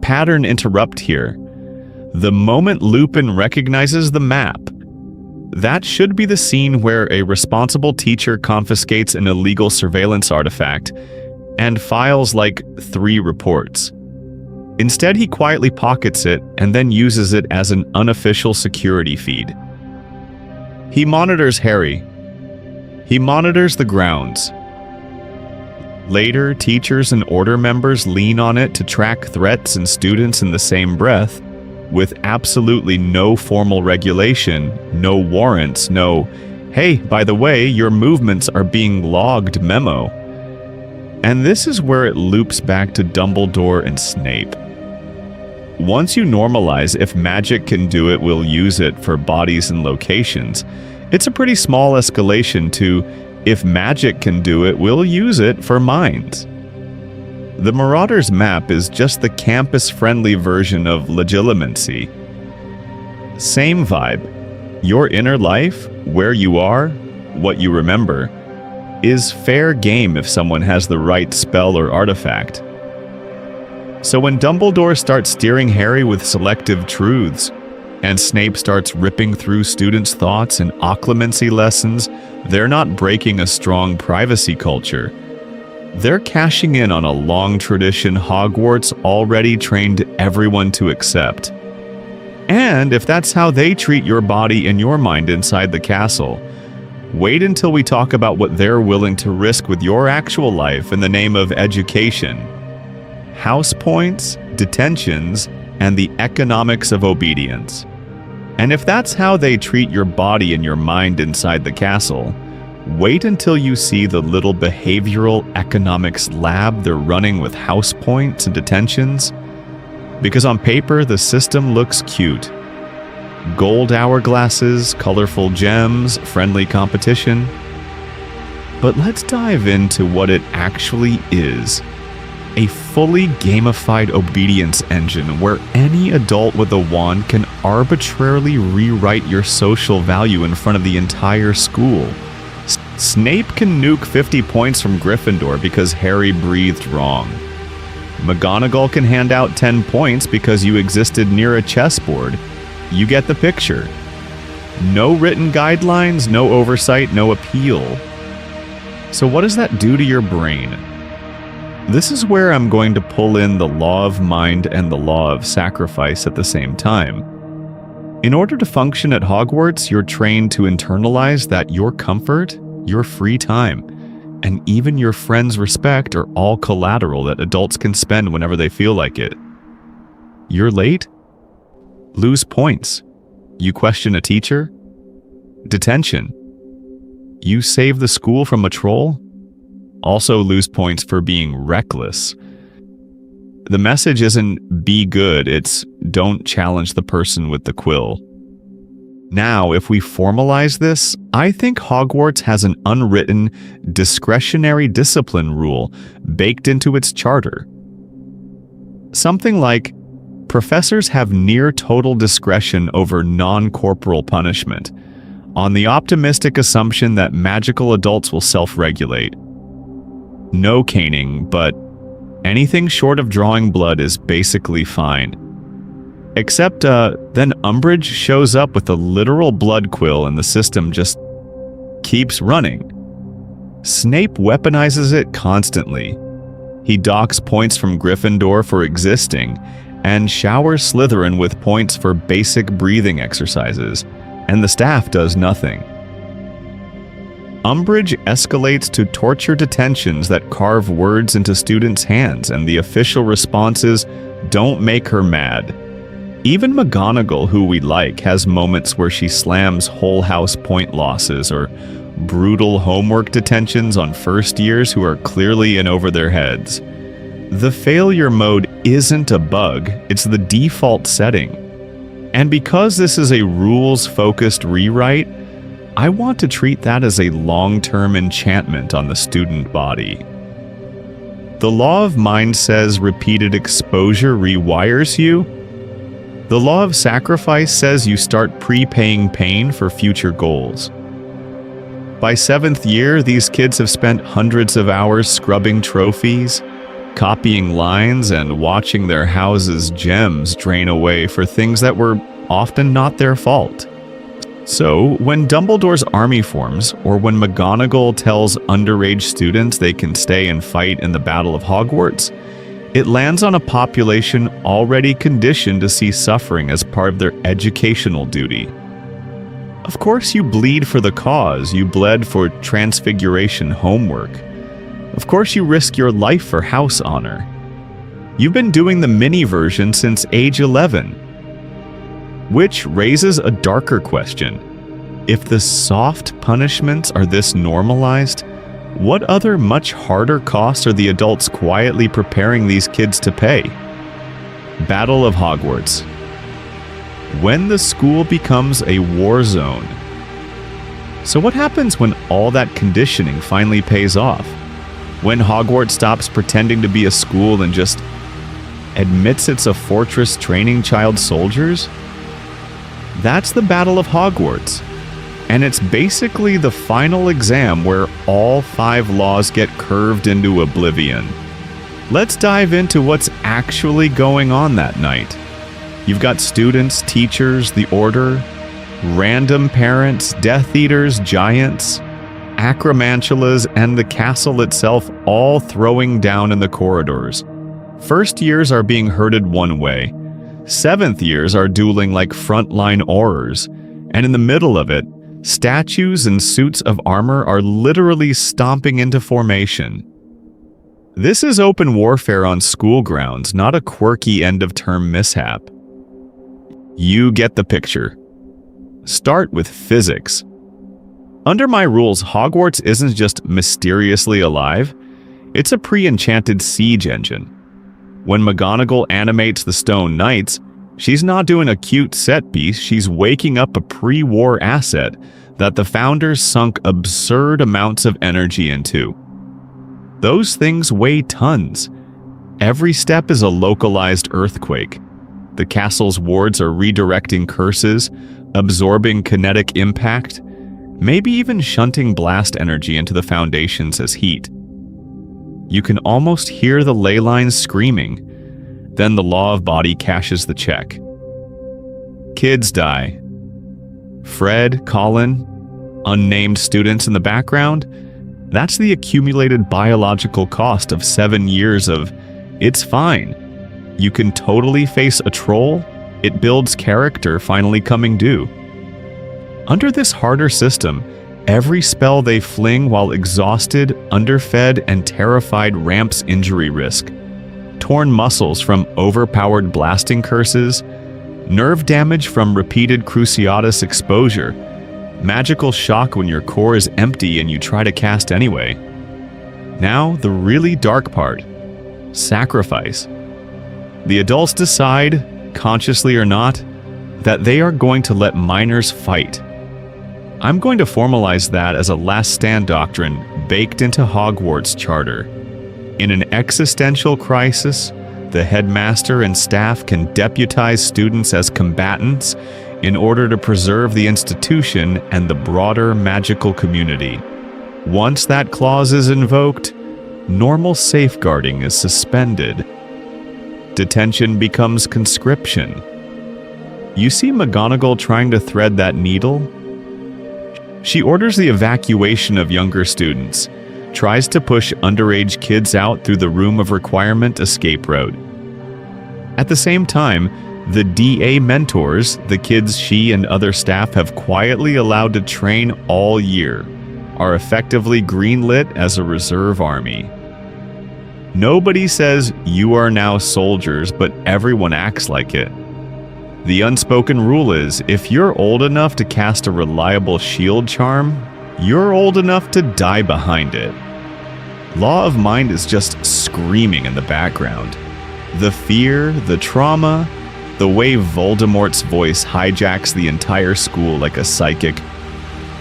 Pattern interrupt here. The moment Lupin recognizes the map, that should be the scene where a responsible teacher confiscates an illegal surveillance artifact and files like 3 reports. Instead, he quietly pockets it and then uses it as an unofficial security feed. He monitors Harry. He monitors the grounds. Later, teachers and order members lean on it to track threats and students in the same breath, with absolutely no formal regulation, no warrants, no, "Hey, by the way, your movements are being logged" memo. And this is where it loops back to Dumbledore and Snape. Once you normalize if magic can do it, we'll use it for bodies and locations, it's a pretty small escalation to if magic can do it, we'll use it for minds. The Marauders map is just the campus-friendly version of legilimency. Same vibe. Your inner life, where you are, what you remember, is fair game if someone has the right spell or artifact. So when Dumbledore starts steering Harry with selective truths, and Snape starts ripping through students' thoughts and occlumency lessons, they're not breaking a strong privacy culture. They're cashing in on a long tradition Hogwarts already trained everyone to accept. And if that's how they treat your body and your mind inside the castle, wait until we talk about what they're willing to risk with your actual life in the name of education. House points, detentions, and the economics of obedience. And if that's how they treat your body and your mind inside the castle, wait until you see the little behavioral economics lab they're running with house points and detentions. Because on paper, the system looks cute. Gold hourglasses, colorful gems, friendly competition. But let's dive into what it actually is. A fully gamified obedience engine where any adult with a wand can arbitrarily rewrite your social value in front of the entire school. Snape can nuke 50 points from Gryffindor because Harry breathed wrong. McGonagall can hand out 10 points because you existed near a chessboard. You get the picture. No written guidelines, no oversight, no appeal. So what does that do to your brain? This is where I'm going to pull in the law of mind and the law of sacrifice at the same time. In order to function at Hogwarts, you're trained to internalize that your comfort, your free time, and even your friends' respect are all collateral that adults can spend whenever they feel like it. You're late? Lose points. You question a teacher? Detention. You save the school from a troll? Also lose points for being reckless. The message isn't be good, it's don't challenge the person with the quill. Now, if we formalize this, I think Hogwarts has an unwritten, discretionary discipline rule baked into its charter. Something like, professors have near total discretion over non-corporal punishment, on the optimistic assumption that magical adults will self-regulate. No caning, but Anything short of drawing blood is basically fine. Except, then Umbridge shows up with a literal blood quill and the system just keeps running. Snape weaponizes it constantly. He docks points from Gryffindor for existing, and showers Slytherin with points for basic breathing exercises, and the staff does nothing. Umbridge escalates to torture detentions that carve words into students' hands, and the official responses don't make her mad. Even McGonagall, who we like, has moments where she slams whole house point losses or brutal homework detentions on first years who are clearly in over their heads. The failure mode isn't a bug, it's the default setting. And because this is a rules-focused rewrite, I want to treat that as a long-term enchantment on the student body. The law of mind says repeated exposure rewires you. The law of sacrifice says you start prepaying pain for future goals. By 7th year, these kids have spent hundreds of hours scrubbing trophies, copying lines, and watching their houses' gems drain away for things that were often not their fault. So, when Dumbledore's army forms, or when McGonagall tells underage students they can stay and fight in the Battle of Hogwarts, it lands on a population already conditioned to see suffering as part of their educational duty. Of course you bleed for the cause, you bled for Transfiguration homework. Of course you risk your life for house honor. You've been doing the mini version since age 11. Which raises a darker question. If the soft punishments are this normalized, what other much harder costs are the adults quietly preparing these kids to pay? Battle of Hogwarts. When the school becomes a war zone. So what happens when all that conditioning finally pays off? When Hogwarts stops pretending to be a school and just admits it's a fortress training child soldiers? That's the Battle of Hogwarts. And it's basically the final exam where all 5 laws get curved into oblivion. Let's dive into what's actually going on that night. You've got students, teachers, the Order, random parents, Death Eaters, giants, acromantulas, and the castle itself all throwing down in the corridors. First years are being herded one way. 7th years are dueling like frontline aurors. And in the middle of it, statues and suits of armor are literally stomping into formation. This is open warfare on school grounds, not a quirky end-of-term mishap. You get the picture. Start with physics. Under my rules, Hogwarts isn't just mysteriously alive, it's a pre-enchanted siege engine. When McGonagall animates the Stone Knights, she's not doing a cute set piece, she's waking up a pre-war asset that the founders sunk absurd amounts of energy into. Those things weigh tons. Every step is a localized earthquake. The castle's wards are redirecting curses, absorbing kinetic impact, maybe even shunting blast energy into the foundations as heat. You can almost hear the ley lines screaming. Then the law of body cashes the check. Kids die. Fred, Colin, unnamed students in the background, that's the accumulated biological cost of 7 years of, it's fine. You can totally face a troll, it builds character finally coming due. Under this harder system, every spell they fling while exhausted, underfed, and terrified ramps injury risk. Torn muscles from overpowered blasting curses, nerve damage from repeated Cruciatus exposure, magical shock when your core is empty and you try to cast anyway. Now, the really dark part. Sacrifice. The adults decide, consciously or not, that they are going to let minors fight. I'm going to formalize that as a last stand doctrine baked into Hogwarts charter. In an existential crisis, the headmaster and staff can deputize students as combatants in order to preserve the institution and the broader magical community. Once that clause is invoked, normal safeguarding is suspended. Detention becomes conscription. You see McGonagall trying to thread that needle? She orders the evacuation of younger students, tries to push underage kids out through the Room of Requirement escape route. At the same time, the DA mentors, the kids she and other staff have quietly allowed to train all year, are effectively greenlit as a reserve army. Nobody says you are now soldiers, but everyone acts like it. The unspoken rule is, if you're old enough to cast a reliable shield charm, you're old enough to die behind it. Law of Mind is just screaming in the background. The fear, the trauma, the way Voldemort's voice hijacks the entire school like a psychic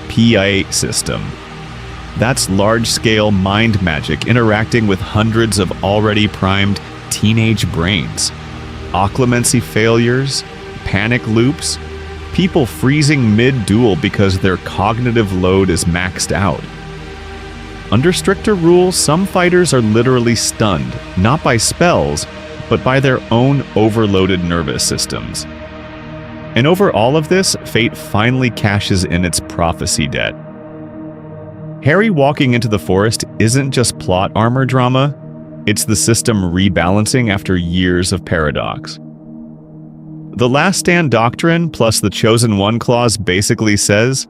PA system. That's large-scale mind magic interacting with hundreds of already primed teenage brains. Occlumency failures, panic loops, people freezing mid-duel because their cognitive load is maxed out. Under stricter rules, some fighters are literally stunned, not by spells, but by their own overloaded nervous systems. And over all of this, fate finally cashes in its prophecy debt. Harry walking into the forest isn't just plot armor drama, it's the system rebalancing after years of paradox. The Last Stand doctrine plus the Chosen One clause basically says,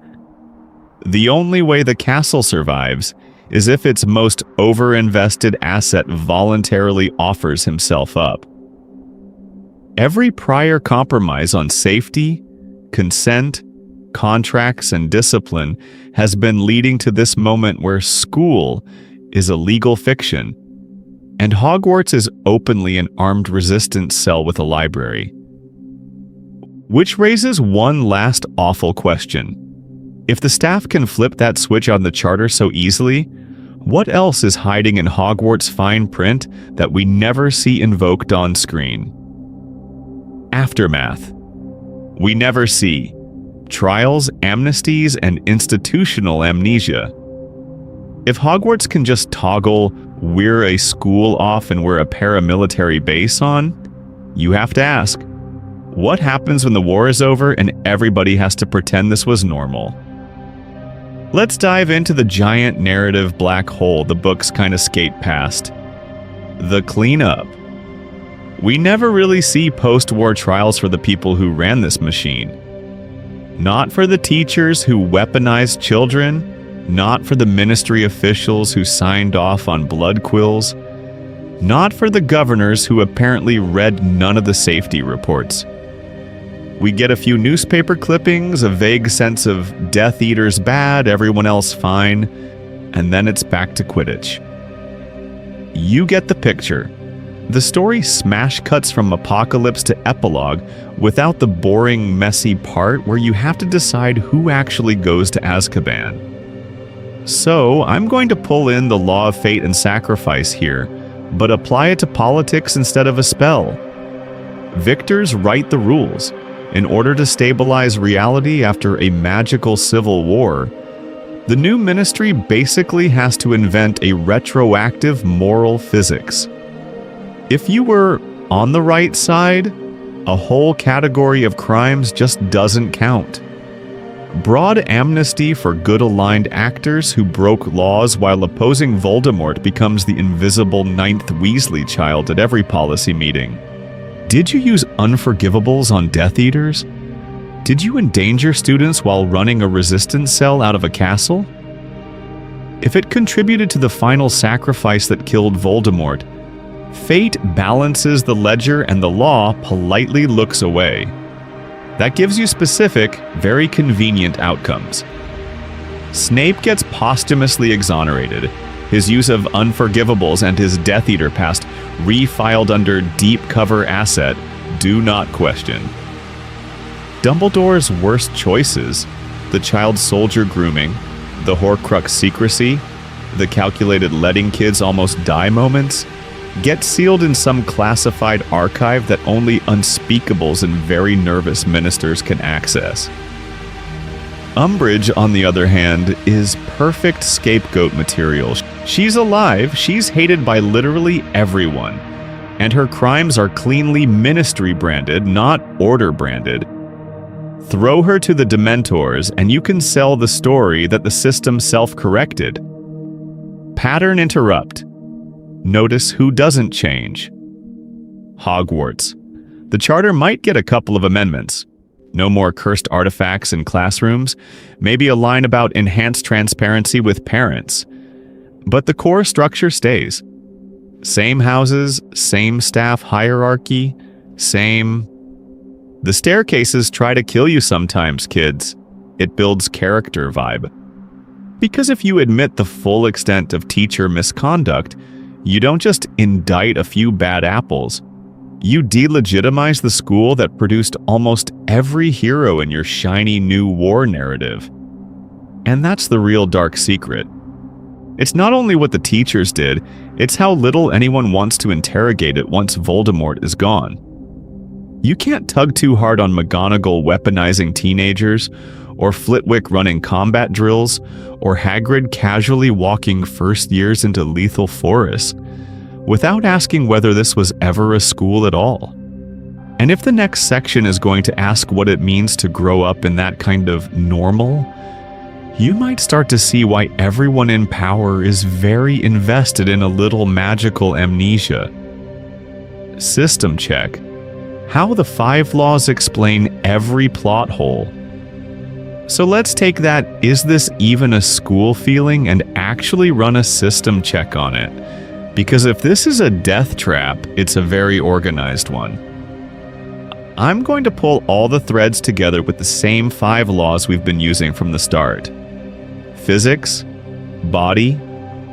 the only way the castle survives is if its most over-invested asset voluntarily offers himself up. Every prior compromise on safety, consent, contracts, and discipline has been leading to this moment where school is a legal fiction, and Hogwarts is openly an armed resistance cell with a library. Which raises one last awful question. If the staff can flip that switch on the charter so easily, what else is hiding in Hogwarts' fine print that we never see invoked on screen? Aftermath. We never see. Trials, amnesties, and institutional amnesia. If Hogwarts can just toggle "we're a school" off and we're a paramilitary base on, you have to ask, what happens when the war is over and everybody has to pretend this was normal? Let's dive into the giant narrative black hole the books kind of skate past. The cleanup. We never really see post-war trials for the people who ran this machine. Not for the teachers who weaponized children, not for the ministry officials who signed off on blood quills, not for the governors who apparently read none of the safety reports. We get a few newspaper clippings, a vague sense of Death Eaters bad, everyone else fine, and then it's back to Quidditch. You get the picture. The story smash cuts from apocalypse to epilogue without the boring, messy part where you have to decide who actually goes to Azkaban. So, I'm going to pull in the law of fate and sacrifice here, but apply it to politics instead of a spell. Victors write the rules. In order to stabilize reality after a magical civil war, the new ministry basically has to invent a retroactive moral physics. If you were on the right side, a whole category of crimes just doesn't count. Broad amnesty for good-aligned actors who broke laws while opposing Voldemort becomes the invisible ninth Weasley child at every policy meeting. Did you use unforgivables on Death Eaters? Did you endanger students while running a resistance cell out of a castle? If it contributed to the final sacrifice that killed Voldemort, fate balances the ledger and the law politely looks away. That gives you specific, very convenient outcomes. Snape gets posthumously exonerated, his use of unforgivables and his Death Eater past refiled under deep cover asset, do not question. Dumbledore's worst choices, the child soldier grooming, the Horcrux secrecy, the calculated letting kids almost die moments, get sealed in some classified archive that only unspeakables and very nervous ministers can access. Umbridge, on the other hand, is perfect scapegoat material. She's alive, she's hated by literally everyone, and her crimes are cleanly Ministry branded, not Order branded. Throw her to the Dementors, and you can sell the story that the system self-corrected. Pattern interrupt. Notice who doesn't change. Hogwarts. The charter might get a couple of amendments. No more cursed artifacts in classrooms, maybe a line about enhanced transparency with parents. But the core structure stays. Same houses, same staff hierarchy, same... The staircases try to kill you sometimes, kids. It builds character vibe. Because if you admit the full extent of teacher misconduct, you don't just indict a few bad apples. You delegitimize the school that produced almost every hero in your shiny new war narrative. And that's the real dark secret. It's not only what the teachers did, it's how little anyone wants to interrogate it once Voldemort is gone. You can't tug too hard on McGonagall weaponizing teenagers, or Flitwick running combat drills, or Hagrid casually walking first years into lethal forests, without asking whether this was ever a school at all. And if the next section is going to ask what it means to grow up in that kind of normal, you might start to see why everyone in power is very invested in a little magical amnesia. System check. How the 5 laws explain every plot hole. So let's take that "is this even a school" feeling and actually run a system check on it. Because if this is a death trap, it's a very organized one. I'm going to pull all the threads together with the same 5 laws we've been using from the start. Physics, body,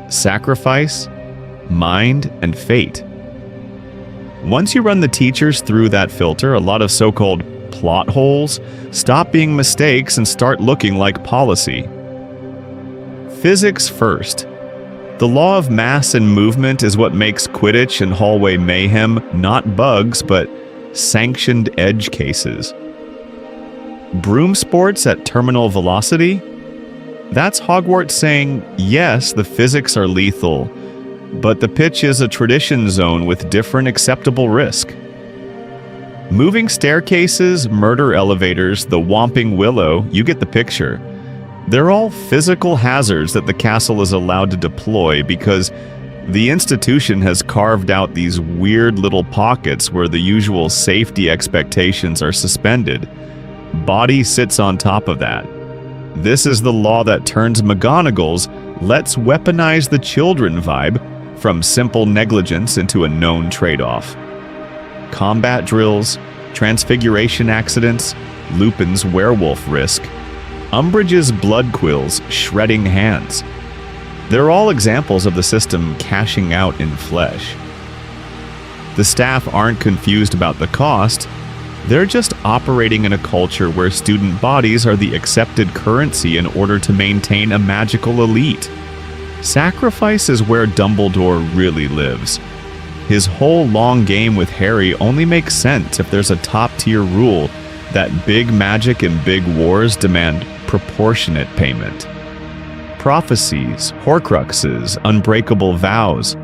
sacrifice, mind, and fate. Once you run the teachers through that filter, a lot of so-called plot holes stop being mistakes and start looking like policy. Physics first. The law of mass and movement is what makes Quidditch and hallway mayhem not bugs, but sanctioned edge cases. Broom sports at terminal velocity? That's Hogwarts saying, yes, the physics are lethal, but the pitch is a tradition zone with different acceptable risk. Moving staircases, murder elevators, the Whomping Willow, you get the picture. They're all physical hazards that the castle is allowed to deploy because the institution has carved out these weird little pockets where the usual safety expectations are suspended. Body sits on top of that. This is the law that turns McGonagall's "let's weaponize the children" vibe from simple negligence into a known trade-off. Combat drills, transfiguration accidents, Lupin's werewolf risk, Umbridge's blood quills shredding hands. They're all examples of the system cashing out in flesh. The staff aren't confused about the cost. They're just operating in a culture where student bodies are the accepted currency in order to maintain a magical elite. Sacrifice is where Dumbledore really lives. His whole long game with Harry only makes sense if there's a top-tier rule that big magic and big wars demand proportionate payment. Prophecies, Horcruxes, unbreakable vows.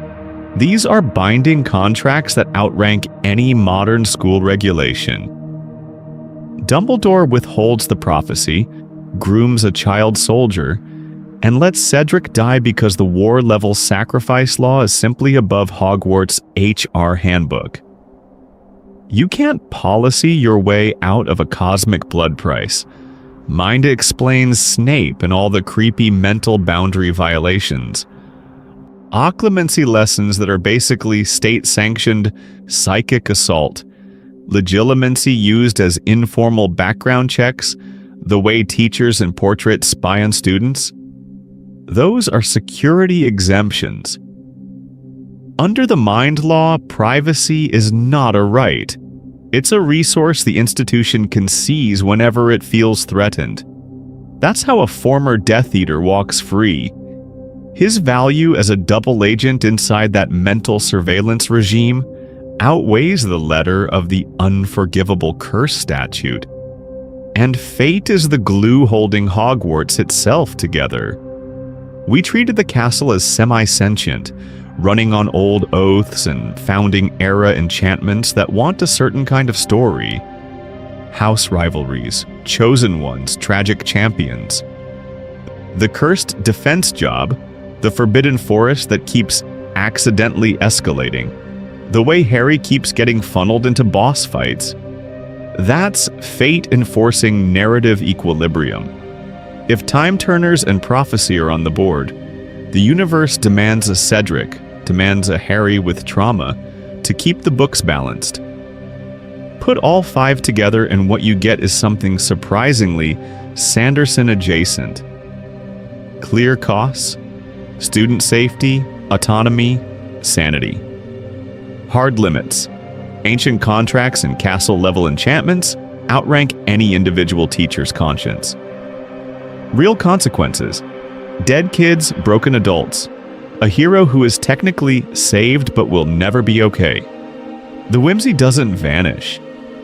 These are binding contracts that outrank any modern school regulation. Dumbledore withholds the prophecy, grooms a child soldier, and lets Cedric die because the war-level sacrifice law is simply above Hogwarts' HR handbook. You can't policy your way out of a cosmic blood price. Mind explains Snape and all the creepy mental boundary violations. Occlumency lessons that are basically state-sanctioned psychic assault. Legilimency used as informal background checks, the way teachers and portraits spy on students. Those are security exemptions. Under the Mind Law, privacy is not a right. It's a resource the institution can seize whenever it feels threatened. That's how a former Death Eater walks free. His value as a double agent inside that mental surveillance regime outweighs the letter of the unforgivable curse statute. And fate is the glue holding Hogwarts itself together. We treated the castle as semi-sentient, running on old oaths and founding-era enchantments that want a certain kind of story. House rivalries, chosen ones, tragic champions. The cursed defense job, the forbidden forest that keeps accidentally escalating. The way Harry keeps getting funneled into boss fights. That's fate enforcing narrative equilibrium. If time turners and prophecy are on the board, the universe demands a Cedric, demands a Harry with trauma, to keep the books balanced. Put all 5 together and what you get is something surprisingly Sanderson adjacent. Clear costs, student safety, autonomy, sanity. Hard limits. Ancient contracts and castle-level enchantments outrank any individual teacher's conscience. Real consequences. Dead kids, broken adults. A hero who is technically saved but will never be okay. The whimsy doesn't vanish.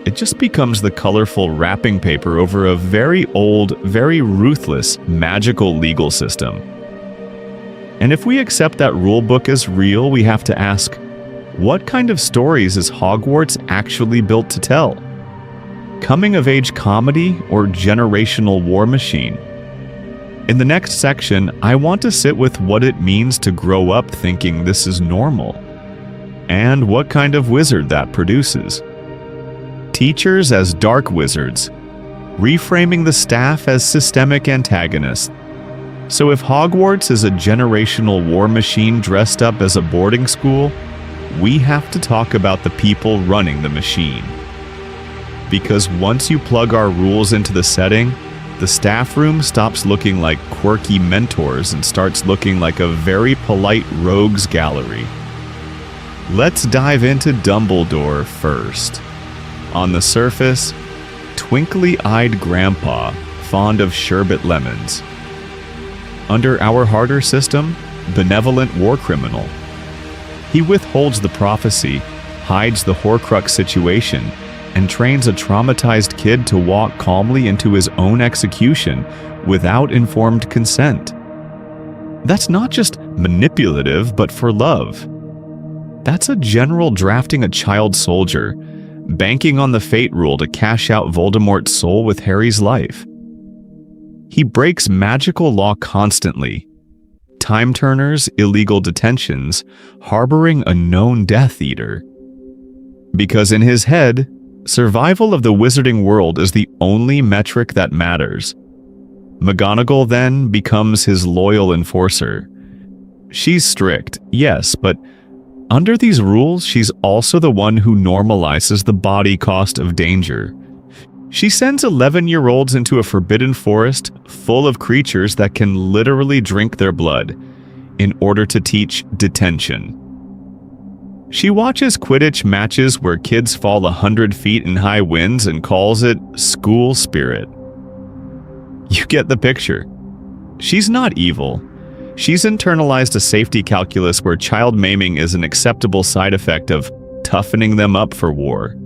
It just becomes the colorful wrapping paper over a very old, very ruthless, magical legal system. And if we accept that rulebook as real, we have to ask, what kind of stories is Hogwarts actually built to tell? Coming-of-age comedy or generational war machine? In the next section, I want to sit with what it means to grow up thinking this is normal, and what kind of wizard that produces. Teachers as dark wizards, reframing the staff as systemic antagonists. So if Hogwarts is a generational war machine dressed up as a boarding school, we have to talk about the people running the machine. Because once you plug our rules into the setting, the staff room stops looking like quirky mentors and starts looking like a very polite rogues gallery. Let's dive into Dumbledore first. On the surface, twinkly-eyed grandpa, fond of sherbet lemons. Under our harder system, benevolent war criminal. He withholds the prophecy, hides the Horcrux situation, and trains a traumatized kid to walk calmly into his own execution without informed consent. That's not just manipulative, but for love. That's a general drafting a child soldier, banking on the fate rule to cash out Voldemort's soul with Harry's life. He breaks magical law constantly. Time turners, illegal detentions, harboring a known Death Eater. Because in his head, survival of the wizarding world is the only metric that matters. McGonagall then becomes his loyal enforcer. She's strict, yes, but under these rules, she's also the one who normalizes the body cost of danger. She sends 11-year-olds into a forbidden forest full of creatures that can literally drink their blood in order to teach detention. She watches Quidditch matches where kids fall 100 feet in high winds and calls it school spirit. You get the picture. She's not evil. She's internalized a safety calculus where child maiming is an acceptable side effect of toughening them up for war.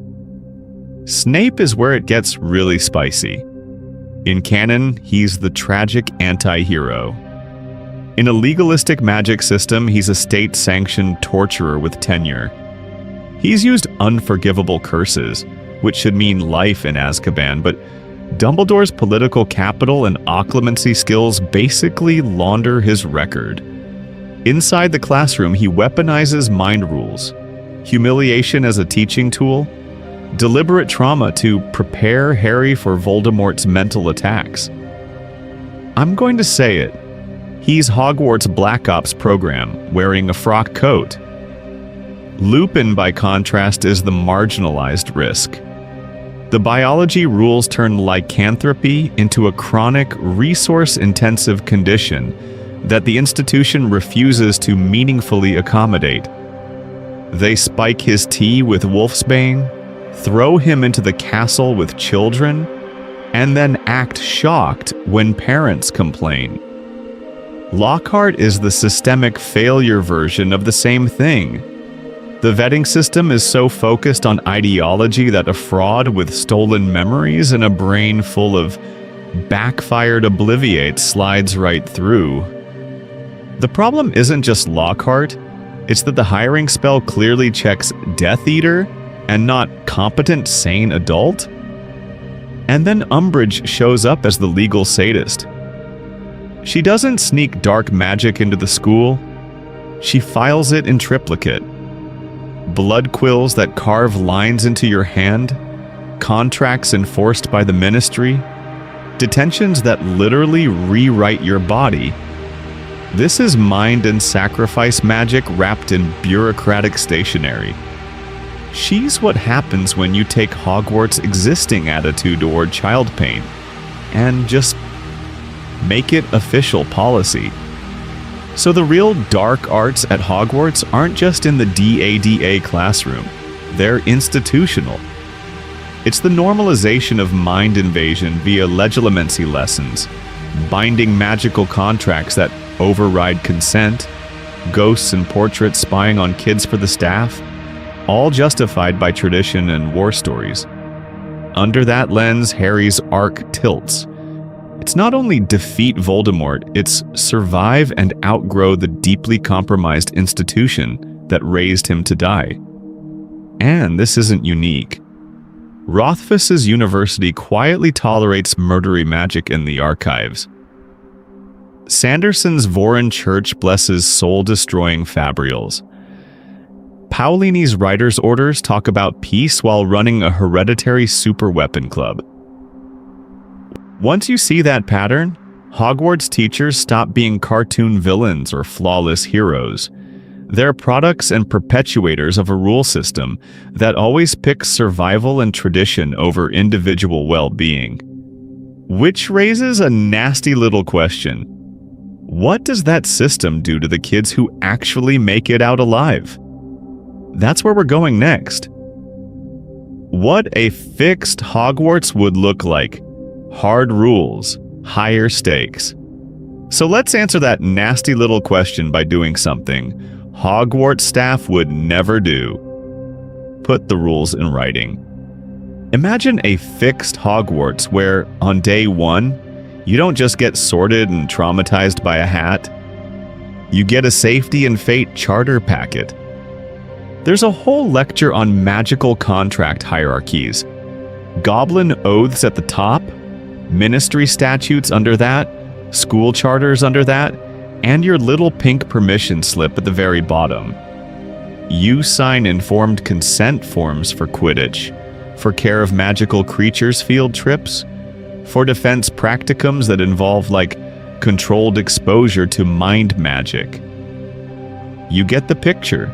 Snape is where it gets really spicy. In canon, he's the tragic anti-hero. In a legalistic magic system, he's a state-sanctioned torturer with tenure. He's used unforgivable curses, which should mean life in Azkaban, but Dumbledore's political capital and occlumency skills basically launder his record. Inside the classroom, he weaponizes mind rules, humiliation as a teaching tool, deliberate trauma to prepare Harry for Voldemort's mental attacks. I'm going to say it. He's Hogwarts Black Ops program, wearing a frock coat. Lupin, by contrast, is the marginalized risk. The biology rules turn lycanthropy into a chronic, resource-intensive condition that the institution refuses to meaningfully accommodate. They spike his tea with Wolfsbane, throw him into the castle with children, and then act shocked when parents complain. Lockhart is the systemic failure version of the same thing. The vetting system is so focused on ideology that a fraud with stolen memories and a brain full of backfired obliviates slides right through. The problem isn't just Lockhart, it's that the hiring spell clearly checks Death Eater and not competent, sane adult. And then Umbridge shows up as the legal sadist. She doesn't sneak dark magic into the school, she files it in triplicate. Blood quills that carve lines into your hand, contracts enforced by the ministry, detentions that literally rewrite your body. This is mind and sacrifice magic wrapped in bureaucratic stationery. She's what happens when you take Hogwarts' existing attitude toward child pain and just make it official policy. So the real dark arts at Hogwarts aren't just in the DADA classroom, they're institutional. It's the normalization of mind invasion via legilimency lessons, binding magical contracts that override consent, ghosts and portraits spying on kids for the staff, all justified by tradition and war stories. Under that lens, Harry's arc tilts. It's not only defeat Voldemort, it's survive and outgrow the deeply compromised institution that raised him to die. And this isn't unique. Rothfuss's university quietly tolerates murdery magic in the archives. Sanderson's Voron Church blesses soul-destroying fabrials. Paolini's writer's orders talk about peace while running a hereditary superweapon club. Once you see that pattern, Hogwarts teachers stop being cartoon villains or flawless heroes. They're products and perpetuators of a rule system that always picks survival and tradition over individual well-being. Which raises a nasty little question. What does that system do to the kids who actually make it out alive? That's where we're going next. What a fixed Hogwarts would look like. Hard rules, higher stakes. So let's answer that nasty little question by doing something Hogwarts staff would never do. Put the rules in writing. Imagine a fixed Hogwarts where, on day 1, you don't just get sorted and traumatized by a hat. You get a safety and fate charter packet. There's a whole lecture on magical contract hierarchies. Goblin oaths at the top, ministry statutes under that, school charters under that, and your little pink permission slip at the very bottom. You sign informed consent forms for Quidditch, for care of magical creatures field trips, for defense practicums that involve controlled exposure to mind magic. You get the picture.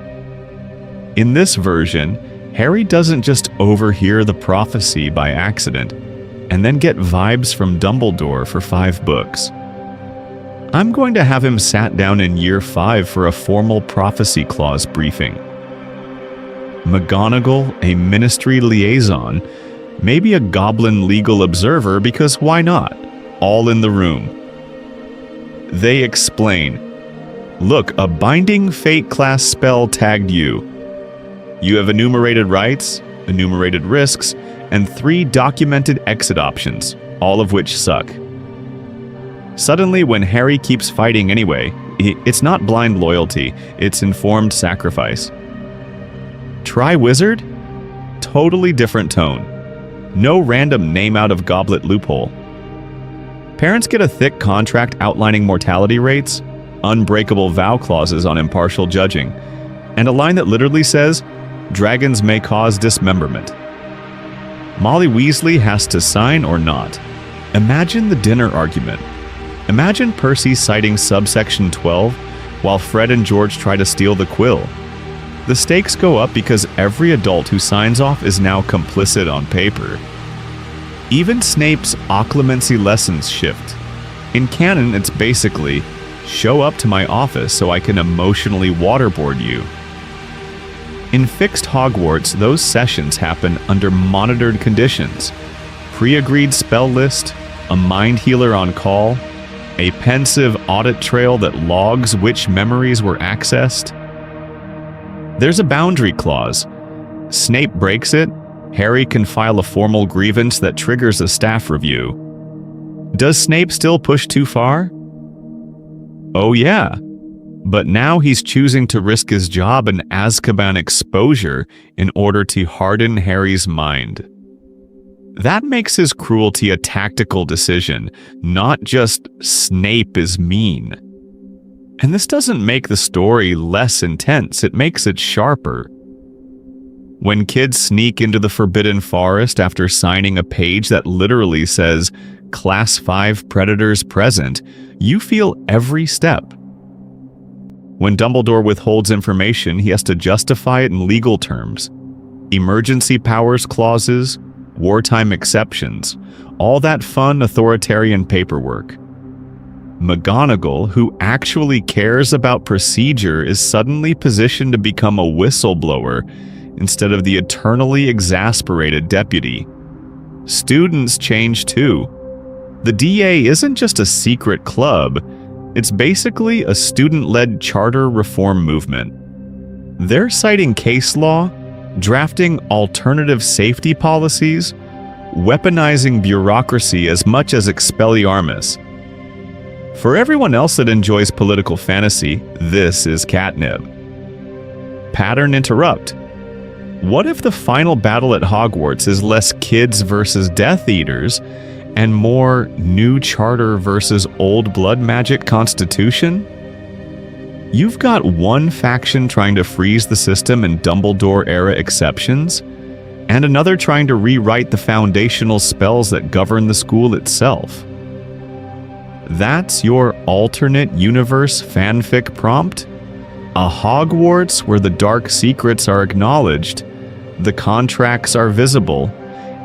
In this version, Harry doesn't just overhear the prophecy by accident and then get vibes from Dumbledore for 5 books. I'm going to have him sat down in year 5 for a formal prophecy clause briefing. McGonagall, a ministry liaison, maybe a goblin legal observer, because why not? All in the room. They explain, look, a binding fate class spell tagged you. You have enumerated rights, enumerated risks, and 3 documented exit options, all of which suck. Suddenly, when Harry keeps fighting anyway, it's not blind loyalty, it's informed sacrifice. Try Wizard? Totally different tone. No random name out of goblet loophole. Parents get a thick contract outlining mortality rates, unbreakable vow clauses on impartial judging, and a line that literally says, dragons may cause dismemberment. Molly Weasley has to sign or not. Imagine the dinner argument. Imagine Percy citing subsection 12 while Fred and George try to steal the quill. The stakes go up because every adult who signs off is now complicit on paper. Even Snape's occlumency lessons shift. In canon, it's basically, show up to my office so I can emotionally waterboard you. In fixed Hogwarts, those sessions happen under monitored conditions. Pre-agreed spell list, a mind healer on call, a pensive audit trail that logs which memories were accessed. There's a boundary clause. Snape breaks it, Harry can file a formal grievance that triggers a staff review. Does Snape still push too far? Oh yeah, but now he's choosing to risk his job and Azkaban exposure in order to harden Harry's mind. That makes his cruelty a tactical decision, not just Snape is mean. And this doesn't make the story less intense, it makes it sharper. When kids sneak into the Forbidden Forest after signing a page that literally says, Class 5 Predators Present, you feel every step. When Dumbledore withholds information, he has to justify it in legal terms. Emergency powers clauses, wartime exceptions, all that fun authoritarian paperwork. McGonagall, who actually cares about procedure, is suddenly positioned to become a whistleblower instead of the eternally exasperated deputy. Students change too. The DA isn't just a secret club, it's basically a student-led charter reform movement. They're citing case law, drafting alternative safety policies, weaponizing bureaucracy as much as Expelliarmus. For everyone else that enjoys political fantasy, this is catnip. Pattern interrupt. What if the final battle at Hogwarts is less kids versus Death Eaters and more new charter versus old blood magic constitution? You've got one faction trying to freeze the system and Dumbledore-era exceptions, and another trying to rewrite the foundational spells that govern the school itself. That's your alternate universe fanfic prompt? A Hogwarts where the dark secrets are acknowledged, the contracts are visible,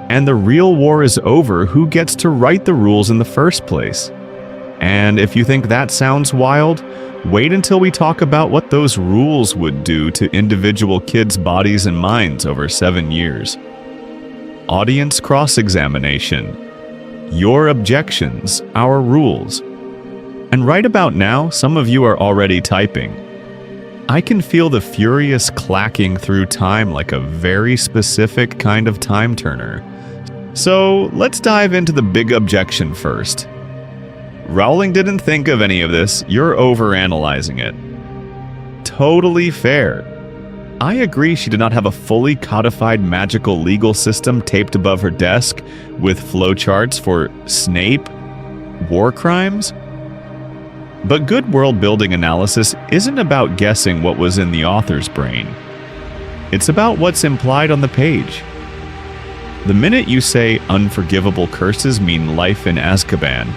and the real war is over who gets to write the rules in the first place. And if you think that sounds wild, wait until we talk about what those rules would do to individual kids' bodies and minds over 7 years. Audience cross-examination. Your objections, our rules. And right about now, some of you are already typing. I can feel the furious clacking through time like a very specific kind of time turner. So let's dive into the big objection first. Rowling didn't think of any of this, you're overanalyzing it. Totally fair. I agree she did not have a fully codified magical legal system taped above her desk with flowcharts for Snape, war crimes. But good world-building analysis isn't about guessing what was in the author's brain. It's about what's implied on the page. The minute you say unforgivable curses mean life in Azkaban,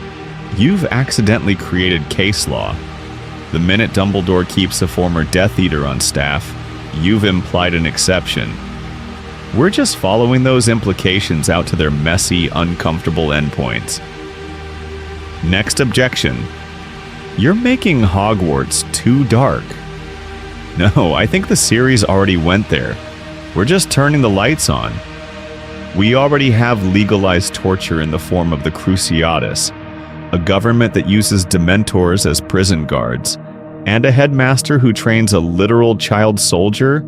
you've accidentally created case law. The minute Dumbledore keeps a former Death Eater on staff, you've implied an exception. We're just following those implications out to their messy, uncomfortable endpoints. Next objection. You're making Hogwarts too dark. No, I think the series already went there. We're just turning the lights on. We already have legalized torture in the form of the Cruciatus, a government that uses Dementors as prison guards, and a headmaster who trains a literal child soldier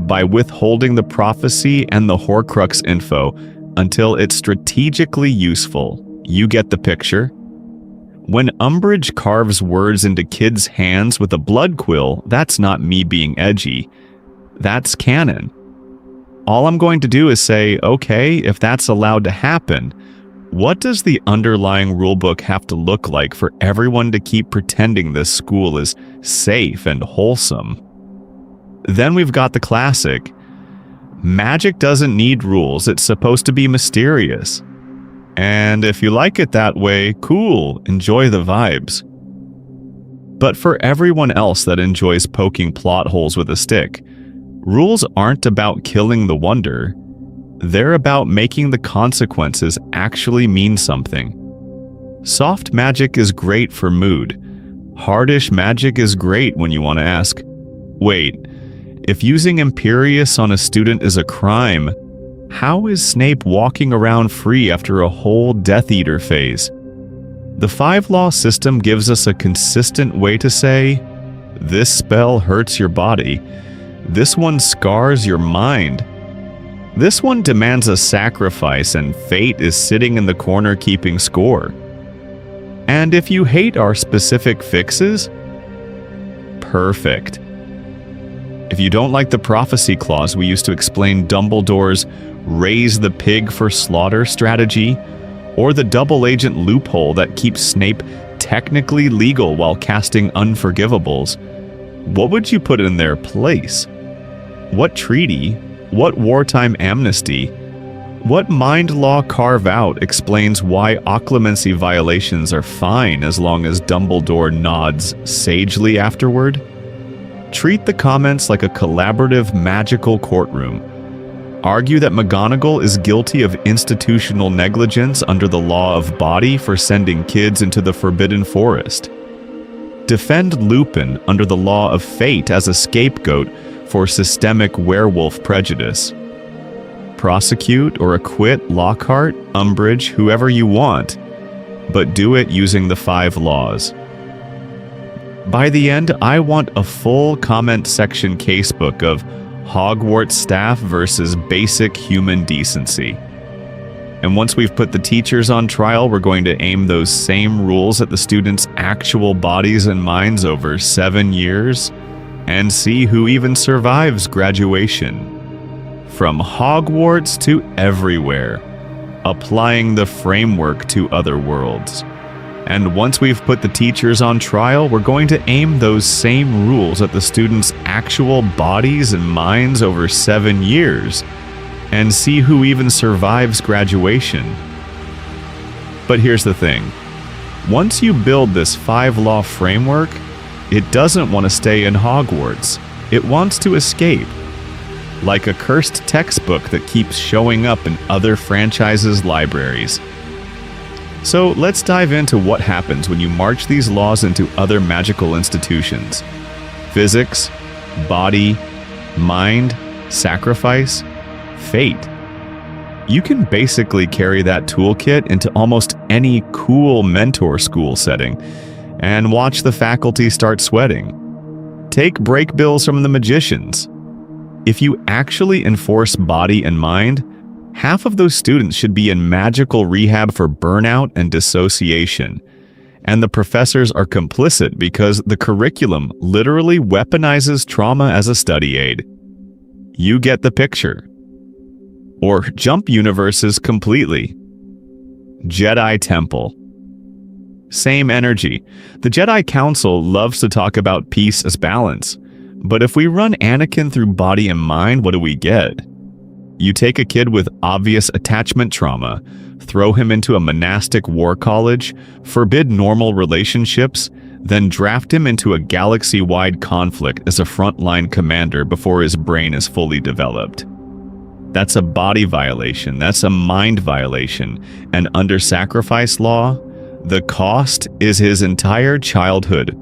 by withholding the prophecy and the Horcrux info until it's strategically useful. You get the picture? When Umbridge carves words into kids' hands with a blood quill, that's not me being edgy. That's canon. All I'm going to do is say, okay, if that's allowed to happen, what does the underlying rulebook have to look like for everyone to keep pretending this school is safe and wholesome? Then we've got the classic. Magic doesn't need rules, it's supposed to be mysterious. And if you like it that way, cool, enjoy the vibes. But for everyone else that enjoys poking plot holes with a stick, rules aren't about killing the wonder. They're about making the consequences actually mean something. Soft magic is great for mood. Hardish magic is great when you want to ask, wait, if using Imperius on a student is a crime, how is Snape walking around free after a whole Death Eater phase? The 5-law system gives us a consistent way to say, this spell hurts your body, This one scars your mind. This one demands a sacrifice, and fate is sitting in the corner keeping score. And if you hate our specific fixes, perfect. If you don't like the prophecy clause we used to explain Dumbledore's raise the pig for slaughter strategy, or the double agent loophole that keeps Snape technically legal while casting unforgivables, what would you put in their place? What treaty, what wartime amnesty, what mind law carve-out explains why occlumency violations are fine as long as Dumbledore nods sagely afterward? Treat the comments like a collaborative magical courtroom. Argue that McGonagall is guilty of institutional negligence under the law of body for sending kids into the Forbidden Forest. Defend Lupin under the law of fate as a scapegoat for systemic werewolf prejudice. Prosecute or acquit Lockhart, Umbridge, whoever you want, but do it using the 5 laws. By the end, I want a full comment section casebook of Hogwarts staff versus basic human decency. And once we've put the teachers on trial, we're going to aim those same rules at the students' actual bodies and minds over 7 years and see who even survives graduation. From Hogwarts to everywhere, applying the framework to other worlds. And once we've put the teachers on trial, we're going to aim those same rules at the students' actual bodies and minds over 7 years and see who even survives graduation. But here's the thing. Once you build this 5-law framework, it doesn't want to stay in Hogwarts. It wants to escape. Like a cursed textbook that keeps showing up in other franchises' libraries. So let's dive into what happens when you march these laws into other magical institutions. Physics, body, mind, sacrifice, fate. You can basically carry that toolkit into almost any cool mentor school setting and watch the faculty start sweating. Take break bills from the magicians. If you actually enforce body and mind, half of those students should be in magical rehab for burnout and dissociation. And the professors are complicit because the curriculum literally weaponizes trauma as a study aid. You get the picture. Or jump universes completely. Jedi Temple. Same energy. The Jedi Council loves to talk about peace as balance. But if we run Anakin through body and mind, what do we get? You take a kid with obvious attachment trauma, throw him into a monastic war college, forbid normal relationships, then draft him into a galaxy-wide conflict as a frontline commander before his brain is fully developed. That's a body violation, that's a mind violation, and under sacrifice law, the cost is his entire childhood,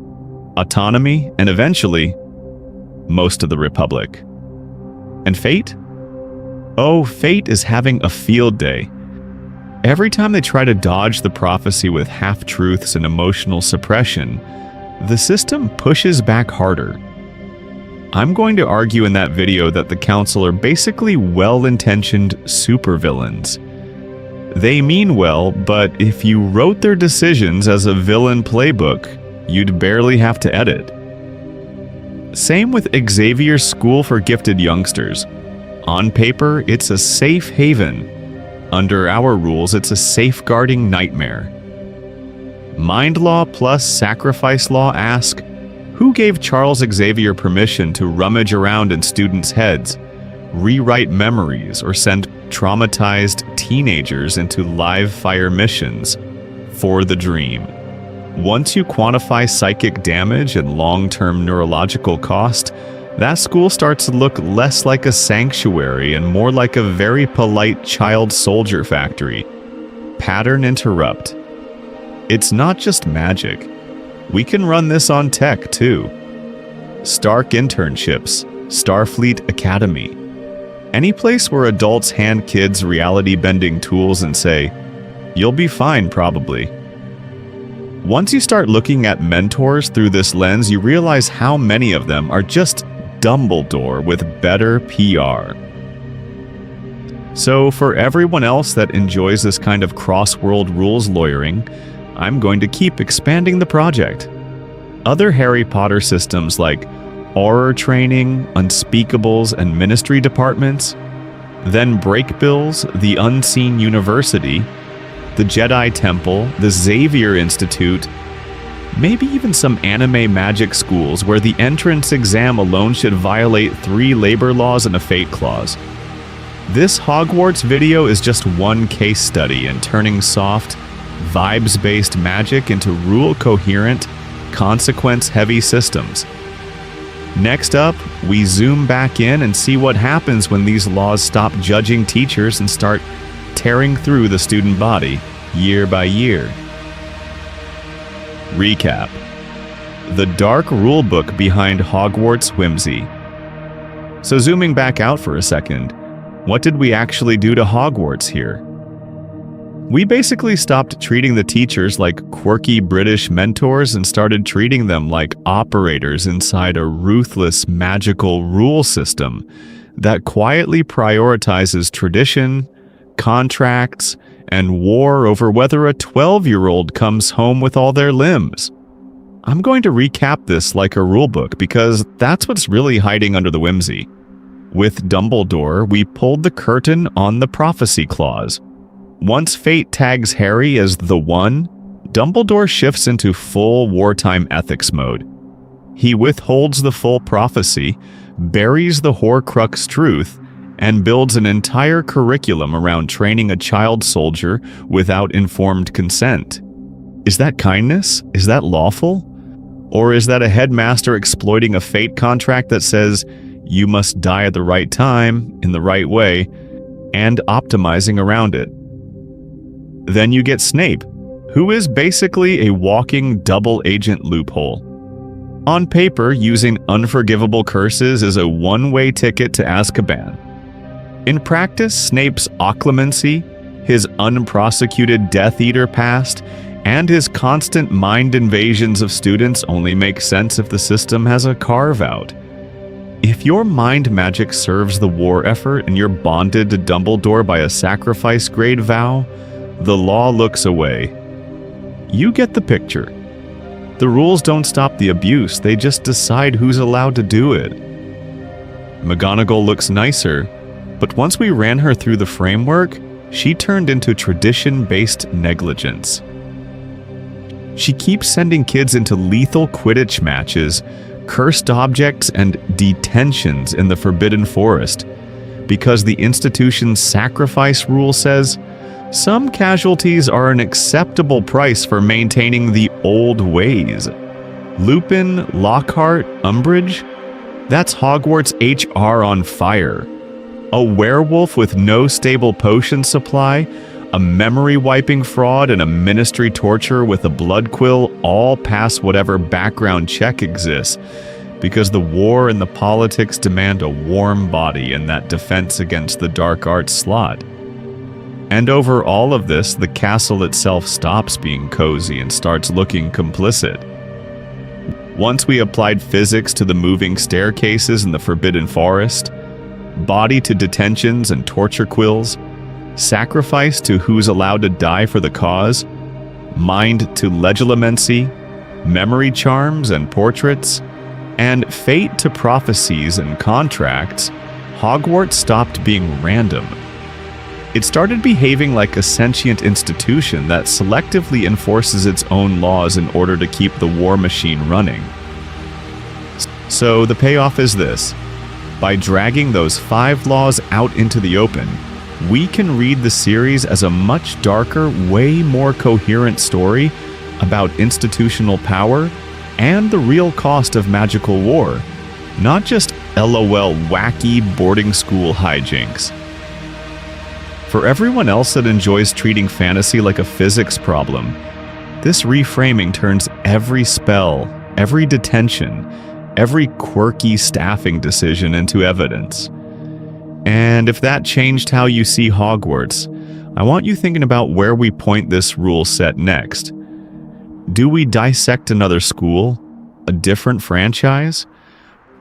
autonomy, and eventually, most of the Republic. And fate? Oh, fate is having a field day. Every time they try to dodge the prophecy with half-truths and emotional suppression, the system pushes back harder. I'm going to argue in that video that the Council are basically well-intentioned supervillains. They mean well, but if you wrote their decisions as a villain playbook, you'd barely have to edit. Same with Xavier's School for Gifted Youngsters. On paper, it's a safe haven. Under our rules, it's a safeguarding nightmare. Mind law plus sacrifice law ask, who gave Charles Xavier permission to rummage around in students' heads, rewrite memories, or send traumatized teenagers into live fire missions for the dream? Once you quantify psychic damage and long-term neurological cost, that school starts to look less like a sanctuary and more like a very polite child soldier factory. Pattern interrupt. It's not just magic. We can run this on tech, too. Stark internships, Starfleet Academy. Any place where adults hand kids reality-bending tools and say, "You'll be fine, probably." Once you start looking at mentors through this lens, you realize how many of them are just Dumbledore with better PR. So for everyone else that enjoys this kind of cross-world rules lawyering, I'm going to keep expanding the project. Other Harry Potter systems like Auror Training, Unspeakables, and Ministry Departments, then Breakbills, the Unseen University, the Jedi Temple, the Xavier Institute, maybe even some anime magic schools where the entrance exam alone should violate 3 labor laws and a fate clause. This Hogwarts video is just one case study in turning soft, vibes-based magic into rule-coherent, consequence-heavy systems. Next up, we zoom back in and see what happens when these laws stop judging teachers and start tearing through the student body, year by year. Recap: the dark rulebook behind Hogwarts whimsy. So zooming back out for a second, what did we actually do to Hogwarts here? We basically stopped treating the teachers like quirky British mentors and started treating them like operators inside a ruthless magical rule system that quietly prioritizes tradition, contracts, and war over whether a 12-year-old comes home with all their limbs. I'm going to recap this like a rulebook because that's what's really hiding under the whimsy. With Dumbledore, we pulled the curtain on the prophecy clause. Once fate tags Harry as the One, Dumbledore shifts into full wartime ethics mode. He withholds the full prophecy, buries the Horcrux truth, and builds an entire curriculum around training a child soldier without informed consent. Is that kindness? Is that lawful? Or is that a headmaster exploiting a fate contract that says, you must die at the right time, in the right way, and optimizing around it? Then you get Snape, who is basically a walking double-agent loophole. On paper, using unforgivable curses is a one-way ticket to Azkaban. In practice, Snape's occlumency, his unprosecuted Death Eater past, and his constant mind invasions of students only make sense if the system has a carve-out. If your mind magic serves the war effort and you're bonded to Dumbledore by a sacrifice grade vow, the law looks away. You get the picture. The rules don't stop the abuse, they just decide who's allowed to do it. McGonagall looks nicer, but once we ran her through the framework, she turned into tradition-based negligence. She keeps sending kids into lethal Quidditch matches, cursed objects, and detentions in the Forbidden Forest, because the institution's sacrifice rule says some casualties are an acceptable price for maintaining the old ways. Lupin, Lockhart, Umbridge? That's Hogwarts HR on fire. A werewolf with no stable potion supply, a memory-wiping fraud, and a ministry torturer with a blood quill all pass whatever background check exists, because the war and the politics demand a warm body in that defense against the dark arts slot. And over all of this, the castle itself stops being cozy and starts looking complicit. Once we applied physics to the moving staircases in the Forbidden Forest, body to detentions and torture quills, sacrifice to who's allowed to die for the cause, mind to legilimency, memory charms and portraits, and fate to prophecies and contracts, Hogwarts stopped being random. It started behaving like a sentient institution that selectively enforces its own laws in order to keep the war machine running. So the payoff is this. By dragging those 5 laws out into the open, we can read the series as a much darker, way more coherent story about institutional power and the real cost of magical war, not just LOL wacky boarding school hijinks. For everyone else that enjoys treating fantasy like a physics problem, this reframing turns every spell, every detention, every quirky staffing decision into evidence. And if that changed how you see Hogwarts, I want you thinking about where we point this rule set next. Do we dissect another school? A different franchise?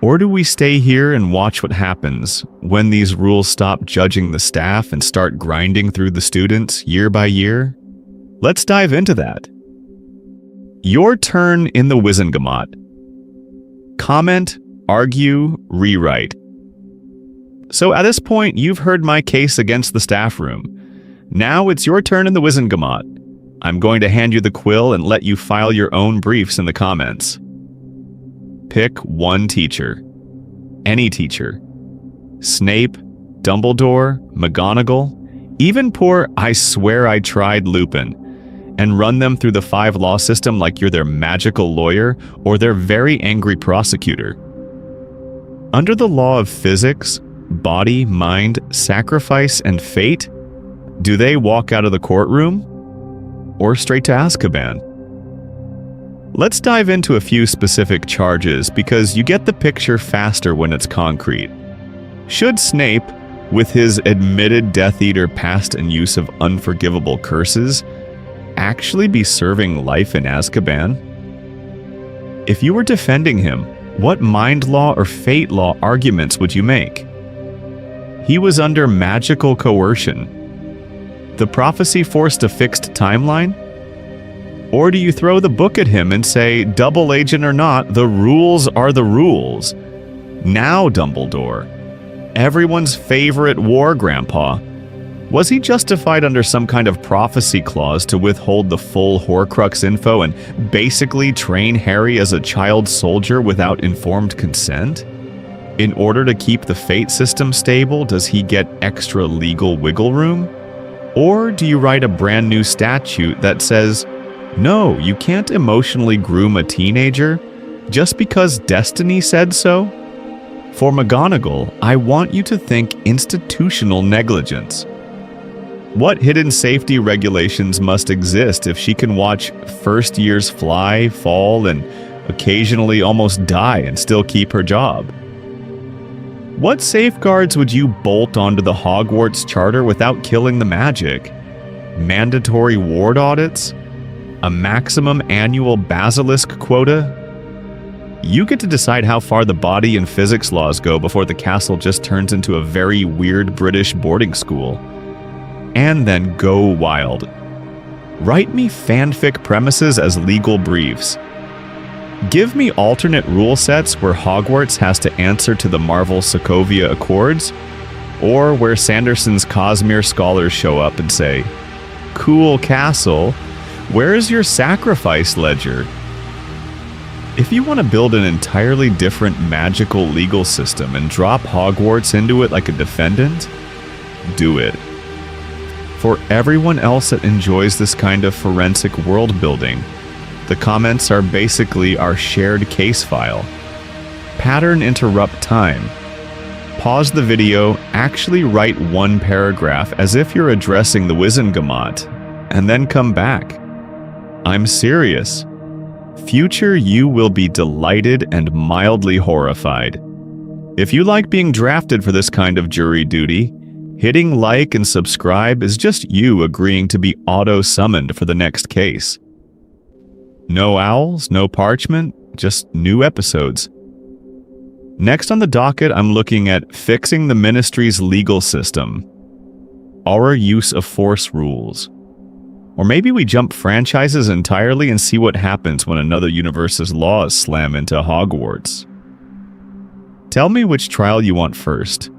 Or do we stay here and watch what happens when these rules stop judging the staff and start grinding through the students year by year? Let's dive into that. Your turn in the Wizengamot. Comment, argue, rewrite. So at this point, you've heard my case against the staff room. Now it's your turn in the Wizengamot. I'm going to hand you the quill and let you file your own briefs in the comments. Pick one teacher. Any teacher. Snape, Dumbledore, McGonagall, even poor I swear I tried Lupin, and run them through the 5 law system like you're their magical lawyer or their very angry prosecutor. Under the law of physics, body, mind, sacrifice, and fate, do they walk out of the courtroom or straight to Azkaban? Let's dive into a few specific charges because you get the picture faster when it's concrete. Should Snape, with his admitted Death Eater past and use of unforgivable curses, actually be serving life in Azkaban? If you were defending him, what mind law or fate law arguments would you make? He was under magical coercion. The prophecy forced a fixed timeline? Or do you throw the book at him and say, double agent or not, the rules are the rules? Now, Dumbledore, everyone's favorite war grandpa, was he justified under some kind of prophecy clause to withhold the full Horcrux info and basically train Harry as a child soldier without informed consent? In order to keep the fate system stable, does he get extra legal wiggle room? Or do you write a brand new statute that says, no, you can't emotionally groom a teenager just because destiny said so? For McGonagall, I want you to think institutional negligence. What hidden safety regulations must exist if she can watch first years fly, fall, and occasionally almost die and still keep her job? What safeguards would you bolt onto the Hogwarts charter without killing the magic? Mandatory ward audits? A maximum annual basilisk quota? You get to decide how far the body and physics laws go before the castle just turns into a very weird British boarding school. And then go wild. Write me fanfic premises as legal briefs. Give me alternate rule sets where Hogwarts has to answer to the Marvel Sokovia Accords, or where Sanderson's Cosmere scholars show up and say, "Cool castle, where is your sacrifice ledger?" If you want to build an entirely different magical legal system and drop Hogwarts into it like a defendant, do it. For everyone else that enjoys this kind of forensic world building, the comments are basically our shared case file. Pattern interrupt time. Pause the video, actually write one paragraph as if you're addressing the Wizengamot, and then come back. I'm serious. Future you will be delighted and mildly horrified. If you like being drafted for this kind of jury duty, hitting like and subscribe is just you agreeing to be auto-summoned for the next case. No owls, no parchment, just new episodes. Next on the docket, I'm looking at fixing the ministry's legal system. Our use of force rules. Or maybe we jump franchises entirely and see what happens when another universe's laws slam into Hogwarts. Tell me which trial you want first.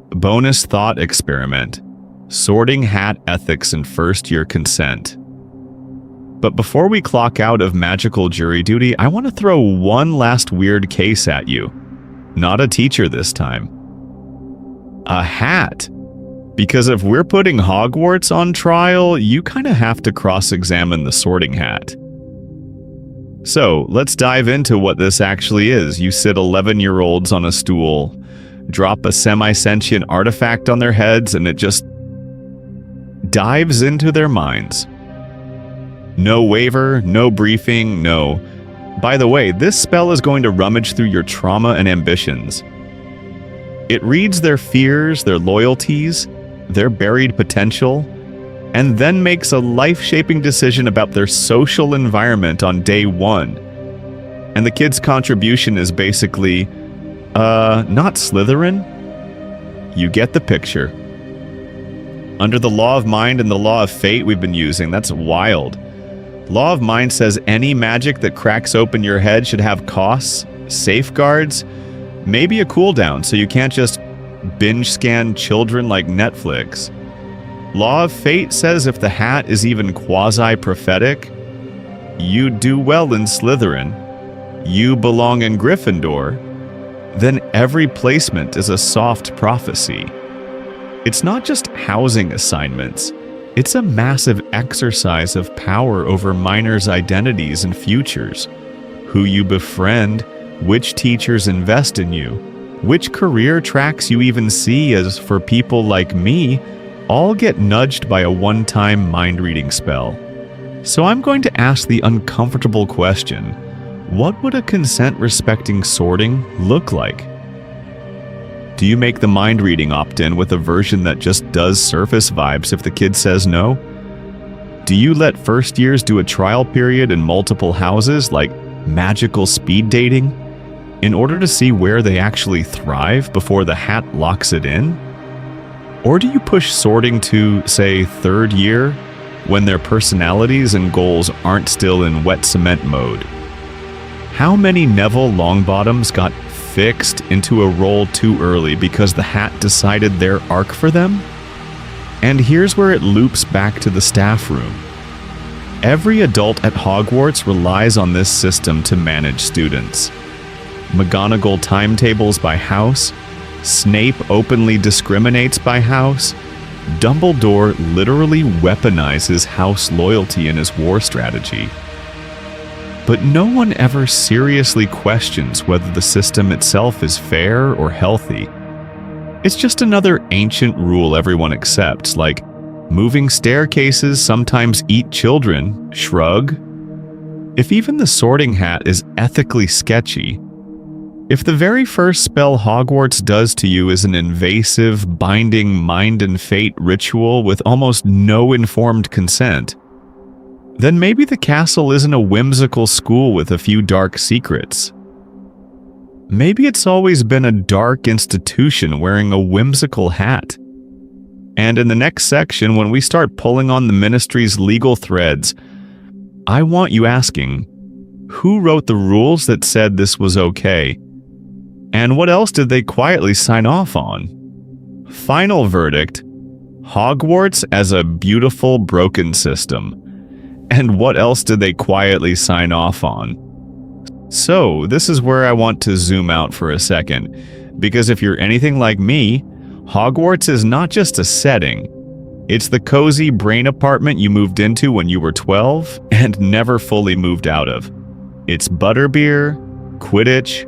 Bonus thought experiment. Sorting hat ethics and first-year consent. But before we clock out of magical jury duty, I want to throw one last weird case at you. Not a teacher this time. A hat. Because if we're putting Hogwarts on trial, you kind of have to cross-examine the sorting hat. So, let's dive into what this actually is. You sit 11-year-olds on a stool, drop a semi-sentient artifact on their heads, and it just dives into their minds. No waiver, no briefing, no. By the way, this spell is going to rummage through your trauma and ambitions. It reads their fears, their loyalties, their buried potential, and then makes a life-shaping decision about their social environment on day 1. And the kid's contribution is basically, not Slytherin? You get the picture. Under the law of mind and the law of fate we've been using, that's wild. Law of mind says any magic that cracks open your head should have costs, safeguards, maybe a cooldown so you can't just binge scan children like Netflix. Law of fate says if the hat is even quasi-prophetic, you do well in Slytherin, you belong in Gryffindor, then every placement is a soft prophecy. It's not just housing assignments. It's a massive exercise of power over minors' identities and futures. Who you befriend, which teachers invest in you, which career tracks you even see as for people like me, all get nudged by a one-time mind-reading spell. So I'm going to ask the uncomfortable question, what would a consent-respecting sorting look like? Do you make the mind-reading opt-in with a version that just does surface vibes if the kid says no? Do you let first years do a trial period in multiple houses, like magical speed dating, in order to see where they actually thrive before the hat locks it in? Or do you push sorting to, say, third year, when their personalities and goals aren't still in wet cement mode? How many Neville Longbottoms got fixed into a role too early because the hat decided their arc for them? And here's where it loops back to the staff room. Every adult at Hogwarts relies on this system to manage students. McGonagall timetables by house, Snape openly discriminates by house, Dumbledore literally weaponizes house loyalty in his war strategy. But no one ever seriously questions whether the system itself is fair or healthy. It's just another ancient rule everyone accepts, like moving staircases sometimes eat children, shrug. If even the sorting hat is ethically sketchy, if the very first spell Hogwarts does to you is an invasive, binding mind and fate ritual with almost no informed consent, then maybe the castle isn't a whimsical school with a few dark secrets. Maybe it's always been a dark institution wearing a whimsical hat. And in the next section, when we start pulling on the ministry's legal threads, I want you asking, who wrote the rules that said this was okay? And what else did they quietly sign off on? Final verdict, Hogwarts as a beautiful broken system. And what else did they quietly sign off on? So, this is where I want to zoom out for a second, because if you're anything like me, Hogwarts is not just a setting. It's the cozy brain apartment you moved into when you were 12 and never fully moved out of. It's butterbeer, Quidditch,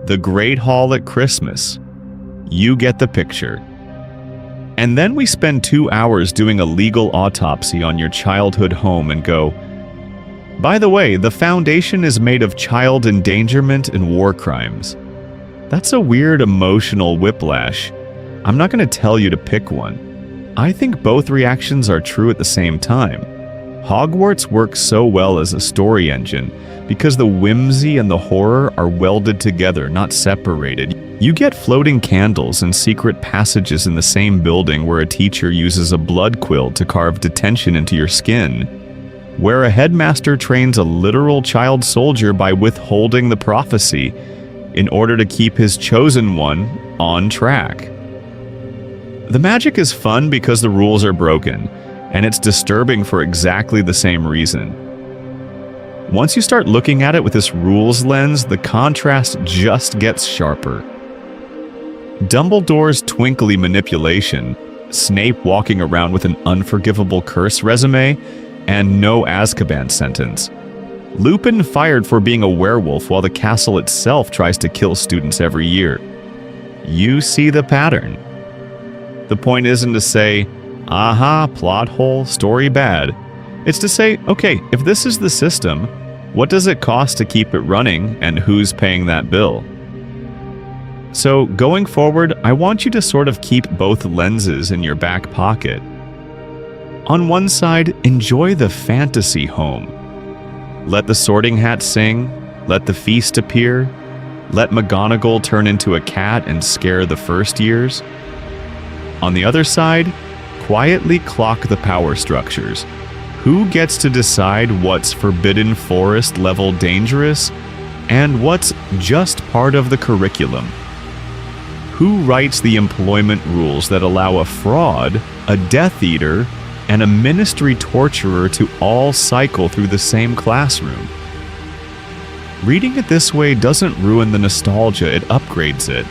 the Great Hall at Christmas. You get the picture. And then we spend 2 hours doing a legal autopsy on your childhood home and go, by the way, the foundation is made of child endangerment and war crimes. That's a weird emotional whiplash. I'm not going to tell you to pick one. I think both reactions are true at the same time. Hogwarts works so well as a story engine because the whimsy and the horror are welded together, not separated. You get floating candles and secret passages in the same building where a teacher uses a blood quill to carve detention into your skin, where a headmaster trains a literal child soldier by withholding the prophecy in order to keep his chosen one on track. The magic is fun because the rules are broken, and it's disturbing for exactly the same reason. Once you start looking at it with this rules lens, the contrast just gets sharper. Dumbledore's twinkly manipulation, Snape walking around with an unforgivable curse resume, and no Azkaban sentence. Lupin fired for being a werewolf while the castle itself tries to kill students every year. You see the pattern. The point isn't to say, aha, plot hole, story bad. It's to say, okay, if this is the system, what does it cost to keep it running and who's paying that bill? So going forward, I want you to sort of keep both lenses in your back pocket. On one side, enjoy the fantasy home. Let the sorting hat sing, Let the feast appear? Let McGonagall turn into a cat and scare the first years? On the other side, quietly clock the power structures. Who gets to decide what's Forbidden Forest level dangerous and what's just part of the curriculum? Who writes the employment rules that allow a fraud, a Death Eater, and a Ministry torturer to all cycle through the same classroom? Reading it this way doesn't ruin the nostalgia, it upgrades it.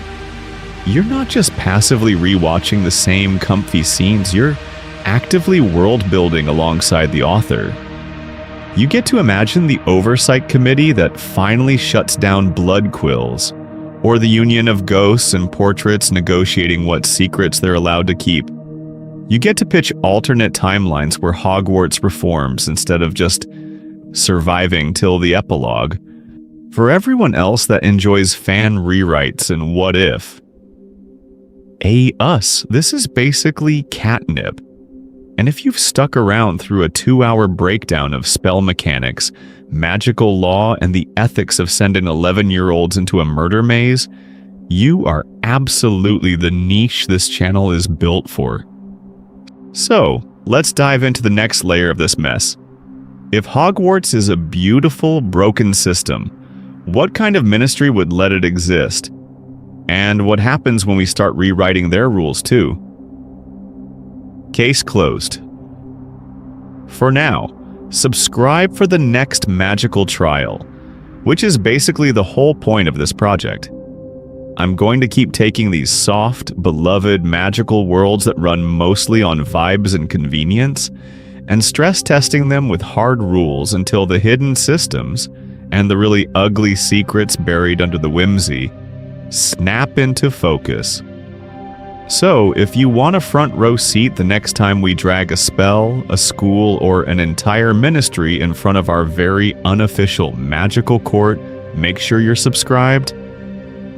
You're not just passively rewatching the same comfy scenes, you're actively world-building alongside the author. You get to imagine the oversight committee that finally shuts down blood quills, or the union of ghosts and portraits negotiating what secrets they're allowed to keep. You get to pitch alternate timelines where Hogwarts reforms instead of just surviving till the epilogue. For everyone else that enjoys fan rewrites and what if, this is basically catnip. And if you've stuck around through a 2-hour breakdown of spell mechanics, magical law, and the ethics of sending 11-year-olds into a murder maze, you are absolutely the niche this channel is built for. So, let's dive into the next layer of this mess. If Hogwarts is a beautiful, broken system, what kind of ministry would let it exist? And what happens when we start rewriting their rules too? Case closed. For now, subscribe for the next magical trial, which is basically the whole point of this project. I'm going to keep taking these soft, beloved magical worlds that run mostly on vibes and convenience, and stress testing them with hard rules until the hidden systems and the really ugly secrets buried under the whimsy snap into focus. So, if you want a front row seat the next time we drag a spell, a school, or an entire ministry in front of our very unofficial magical court, make sure you're subscribed.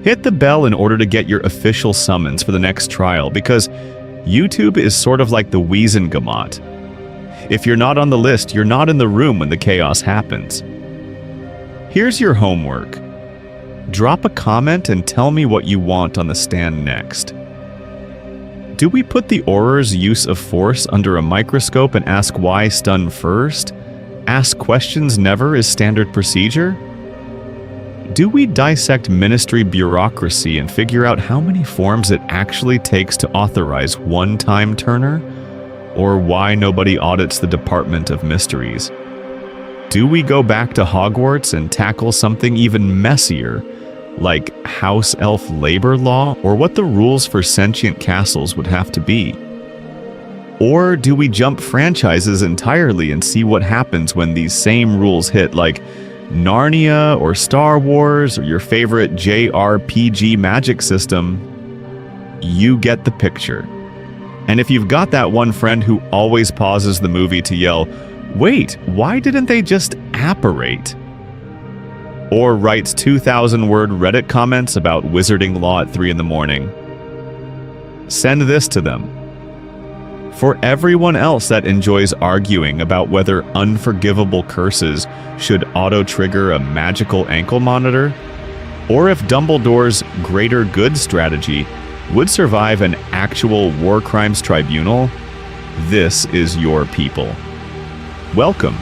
Hit the bell in order to get your official summons for the next trial, because YouTube is sort of like the Wiesengemot. If you're not on the list, you're not in the room when the chaos happens. Here's your homework. Drop a comment and tell me what you want on the stand next. Do we put the Auror's use of force under a microscope and ask why stun first? Ask questions never is standard procedure? Do we dissect ministry bureaucracy and figure out how many forms it actually takes to authorize one-time Turner? Or why nobody audits the Department of Mysteries? Do we go back to Hogwarts and tackle something even messier, like house elf labor law, or what the rules for sentient castles would have to be? Or do we jump franchises entirely and see what happens when these same rules hit, like Narnia or Star Wars or your favorite JRPG magic system? You get the picture. And if you've got that one friend who always pauses the movie to yell, "Wait, why didn't they just apparate?" Or writes 2,000-word Reddit comments about wizarding law at 3 in the morning, send this to them. For everyone else that enjoys arguing about whether unforgivable curses should auto-trigger a magical ankle monitor, or if Dumbledore's greater good strategy would survive an actual war crimes tribunal, this is your people. Welcome.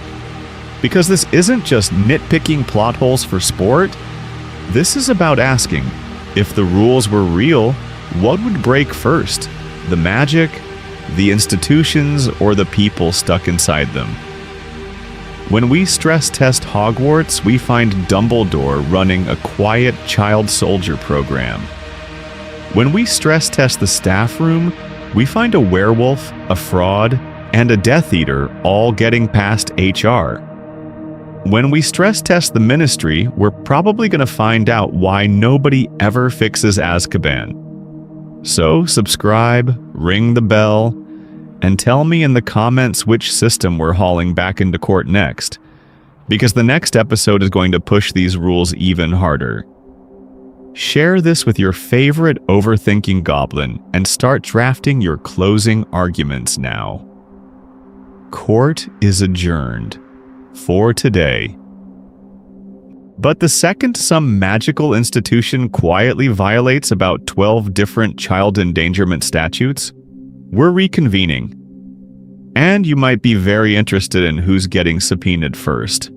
Because this isn't just nitpicking plot holes for sport. This is about asking, if the rules were real, what would break first? The magic, the institutions, or the people stuck inside them? When we stress test Hogwarts, we find Dumbledore running a quiet child soldier program. When we stress test the staff room, we find a werewolf, a fraud, and a Death Eater all getting past HR. When we stress test the ministry, we're probably going to find out why nobody ever fixes Azkaban. So subscribe, ring the bell, and tell me in the comments which system we're hauling back into court next, because the next episode is going to push these rules even harder. Share this with your favorite overthinking goblin and start drafting your closing arguments now. Court is adjourned for today. But the second some magical institution quietly violates about 12 different child endangerment statutes, we're reconvening. And you might be very interested in who's getting subpoenaed first.